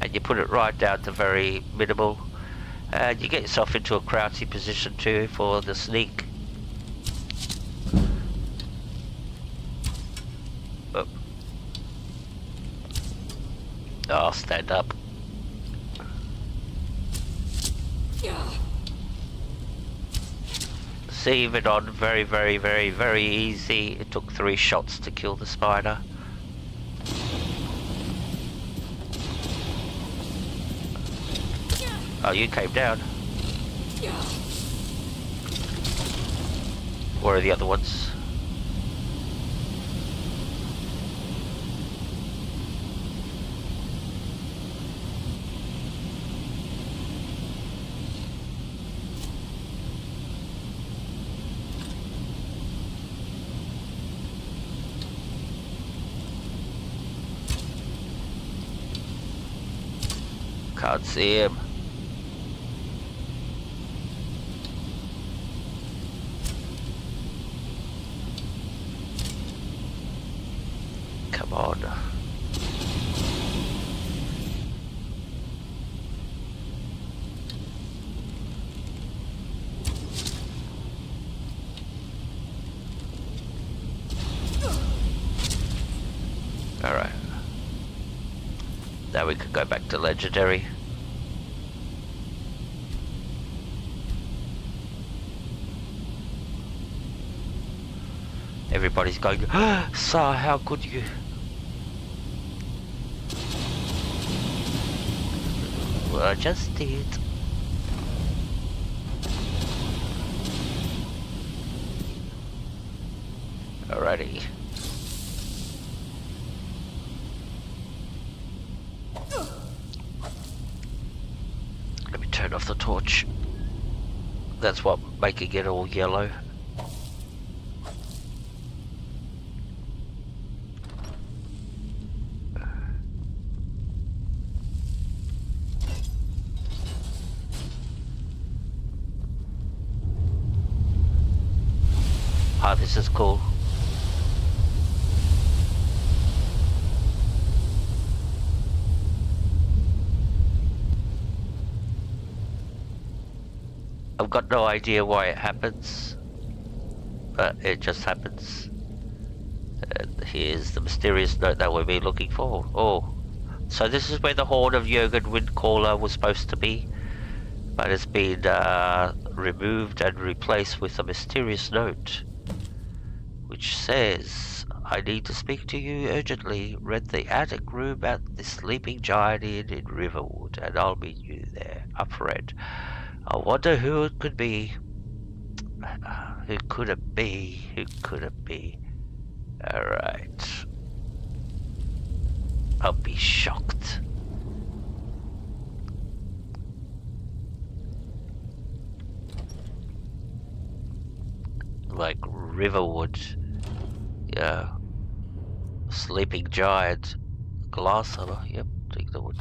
and you put it right down to very minimal, and you get yourself into a crouching position too for the sneak. Oh, I'll stand up. See, even on very easy, it took 3 shots to kill the spider. Oh, you came down. Where are the other ones? Can't see him. Come on. Alright. Now we could go back to Legendary. Everybody's going, sir, how could you? Well, I just did. Alrighty. Let me turn off the torch. That's what making it all yellow. Ah, this is cool. I've got no idea why it happens, but it just happens. And here's the mysterious note that we've been looking for. Oh, so this is where the Horn of Jurgen Windcaller was supposed to be, but it's been removed and replaced with a mysterious note, which says, I need to speak to you urgently. Rent the attic room at the Sleeping Giant Inn in Riverwood, and I'll meet you there. A friend. I wonder who it could be. Who could it be? Who could it be? Alright. I'll be shocked. Like Riverwood. Yeah. Sleeping Giant. Glass Hammer. Yep, take the wood.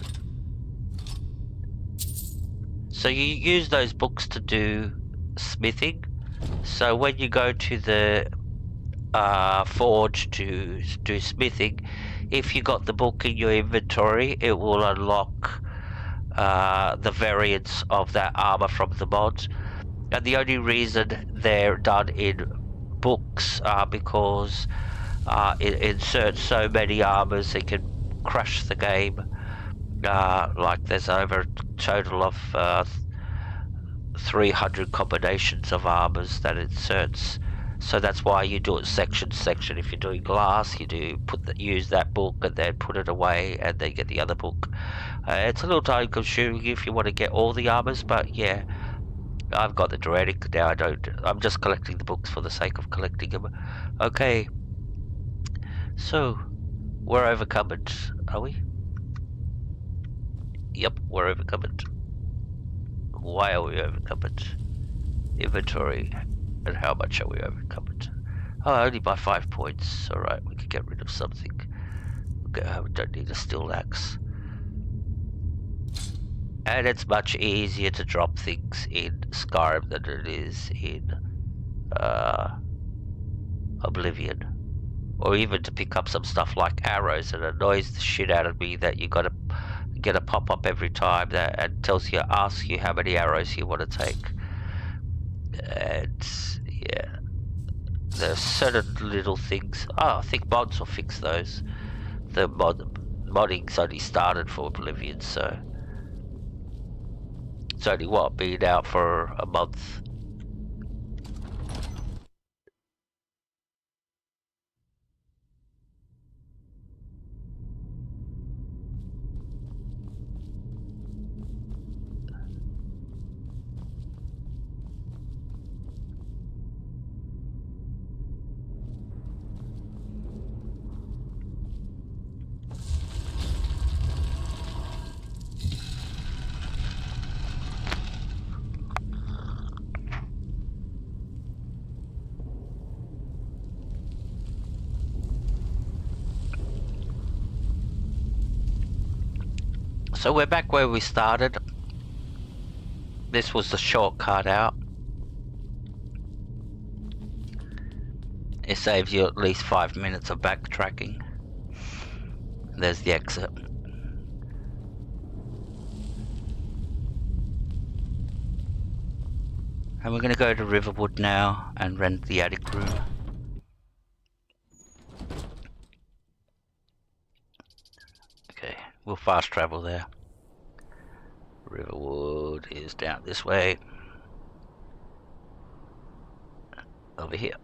So you use those books to do smithing. So when you go to the forge to do smithing, if you got the book in your inventory, it will unlock the variants of that armor from the mods. And the only reason they're done in books are because it inserts so many armors it can crush the game. Like there's over a total of 300 combinations of armors that inserts. So that's why you do it section. If you're doing glass, you do use that book and then put it away and then get the other book. It's a little time consuming if you want to get all the armors, but yeah, I've got the Druidic now. I'm just collecting the books for the sake of collecting them. Okay, so we're overcome it, are we? Yep, we're overcome it. Why are we overcome it? Inventory. And how much are we overcome it? Oh, only by 5 points. Alright, we could get rid of something. Okay, we don't need a steel axe. And it's much easier to drop things in Skyrim than it is in Oblivion. Or even to pick up some stuff like arrows. It annoys the shit out of me that you gotta get a pop-up every time that and asks you how many arrows you want to take. And yeah, there's certain little things. Oh, I think mods will fix those. The modding's only started for Oblivion, so it's only been out for a month. So we're back where we started. This was the shortcut out. It saves you at least 5 minutes of backtracking. There's the exit. And we're going to go to Riverwood now and rent the attic room. Okay, we'll fast travel there. Riverwood is down this way. Over here.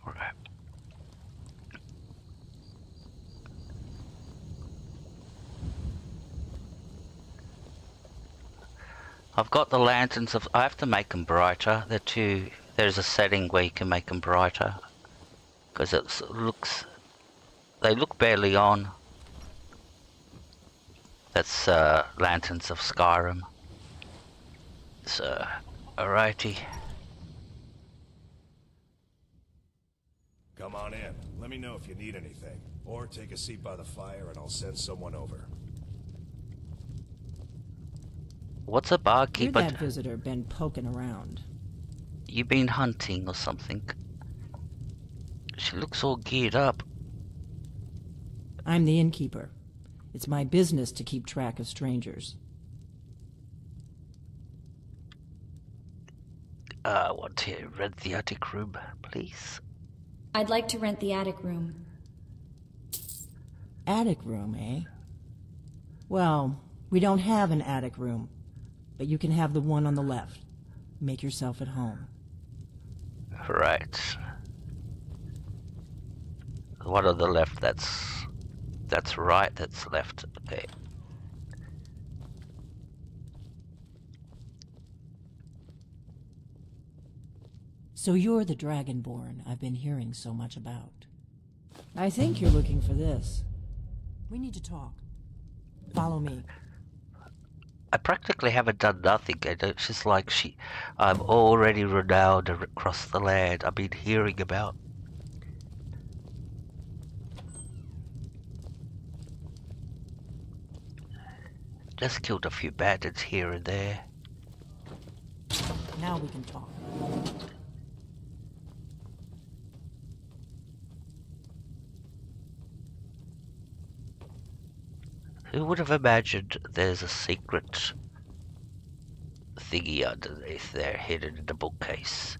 Alright. I've got the lanterns of. I have to make them brighter. They're too. There's a setting where you can make them brighter because it looks. They look barely on. That's lanterns of Skyrim. So, alrighty. Come on in. Let me know if you need anything. Or take a seat by the fire and I'll send someone over. What's a barkeeper? You're that visitor been poking around. You been hunting or something? She looks all geared up. I'm the innkeeper. It's my business to keep track of strangers. I want to rent the attic room, please. I'd like to rent the attic room. Attic room, eh? Well, we don't have an attic room, but you can have the one on the left. Make yourself at home. Right. The one on the left, that's right, that's left. Okay. So you're the Dragonborn I've been hearing so much about. I think you're looking for this. We need to talk. Follow me. I practically haven't done nothing. It's just like I'm already renowned across the land. I've been hearing about. Just killed a few bandits here and there. Now we can talk. Who would have imagined there's a secret thingy underneath there, hidden in the bookcase?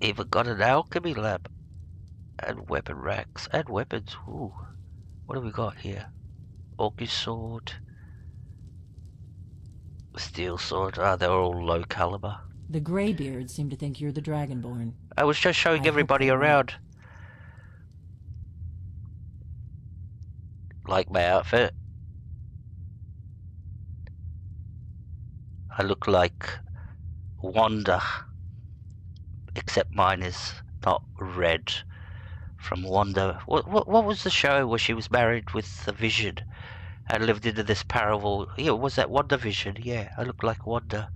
Even got an alchemy lab. And weapon racks. And weapons. Ooh. What do we got here? Orcish sword. Steel sword. Ah, they're all low caliber. The Greybeards seem to think you're the Dragonborn. I was just showing everybody around. Like my outfit. I look like Wanda, except mine is not red. From Wanda. What was the show where she was married with the Vision and lived into this parable? Yeah, was that WandaVision? Yeah, I look like Wanda,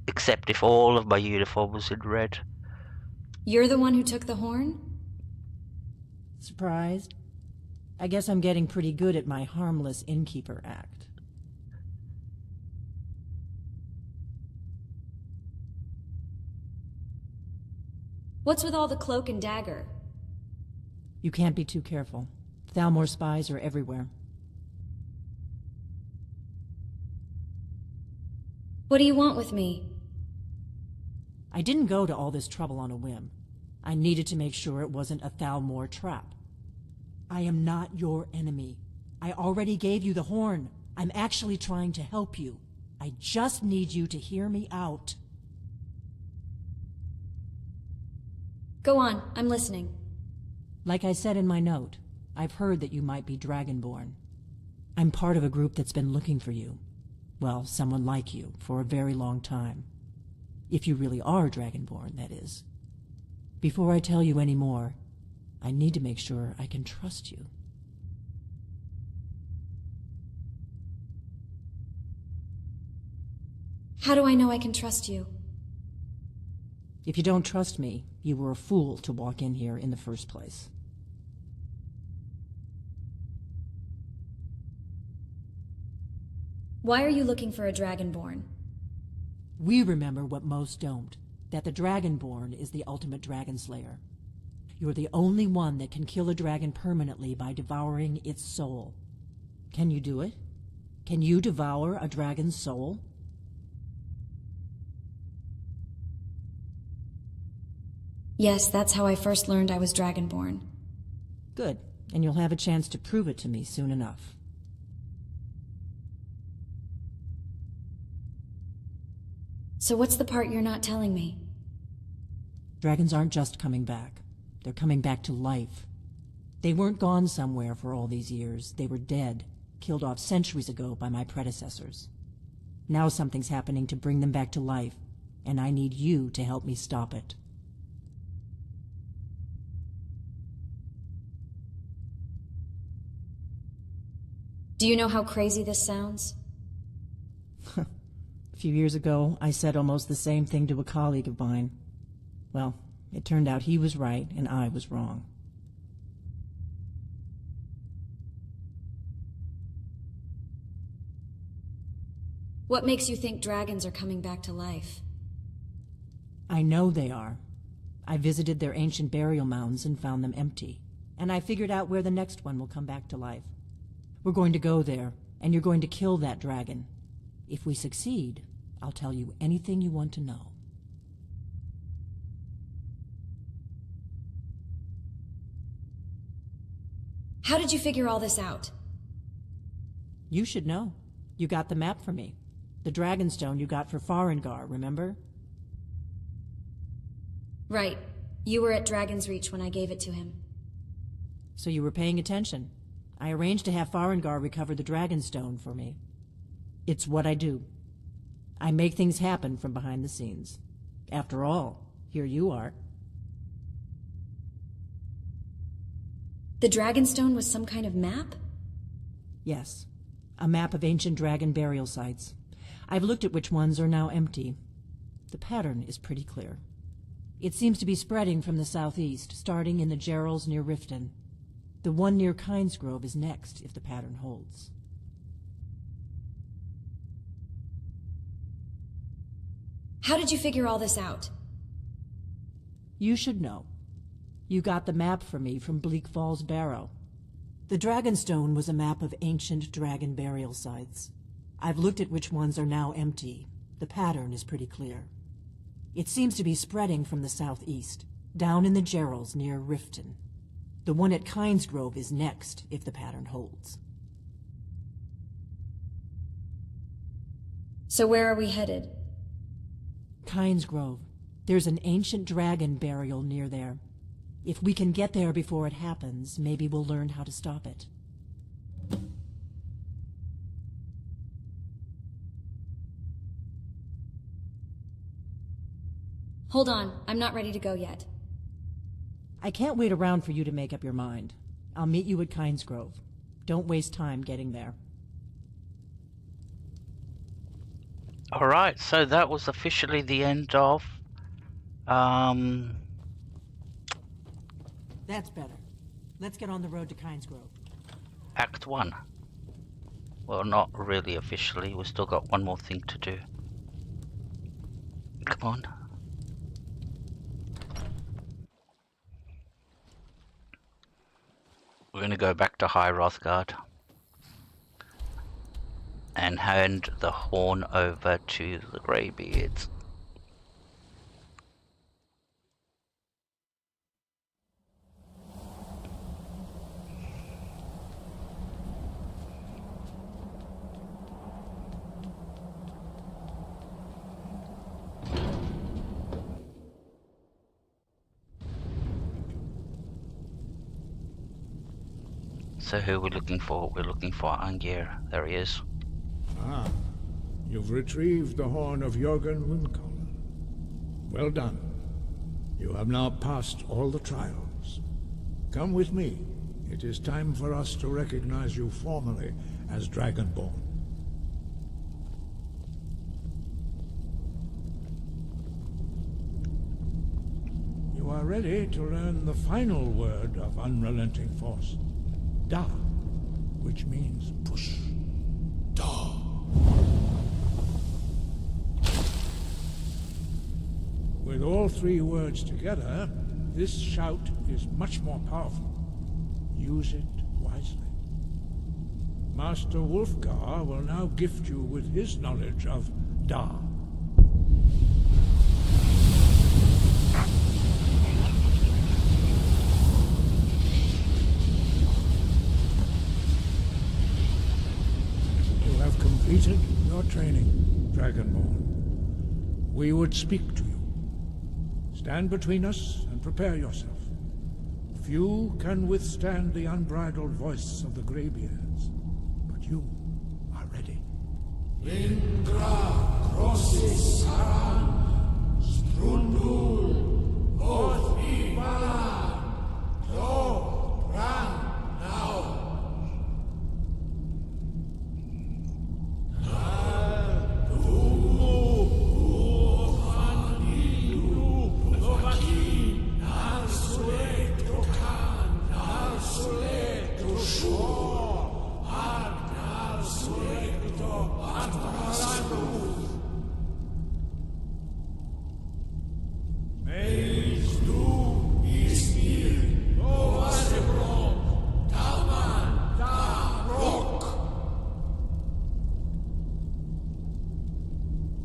except if all of my uniform was in red. You're the one who took the horn? Surprised? I guess I'm getting pretty good at my harmless innkeeper act. What's with all the cloak and dagger? You can't be too careful. Thalmor spies are everywhere. What do you want with me? I didn't go to all this trouble on a whim. I needed to make sure it wasn't a Thalmor trap. I am not your enemy. I already gave you the horn. I'm actually trying to help you. I just need you to hear me out. Go on, I'm listening. Like I said in my note, I've heard that you might be Dragonborn. I'm part of a group that's been looking for you. Well, someone like you, for a very long time. If you really are Dragonborn, that is. Before I tell you any more, I need to make sure I can trust you. How do I know I can trust you? If you don't trust me, you were a fool to walk in here in the first place. Why are you looking for a Dragonborn? We remember what most don't, that the Dragonborn is the ultimate dragon slayer. You're the only one that can kill a dragon permanently by devouring its soul. Can you do it? Can you devour a dragon's soul? Yes, that's how I first learned I was Dragonborn. Good, and you'll have a chance to prove it to me soon enough. So what's the part you're not telling me? Dragons aren't just coming back. They're coming back to life. They weren't gone somewhere for all these years. They were dead, killed off centuries ago by my predecessors. Now something's happening to bring them back to life, and I need you to help me stop it. Do you know how crazy this sounds? A few years ago, I said almost the same thing to a colleague of mine. Well, it turned out he was right and I was wrong. What makes you think dragons are coming back to life? I know they are. I visited their ancient burial mounds and found them empty. And I figured out where the next one will come back to life. We're going to go there, and you're going to kill that dragon. If we succeed, I'll tell you anything you want to know. How did you figure all this out? You should know. You got the map for me. The Dragonstone you got for Farengar, remember? Right. You were at Dragon's Reach when I gave it to him. So you were paying attention. I arranged to have Farengar recover the Dragonstone for me. It's what I do. I make things happen from behind the scenes. After all, here you are. The Dragonstone was some kind of map? Yes. A map of ancient dragon burial sites. I've looked at which ones are now empty. The pattern is pretty clear. It seems to be spreading from the southeast, starting in the Gerals near Riften. The one near Kynesgrove is next, if the pattern holds. How did you figure all this out? You should know. You got the map for me from Bleak Falls Barrow. The Dragonstone was a map of ancient dragon burial sites. I've looked at which ones are now empty. The pattern is pretty clear. It seems to be spreading from the southeast, down in the Gerals near Riften. The one at Kynesgrove is next, if the pattern holds. So where are we headed? Kynesgrove. There's an ancient dragon burial near there. If we can get there before it happens, maybe we'll learn how to stop it. Hold on, I'm not ready to go yet. I can't wait around for you to make up your mind. I'll meet you at Kynesgrove. Don't waste time getting there. Alright, so that was officially the end of... That's better. Let's get on the road to Kynesgrove. Act 1. Well, not really officially. We've still got one more thing to do. Come on. We're going to go back to High Hrothgar and hand the horn over to the Greybeards. So who are we looking for? We're looking for Angir. There he is. Ah, you've retrieved the horn of Jörgen Windcall. Well done. You have now passed all the trials. Come with me. It is time for us to recognize you formally as Dragonborn. You are ready to learn the final word of unrelenting force. Da, which means push. Da. With all three words together, this shout is much more powerful. Use it wisely. Master Wulfgar will now gift you with his knowledge of Da. You have completed your training, Dragonborn. We would speak to you. Stand between us and prepare yourself. Few can withstand the unbridled voice of the Greybeards, but you are ready. Indra, Crossis, Saran, Strundul, Oth Ibala, Klo, Ran, now.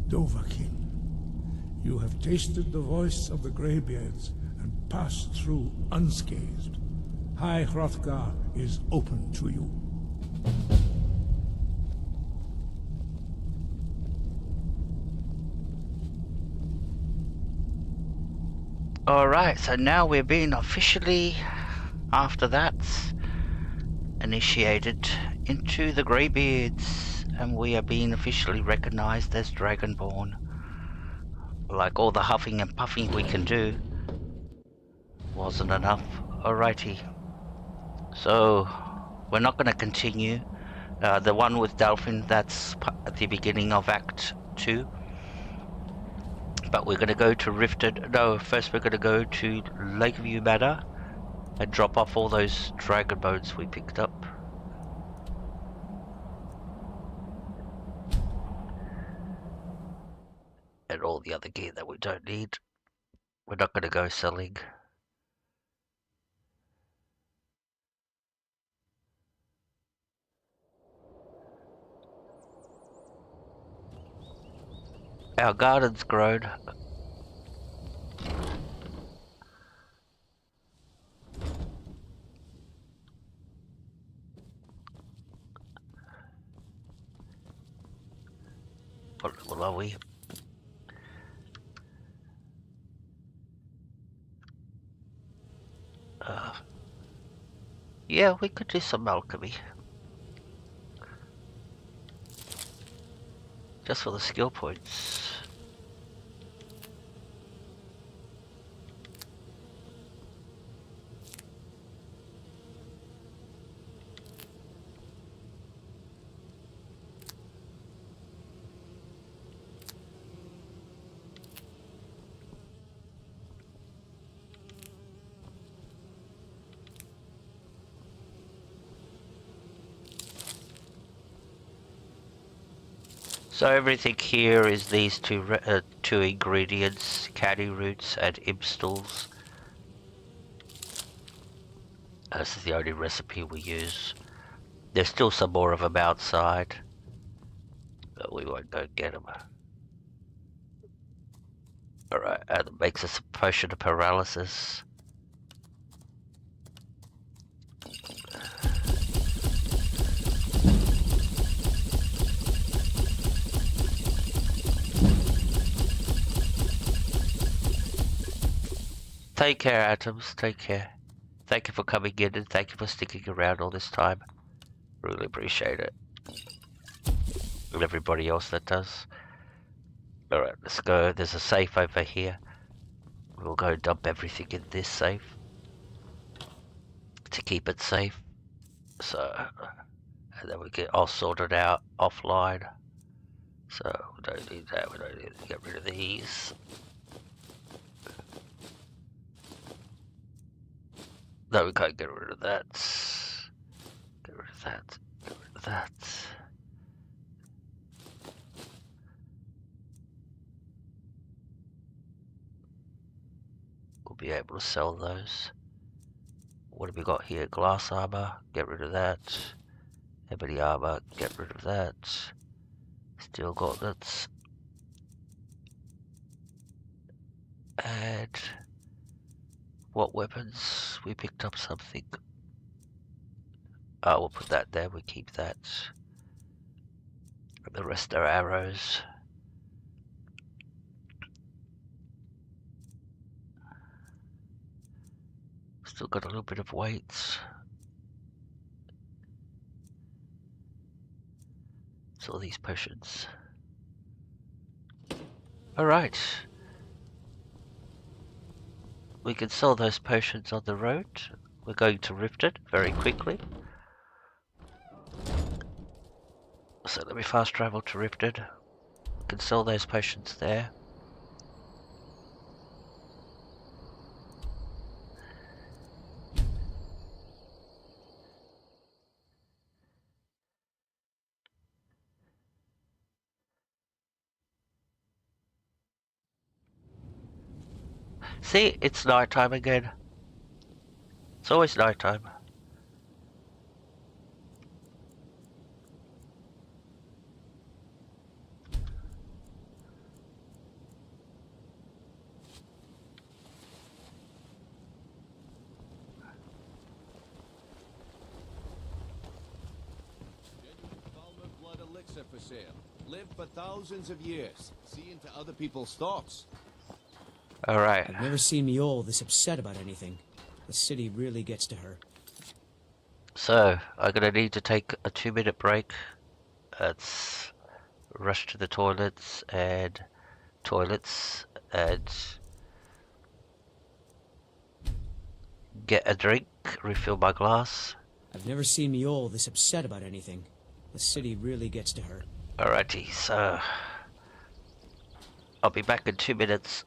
Dovahkiin, you have tasted the voice of the Greybeards and passed through unscathed. High Hrothgar is open to you. Alright, so now we're being officially, after that, initiated into the Greybeards, and we are being officially recognized as Dragonborn. Like all the huffing and puffing we can do wasn't enough. Alrighty. So, we're not going to continue. The one with Delphin, that's at the beginning of Act 2. But we're going to go to Rifted. No, first we're going to go to Lakeview Manor and drop off all those dragon bones we picked up. And all the other gear that we don't need. We're not going to go selling. Our garden's grown. What level are we? Yeah, we could do some alchemy. Just for the skill points. So everything here is these two ingredients, caddy roots and impstools. This is the only recipe we use. There's still some more of them outside, but we won't go get them. Alright, and it makes us a potion of paralysis. Take care, Atoms. Take care. Thank you for coming in and thank you for sticking around all this time. Really appreciate it. And everybody else that does. Alright, let's go. There's a safe over here. We'll go dump everything in this safe. keep it safe. So, and then we get all sorted out offline. So we don't need that. We don't need to get rid of these. No, we can't get rid of that. Get rid of that. Get rid of that. We'll be able to sell those. What have we got here? Glass armor. Get rid of that. Ebony armor. Get rid of that. Steel gauntlets. And what weapons? We picked up something. Oh, we'll put that there. We keep that. The rest are arrows. Still got a little bit of weights. It's all these potions. Alright. We can sell those potions on the road. We're going to Rifted very quickly. So let me fast travel to Rifted. We can sell those potions there. See, it's nighttime again. It's always nighttime. Blood elixir for sale. Live for thousands of years. See into other people's thoughts. Alright. I've never seen Miol this upset about anything. The city really gets to her. So, I'm gonna need to take a 2-minute break. Let's rush to the toilets and get a drink, refill my glass. I've never seen Miol this upset about anything. The city really gets to her. Alrighty, so I'll be back in 2 minutes.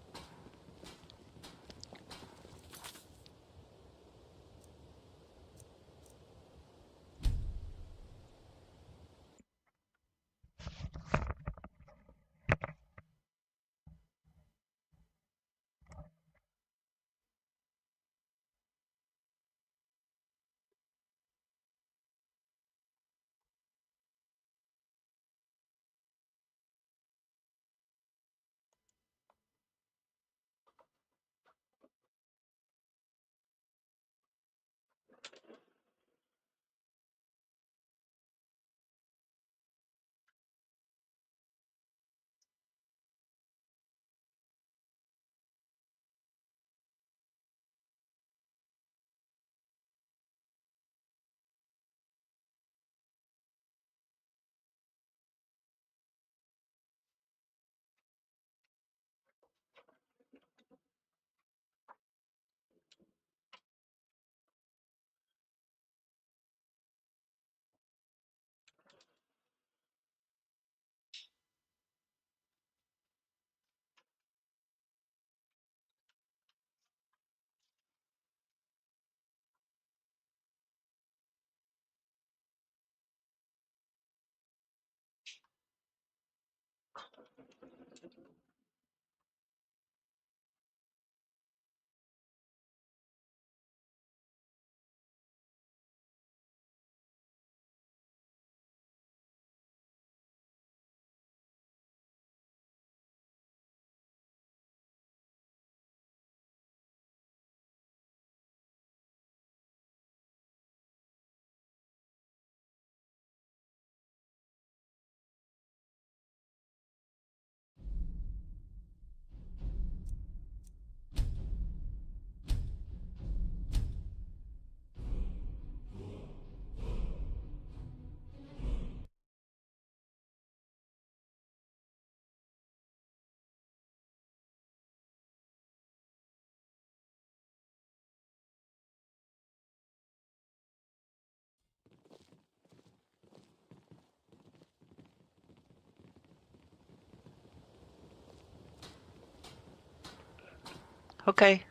Okay.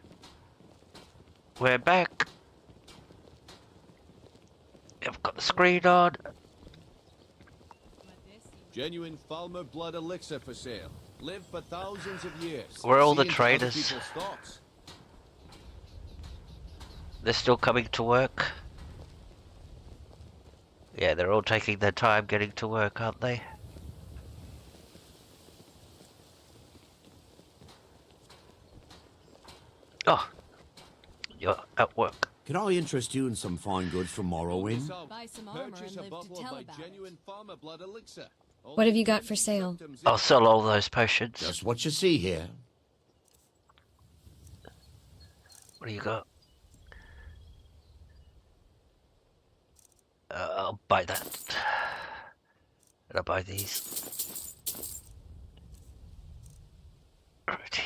We're back. I've got the screen on. Genuine Falmer blood elixir for sale. Live for thousands of years. Where are all the See into other traders? people's thoughts. They're still coming to work. Yeah, they're all taking their time getting to work, aren't they? Oh, you're at work. Can I interest you in some fine goods from Morrowind? Buy some armor Purchase and a live bottle to of tell my about it. genuine Falmer blood elixir. What have you got for sale? I'll sell all those potions. Just what you see here. What do you got? I'll buy that. And I'll buy these. Right here.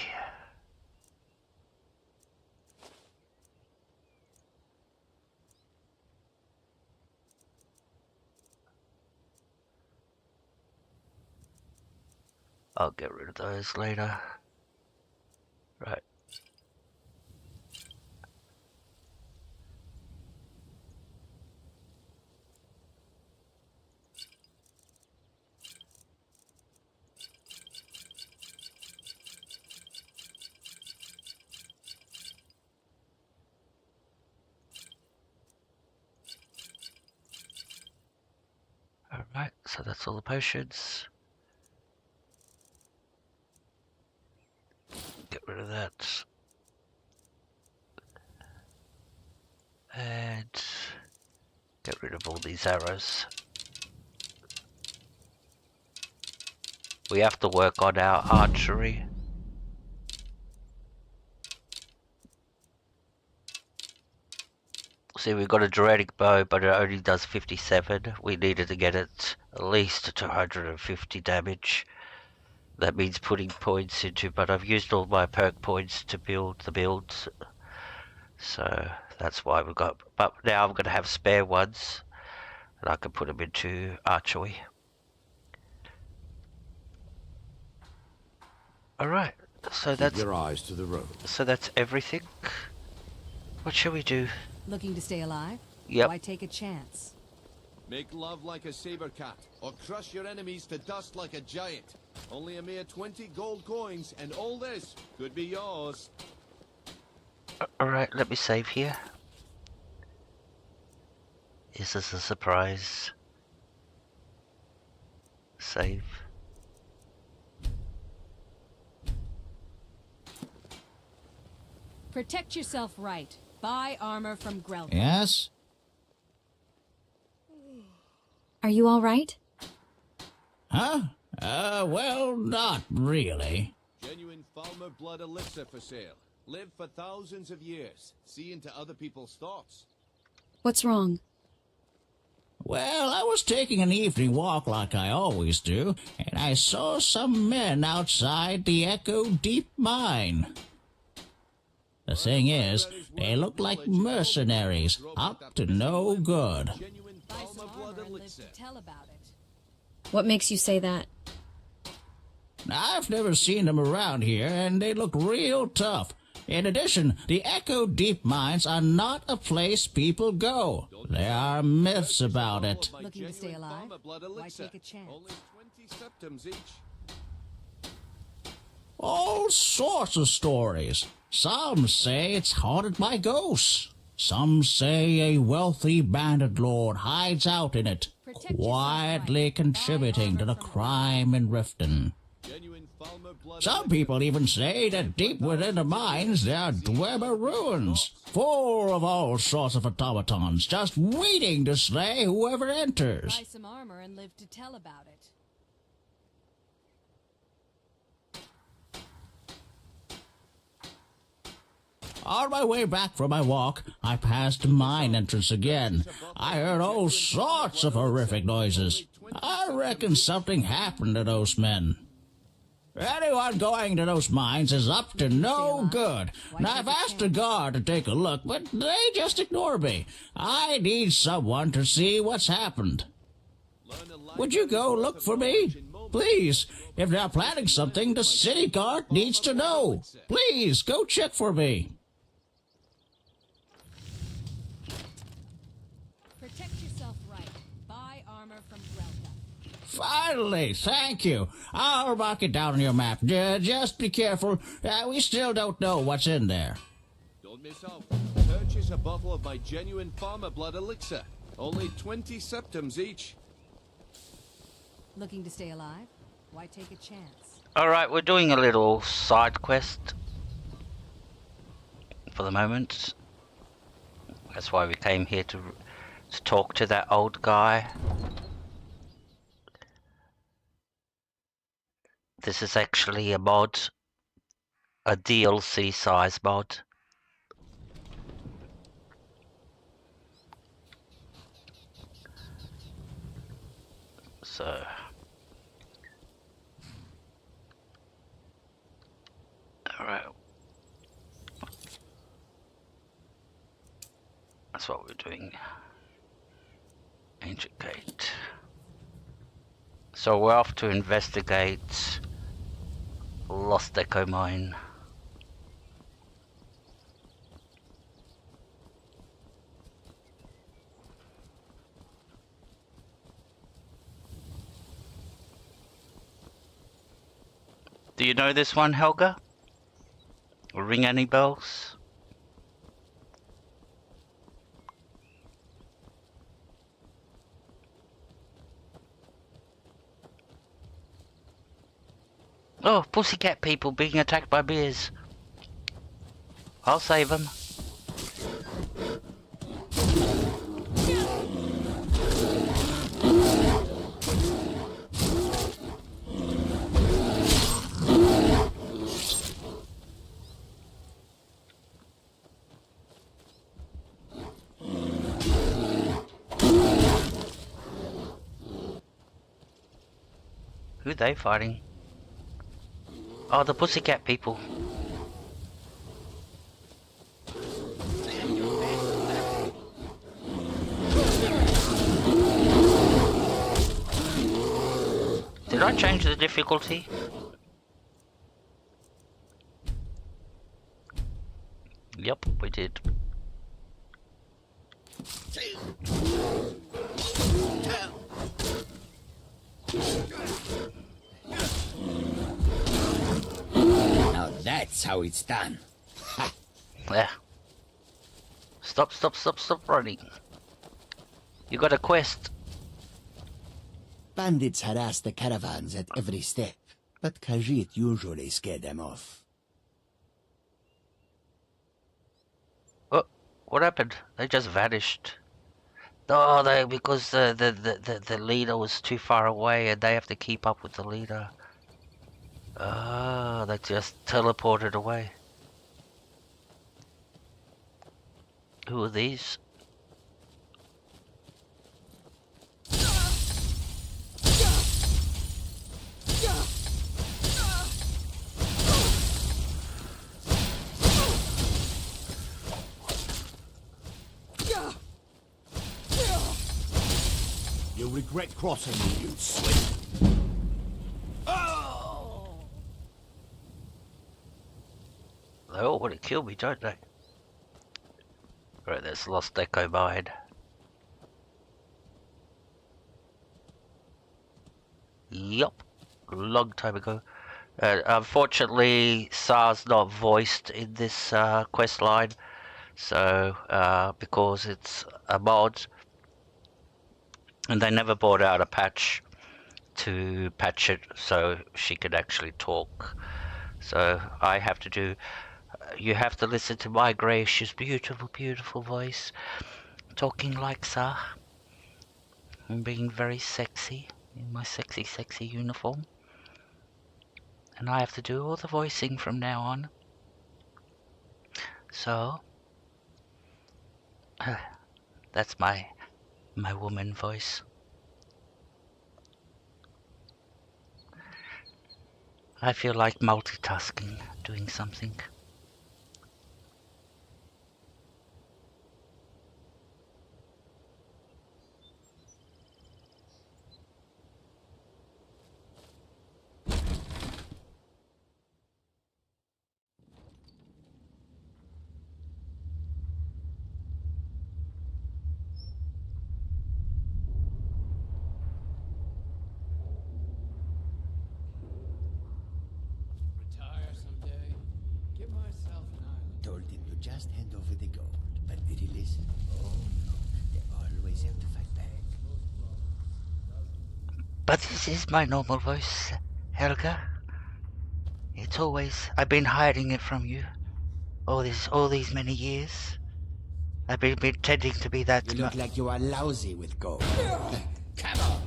I'll get rid of those later. Right. Alright, so that's all the potions. Get rid of that. And get rid of all these arrows. We have to work on our archery. See, we've got a druidic bow, but it only does 57. We needed to get it at least 250 damage. That means putting points into, but I've used all my perk points to build the builds. So that's why we've got, but now I'm going to have spare ones, and I can put them into archery. Alright, so that's... Keep your eyes to the road. So that's everything. What shall we do? Looking to stay alive? Yep. Why take a chance? Make love like a saber cat, or crush your enemies to dust like a giant. Only a mere 20 gold coins, and all this could be yours. Alright, let me save here. Is this a surprise? Save. Protect yourself right. Buy armor from Grelka. Yes? Are you all right? Huh? Well, not really. Genuine Falmer blood elixir for sale. Live for thousands of years. See into other people's thoughts. What's wrong? Well, I was taking an evening walk like I always do, and I saw some men outside the Echo Deep Mine. The thing is, they look like mercenaries, up to no good. Buy some armor and live to tell about it. What makes you say that? I've never seen them around here, and they look real tough. In addition, the Echo Deep Mines are not a place people go. There are myths about it. Looking to stay alive? Why take a chance? Only 20 septims each. All sorts of stories. Some say it's haunted by ghosts. Some say a wealthy bandit lord hides out in it, quietly contributing to the crime in Riften. Some people even say that deep within the mines there are Dwemer ruins, full of all sorts of automatons, just waiting to slay whoever enters. Buy some armor and live to tell about it. On my way back from my walk, I passed the mine entrance again. I heard all sorts of horrific noises. I reckon something happened to those men. Anyone going to those mines is up to no good. Now, I've asked the guard to take a look, but they just ignore me. I need someone to see what's happened. Would you go look for me? please, if they're planning something, the city guard needs to know. Please, go check for me. Protect yourself right. Buy armor from Grelka. Finally, thank you. I'll mark it down on your map. Just be careful. We still don't know what's in there. Don't miss out. Purchase a bottle of my genuine farmer blood elixir. Only 20 septims each. Looking to stay alive? Why take a chance? Alright, we're doing a little side quest for the moment. That's why we came here to talk to that old guy. This is actually a mod, a DLC size mod. So, alright, that's what we're doing. Ancient Gate. So we're off to investigate Lost Echo Mine. Do you know this one, Helga? Or ring any bells? Oh, pussycat people being attacked by bears. I'll save them. Who are they fighting? Oh, the pussycat people. Did I change the difficulty? Yep, we did. Now that's how it's done. Ha! There. Stop running. You got a quest. Bandits harass the caravans at every step, but Khajiit usually scare them off. Oh, what happened? They just vanished. Oh, because the leader was too far away and they have to keep up with the leader. Ah, they just teleported away. Who are these? You'll regret crossing me, you slip. They all want to kill me, don't they? Right, there's Lost Echo Mine. Yup, long time ago. Unfortunately, Sar's not voiced in this quest line, so because it's a mod, and they never brought out a patch to patch it so she could actually talk. So I have to do. You have to listen to my gracious, beautiful, beautiful voice, talking like Sar, and being very sexy in my sexy, sexy uniform. And I have to do all the voicing from now on. So that's my woman voice. I feel like multitasking, doing something. told him to just hand over the gold. But did he listen? Oh no, they always have to fight back. But this is my normal voice, Helga. It's always... I've been hiding it from you. All these many years. I've been pretending to be that... You look like you are lousy with gold. Come on!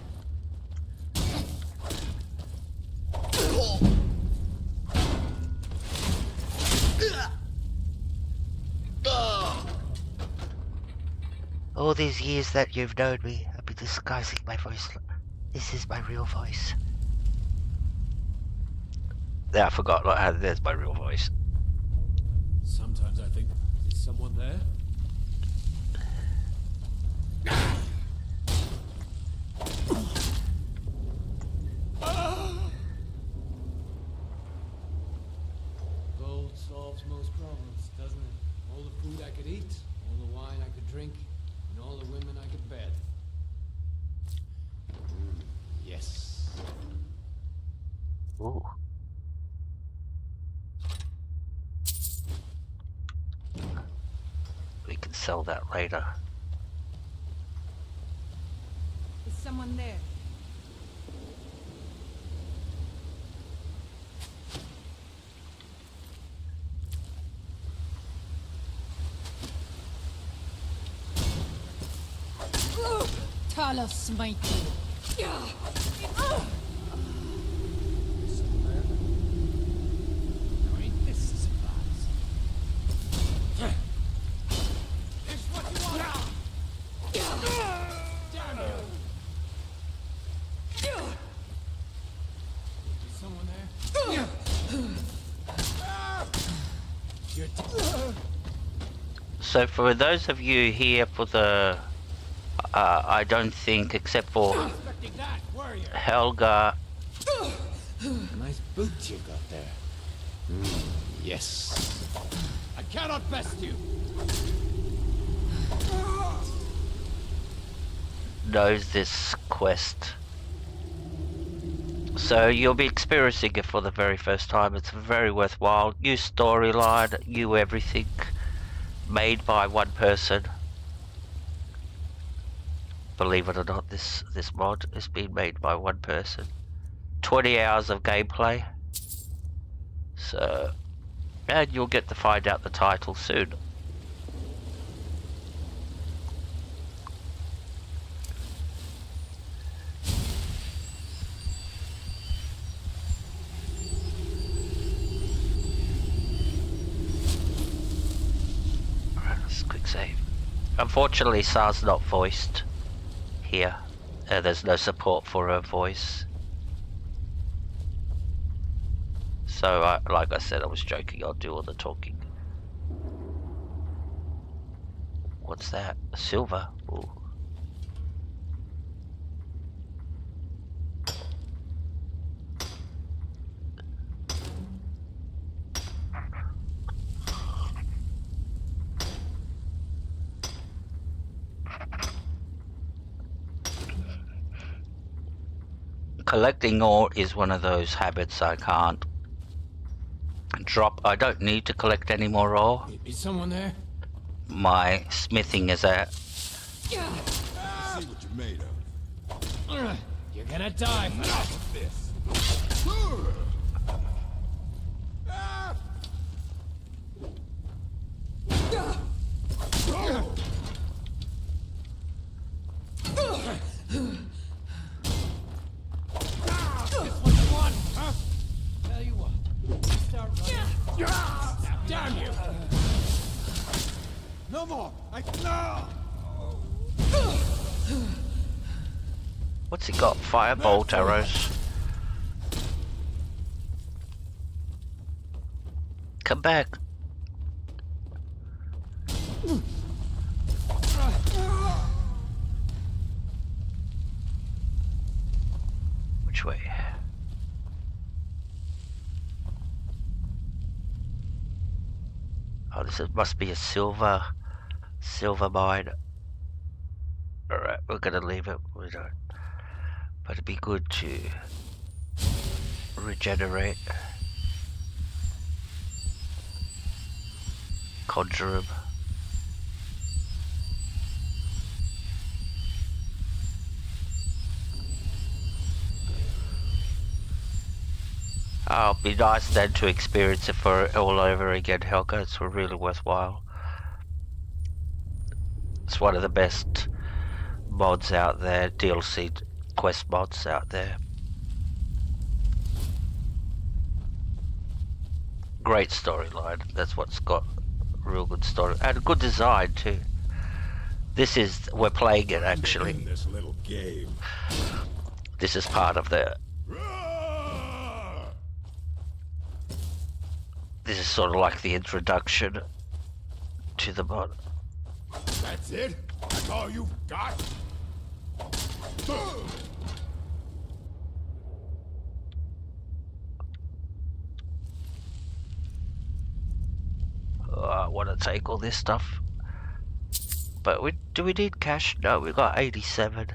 All these years that you've known me, I've been disguising my voice. This is my real voice. Yeah, I forgot. There's my real voice. Sometimes I think, is someone there? Gold solves most problems, doesn't it? All the food I could eat, all the wine I could drink, and all the women I could bed. Yes. Ooh. We can sell that later. Is someone there? Talos might be. So for those of you here for the... I don't think, except for Helga... Nice boots you got there. Yes. I cannot best you. knows this quest. So you'll be experiencing it for the very first time. It's very worthwhile. New storyline, new everything. Made by one person. Believe it or not, this mod is being made by one person. 20 hours of gameplay. So, and you'll get to find out the title soon. Alright, let's quick save. Unfortunately, Sar's not voiced here. There's no support for her voice. So, like I said, I was joking, I'll do all the talking. What's that? Silver? Ooh. Collecting ore is one of those habits I can't drop. I don't need to collect any more ore. Is someone there? My smithing is at. See what you're made of. You're gonna die. Enough of this. Tell you what, start running. Damn you! No more! What's he got? Firebolt arrows. Come back. Which way? Oh, must be a silver mine. Alright, we're gonna leave it. We don't. But it'd be good to regenerate. conjure him. Oh, it'd be nice then to experience it for all over again, Helga. It's really worthwhile. It's one of the best mods out there, DLC quest mods out there. Great storyline. That's what's got real good story and a good design too. This is we're playing it actually. This little game. This is part of the. This is sort of like the introduction to the mod. That's it? That's all you've got? I want to take all this stuff. But do we need cash? No, we got 87.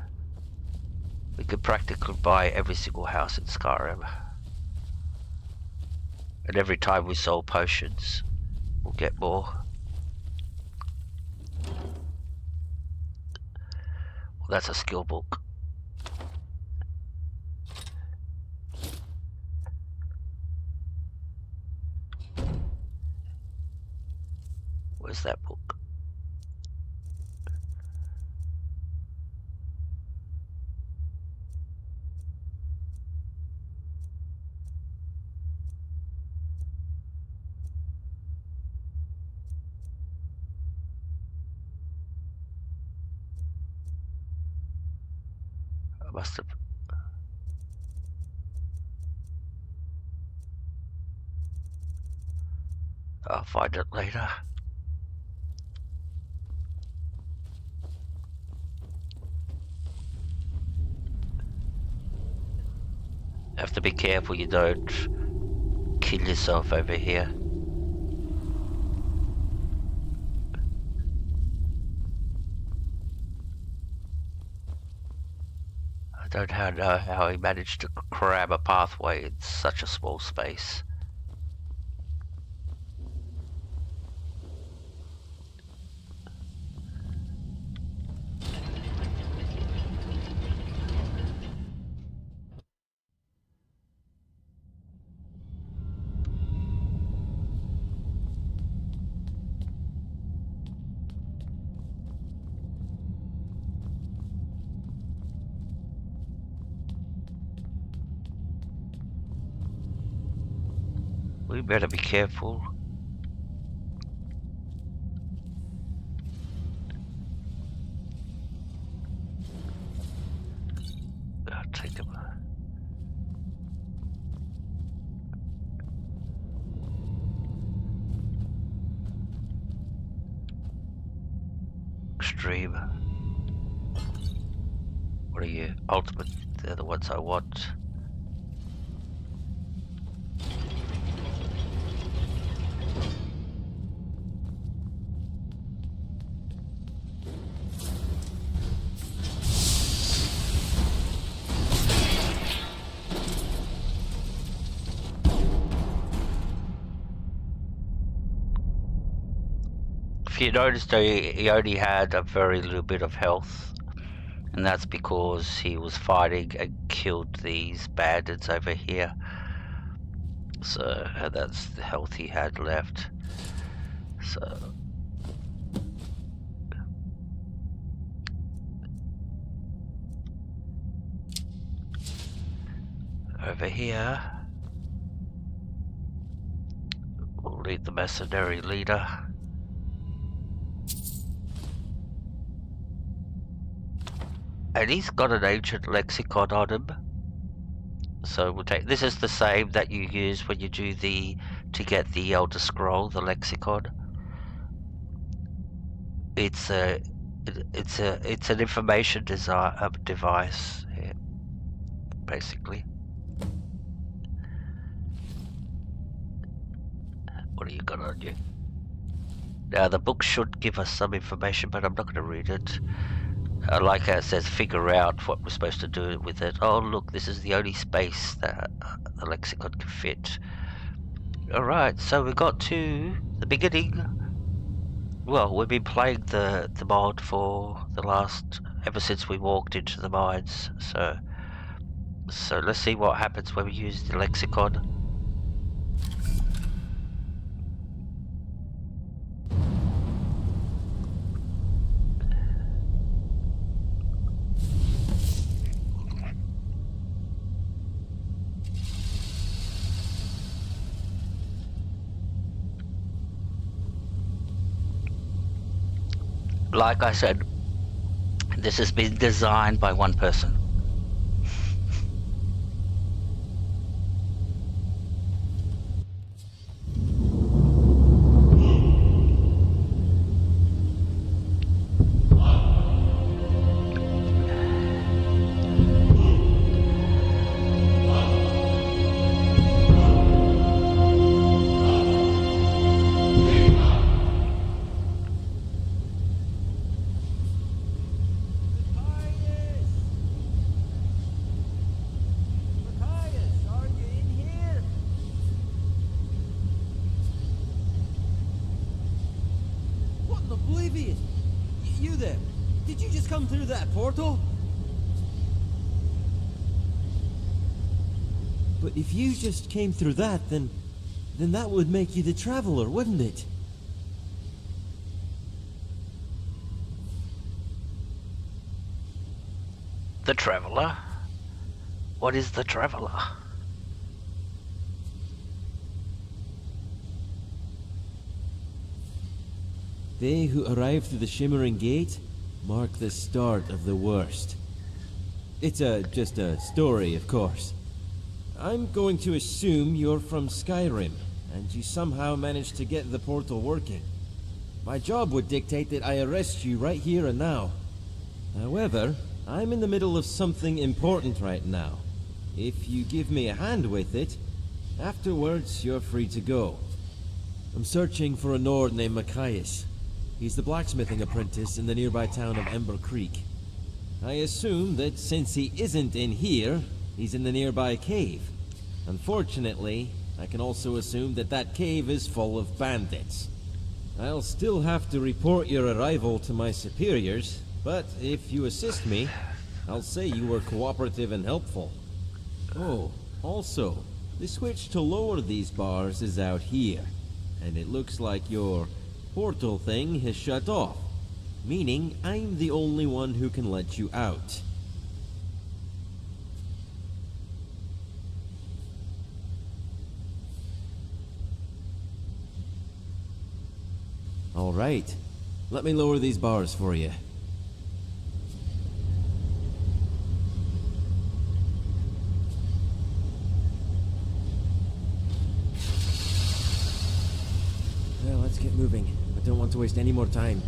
We could practically buy every single house in Skyrim. And every time we sell potions, we'll get more. Well, that's a skill book. Where's that book? I must have. I'll find it later. Have to be careful you don't kill yourself over here. I don't know how he managed to cram a pathway in such a small space. We better be careful. I'll take him. Extreme. What are you? Ultimate. They're the ones I want. If you noticed, he only had a very little bit of health, and that's because he was fighting and killed these bandits over here. So that's the health he had left. So over here we'll need the mercenary leader. And he's got an ancient lexicon on him. So we'll take, this is the same that you use when you do to get the Elder Scroll, the lexicon. It's an information device, yeah, basically. What do you got on you? Now the book should give us some information, but I'm not going to read it. Like it says, figure out what we're supposed to do with it. Oh look, this is the only space that the lexicon can fit. Alright, so we got to the beginning Well, we've been playing the mod for the last ever since we walked into the mines. So let's see what happens when we use the lexicon. Like I said, this has been designed by one person. Oblivion! You there? Did you just come through that portal? But if you just came through that, then that would make you the Traveler, wouldn't it? The Traveler? What is the Traveler? They who arrive through the Shimmering Gate mark the start of the worst. It's just a story, of course. I'm going to assume you're from Skyrim, and you somehow managed to get the portal working. My job would dictate that I arrest you right here and now. However, I'm in the middle of something important right now. If you give me a hand with it, afterwards you're free to go. I'm searching for a Nord named Machias. He's the blacksmithing apprentice in the nearby town of Ember Creek. I assume that since he isn't in here, he's in the nearby cave. Unfortunately, I can also assume that that cave is full of bandits. I'll still have to report your arrival to my superiors, but if you assist me, I'll say you were cooperative and helpful. Oh, also, the switch to lower these bars is out here, and it looks like your portal thing has shut off, meaning I'm the only one who can let you out. All right, let me lower these bars for you. Well, let's get moving. I don't want to waste any more time.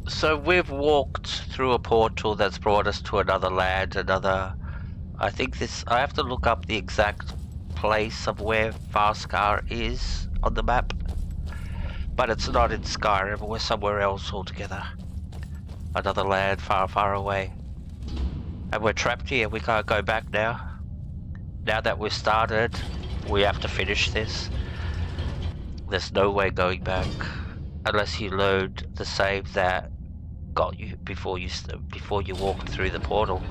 So we've walked through a portal that's brought us to another land, I think I have to look up the exact place of where Farskar is on the map. But it's not in Skyrim, we're somewhere else altogether. Another land far, far away. And we're trapped here, we can't go back now. Now that we've started, we have to finish this. There's no way going back. Unless you load the save that got you before you walked through the portal.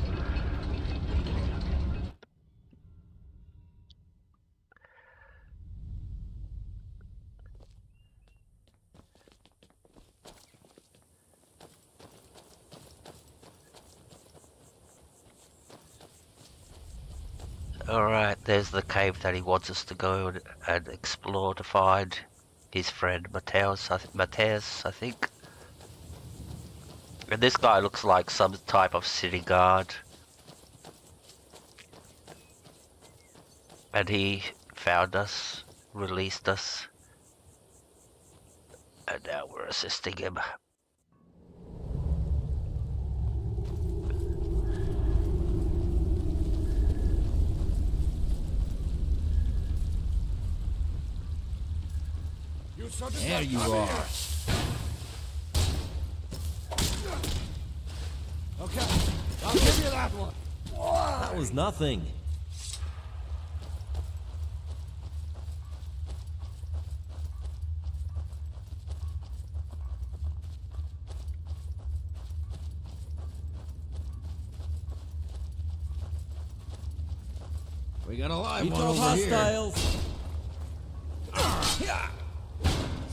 Alright, there's the cave that he wants us to go and explore to find his friend Mateus, I think. And this guy looks like some type of city guard. And he found us, released us, and now we're assisting him. There you are. Okay, I'll give you that one. That was nothing. We got a live Keep one those over here. hostiles.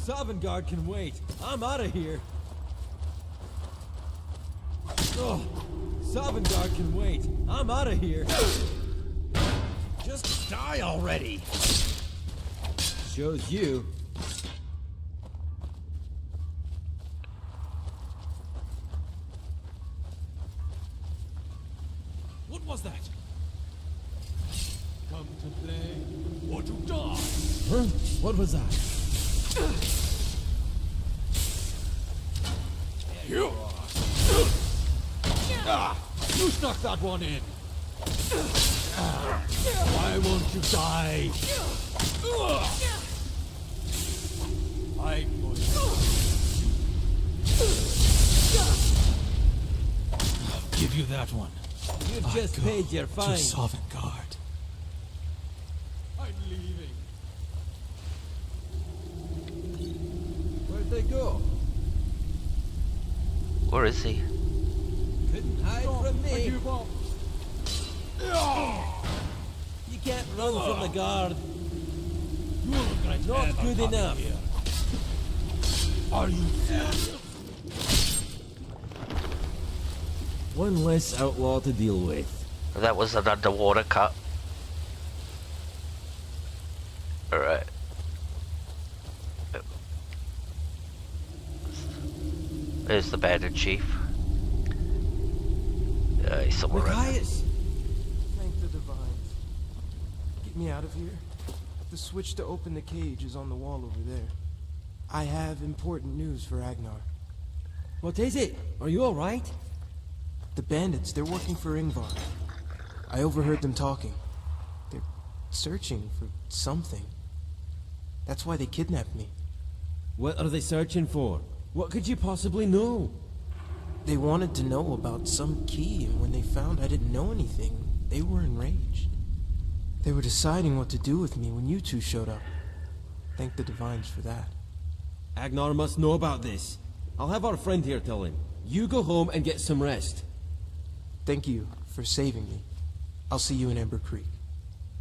Sovngarde can wait. I'm out of here. Oh, Sovngarde can wait. I'm out of here. Just die already. Shows you. What was that? Come to play or to die. Huh? What was that? You are. You snuck that one in. Why won't you die? I'm going to... I'll give you that one. You've I just go paid your fine. to Sovngarde. I'm leaving. Where'd they go? Where is he? Couldn't hide from I me. give up. You can't run from the guard. You will regret Not ever good coming enough. here. Are you serious? One less outlaw to deal with. That was an underwater cut. Alright. There's the bandit chief. He's somewhere around there. Matthias! Thank the divines. Get me out of here. The switch to open the cage is on the wall over there. I have important news for Agnar. What is it? Are you alright? The bandits, they're working for Ingvar. I overheard them talking. They're searching for something. That's why they kidnapped me. What are they searching for? What could you possibly know? They wanted to know about some key, and when they found I didn't know anything, they were enraged. They were deciding what to do with me when you two showed up. Thank the divines for that. Agnar must know about this. I'll have our friend here tell him. You go home and get some rest. Thank you for saving me. I'll see you in Ember Creek.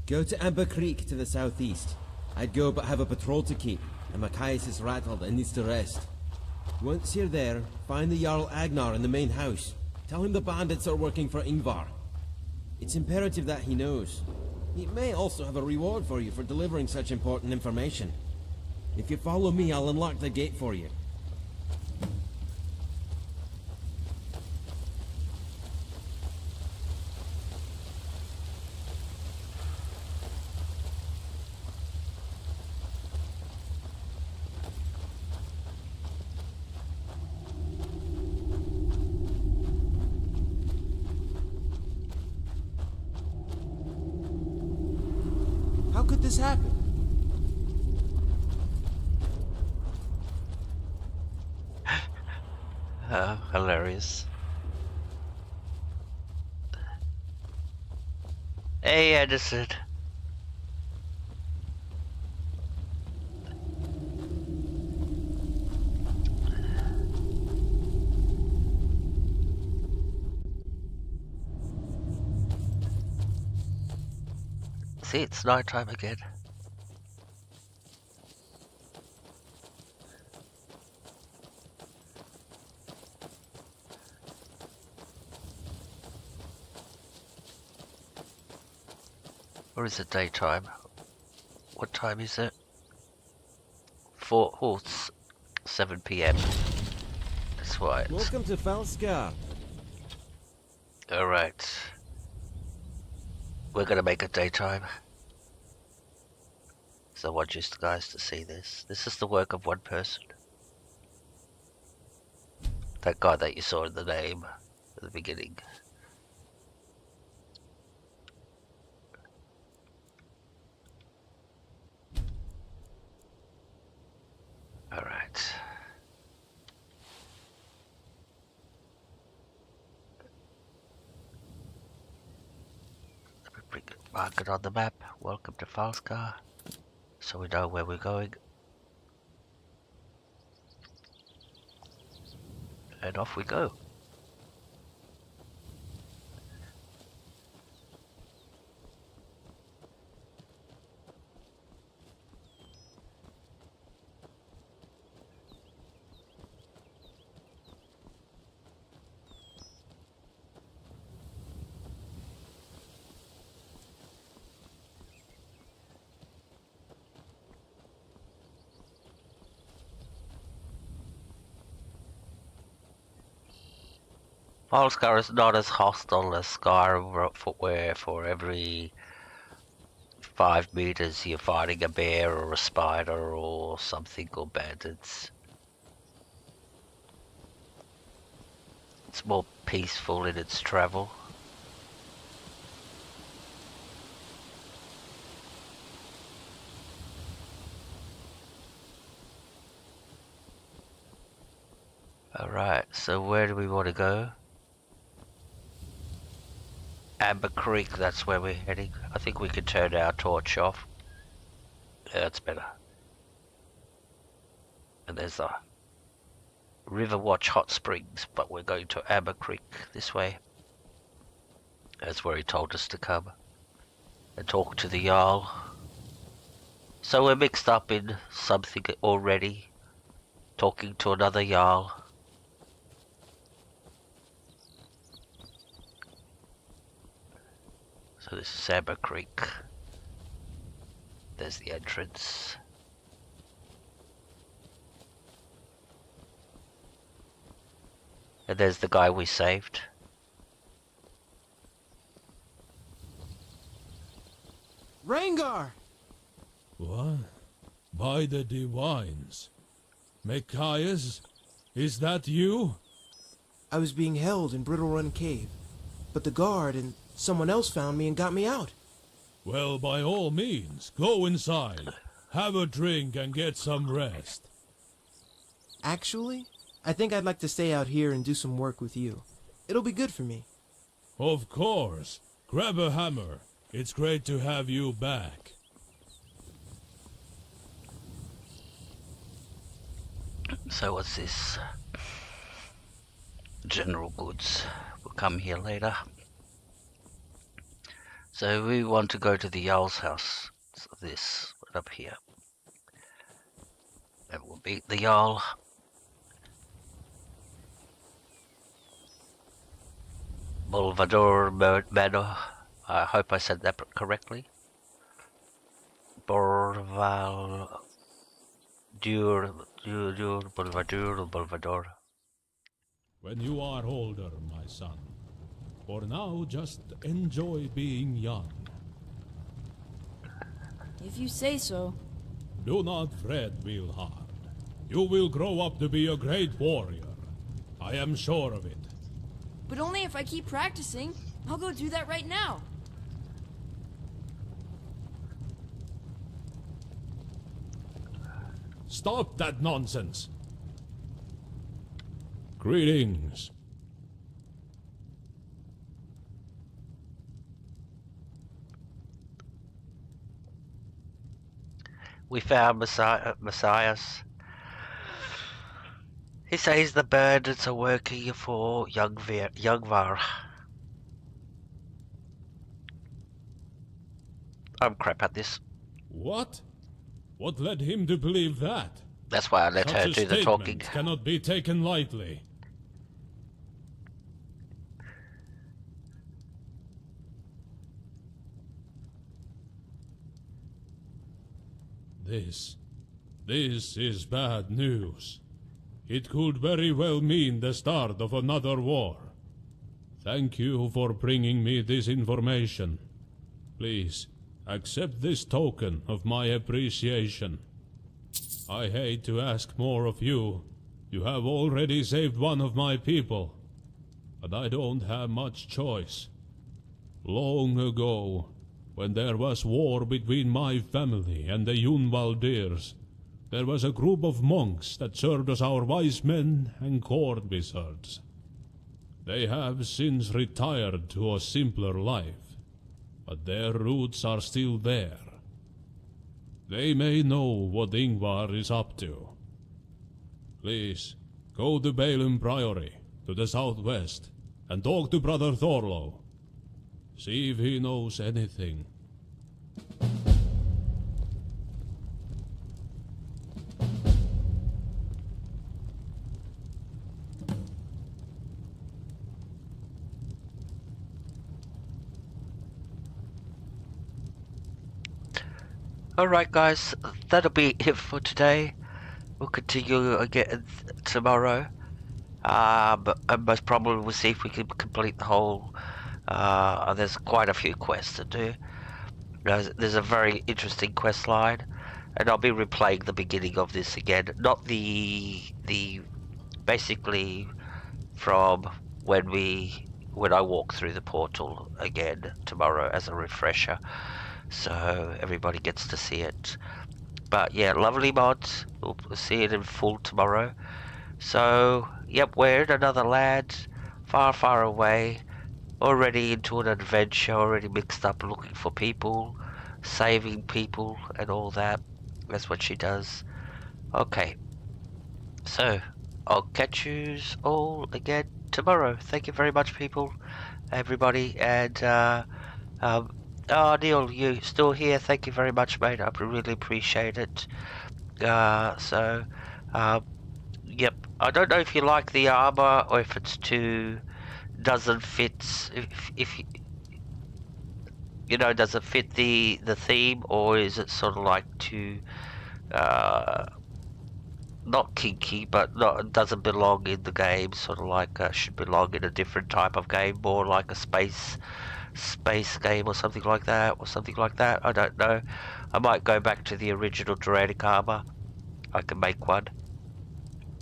Go to Amber Creek to the southeast. I'd go but have a patrol to keep, and Matthias is rattled and needs to rest. Once you're there, find the Jarl Agnar in the main house. Tell him the bandits are working for Ingvar. It's imperative that he knows. He may also have a reward for you for delivering such important information. If you follow me, I'll unlock the gate for you. How could this happen? Hilarious. Hey, Edison. See, it's night time again. Or is it daytime? What time is it? 7 PM. That's right. Welcome to Falskar. Alright. We're gonna make it daytime. So I want you guys to see this. This is the work of one person. That guy that you saw in the name at the beginning. Alright. Mark it on the map. Welcome to Falskar. So we know where we're going. And off we go. Falskar is not as hostile as Skyrim, where for every 5 meters you're fighting a bear or a spider or something or bandits. It's more peaceful in its travel. Alright, so where do we want to go? Amber Creek, that's where we're heading. I think we could turn our torch off. Yeah, that's better. And there's the Riverwatch Hot Springs, but we're going to Amber Creek this way. That's where he told us to come. And talk to the Jarl. So we're mixed up in something already. Talking to another Jarl. So this is Amber Creek. There's the entrance. And there's the guy we saved. Rengar! What? By the divines. Micaias, is that you? I was being held in Brittle Run Cave, but the guard and someone else found me and got me out. Well, by all means, go inside. Have a drink and get some rest. Actually, I think I'd like to stay out here and do some work with you. It'll be good for me. Of course. Grab a hammer. It's great to have you back. So what's this? General goods. We'll come here later. So we want to go to the Jarl's house. So this, right up here. And we'll beat the Jarl. Bolvador Manor. I hope I said that correctly. Bolvador, Bolvador. When you are older, my son. For now, just enjoy being young. If you say so. Do not fret, Wilhard. You will grow up to be a great warrior. I am sure of it. But only if I keep practicing. I'll go do that right now. Stop that nonsense. Greetings. We found Messias. He says the bandits are working for Youngvar. I'm crap at this. What? What led him to believe that? That's why I let her do the talking. Cannot be taken lightly. This is bad news. It could very well mean the start of another war. Thank you for bringing me this information. Please, accept this token of my appreciation. I hate to ask more of you. You have already saved one of my people. But I don't have much choice. Long ago, when there was war between my family and the Yunvaldirs, there was a group of monks that served as our wise men and court wizards. They have since retired to a simpler life, but their roots are still there. They may know what Ingvar is up to. Please, go to Balin Priory, to the southwest, and talk to Brother Thorlo. See if he knows anything. Alright guys, that'll be it for today. We'll continue again tomorrow. But most probably we'll see if we can complete the whole... there's quite a few quests to do. There's a very interesting quest line. And I'll be replaying the beginning of this again. Not the basically from when I walk through the portal again tomorrow as a refresher. So everybody gets to see it. But yeah, lovely mods. We'll see it in full tomorrow. So yep, we're in another land, far, far away. Already into an adventure, already mixed up looking for people, saving people and all that. That's what she does. Okay. So I'll catch yous all again tomorrow. Thank you very much, people, everybody, and oh, Neil, you still here? Thank you very much, mate. I really appreciate it. Yep. I don't know if you like the armor or if it's doesn't fit. If you know, does it fit the theme, or is it sort of like not kinky, but doesn't belong in the game? Sort of like should belong in a different type of game, more like a space game or something like that, I don't know. I might go back to the original Duranic armor. I can make one,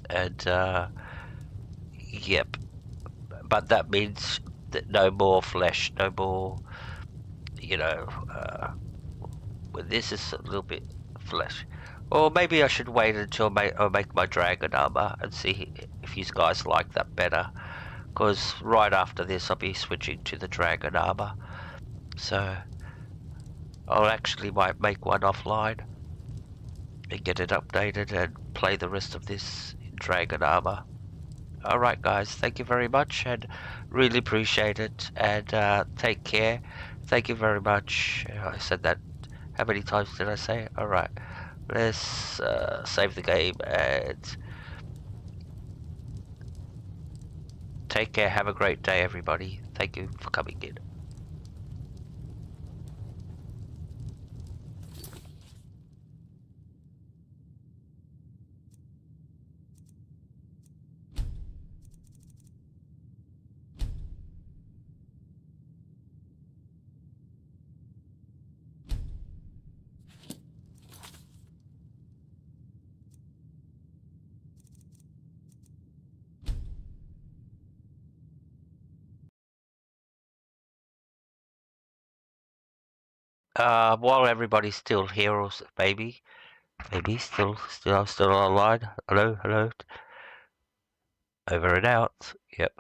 and yep, but that means that no more flesh, no more, you know, well, this is a little bit flesh. Or maybe I should wait until I make my dragon armor and see if you guys like that better. Because right after this I'll be switching to the dragon armor. So I'll actually might make one offline and get it updated and play the rest of this in dragon armor. Alright guys, thank you very much and really appreciate it, and take care. Thank you very much. I said that, how many times did I say it? Alright, let's save the game and take care. Have a great day, everybody. Thank you for coming in. While everybody's still here, or maybe still online. Hello. Over and out. Yep.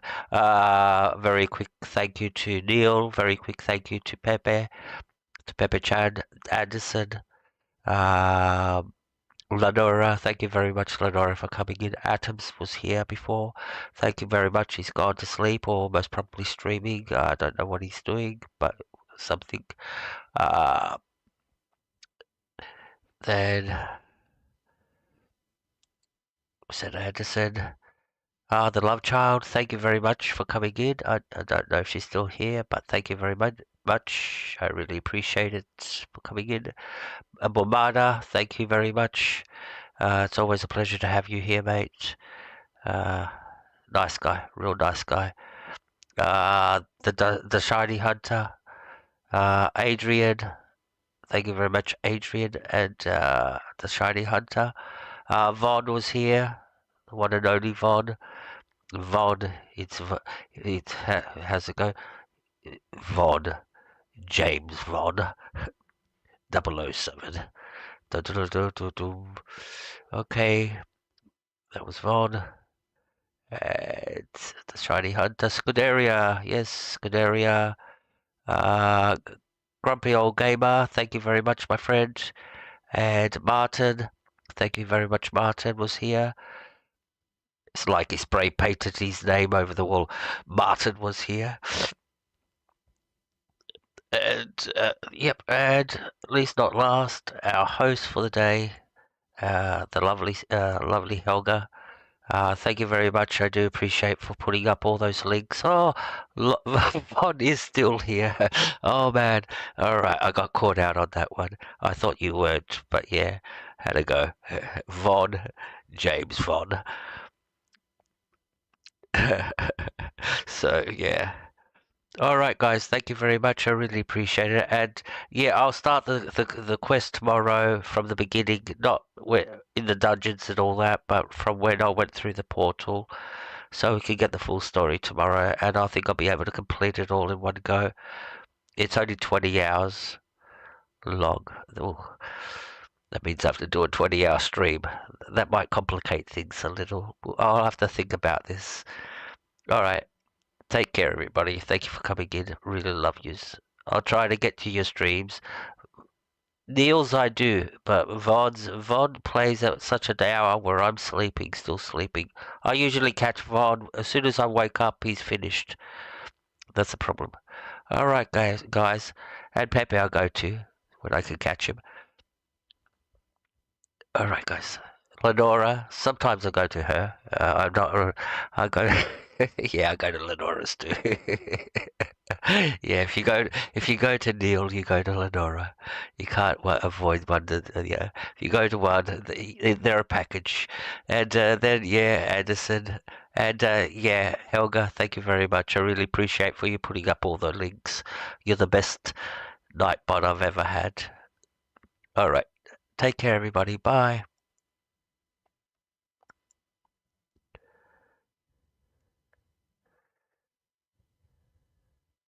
Very quick thank you to Neil. Very quick thank you to Pepe Chan Anderson. Lenora, thank you very much, Lenora, for coming in. Atoms was here before. Thank you very much. He's gone to sleep, or most probably streaming. I don't know what he's doing, but something. Then said Anderson. The Love Child, thank you very much for coming in. I don't know if she's still here, but thank you very much. I really appreciate it for coming in. Bomada, thank you very much. It's always a pleasure to have you here, mate. Nice guy, real nice guy. The Shiny Hunter, Adrian, thank you very much, Adrian, and the Shiny Hunter. Vaughn was here, the one and only Vaughn. Vaughn, how's it go? Vaughn, James Vaughn, 007. Okay, that was Vaughn. And the shiny hunter, Scuderia. Yes, Scuderia. Grumpy old gamer. Thank you very much, my friend. And Martin. Thank you very much, Martin was here. It's like he spray painted his name over the wall. Martin was here. And yep, and least not last, our host for the day, the lovely Helga. Thank you very much. I do appreciate for putting up all those links. Oh, Vaughn is still here. Oh man. All right, I got caught out on that one. I thought you weren't, but yeah, had to go. Vaughn, James Vaughn. So yeah. All right, guys. Thank you very much. I really appreciate it. And yeah, I'll start the quest tomorrow from the beginning, not in the dungeons and all that, but from when I went through the portal, so we can get the full story tomorrow. And I think I'll be able to complete it all in one go. It's only 20 hours long. Ooh, that means I have to do a 20-hour stream. That might complicate things a little. I'll have to think about this. All right. Take care, everybody. Thank you for coming in. Really love yous. I'll try to get to your streams. Neil's I do, but Vaughn plays at such an hour where I'm sleeping, still sleeping. I usually catch Vaughn as soon as I wake up. He's finished. That's the problem. All right, guys, and Pepe I'll go to when I can catch him. All right, guys. Lenora. Sometimes I go to her. I'm not. I go. Yeah, I go to Lenora's too. Yeah, if you go to Neil, you go to Lenora. You can't avoid one. Yeah, if you go to one, they're a package. And then yeah, Anderson, and yeah, Helga. Thank you very much. I really appreciate for you putting up all the links. You're the best Nightbot I've ever had. All right, take care, everybody. Bye.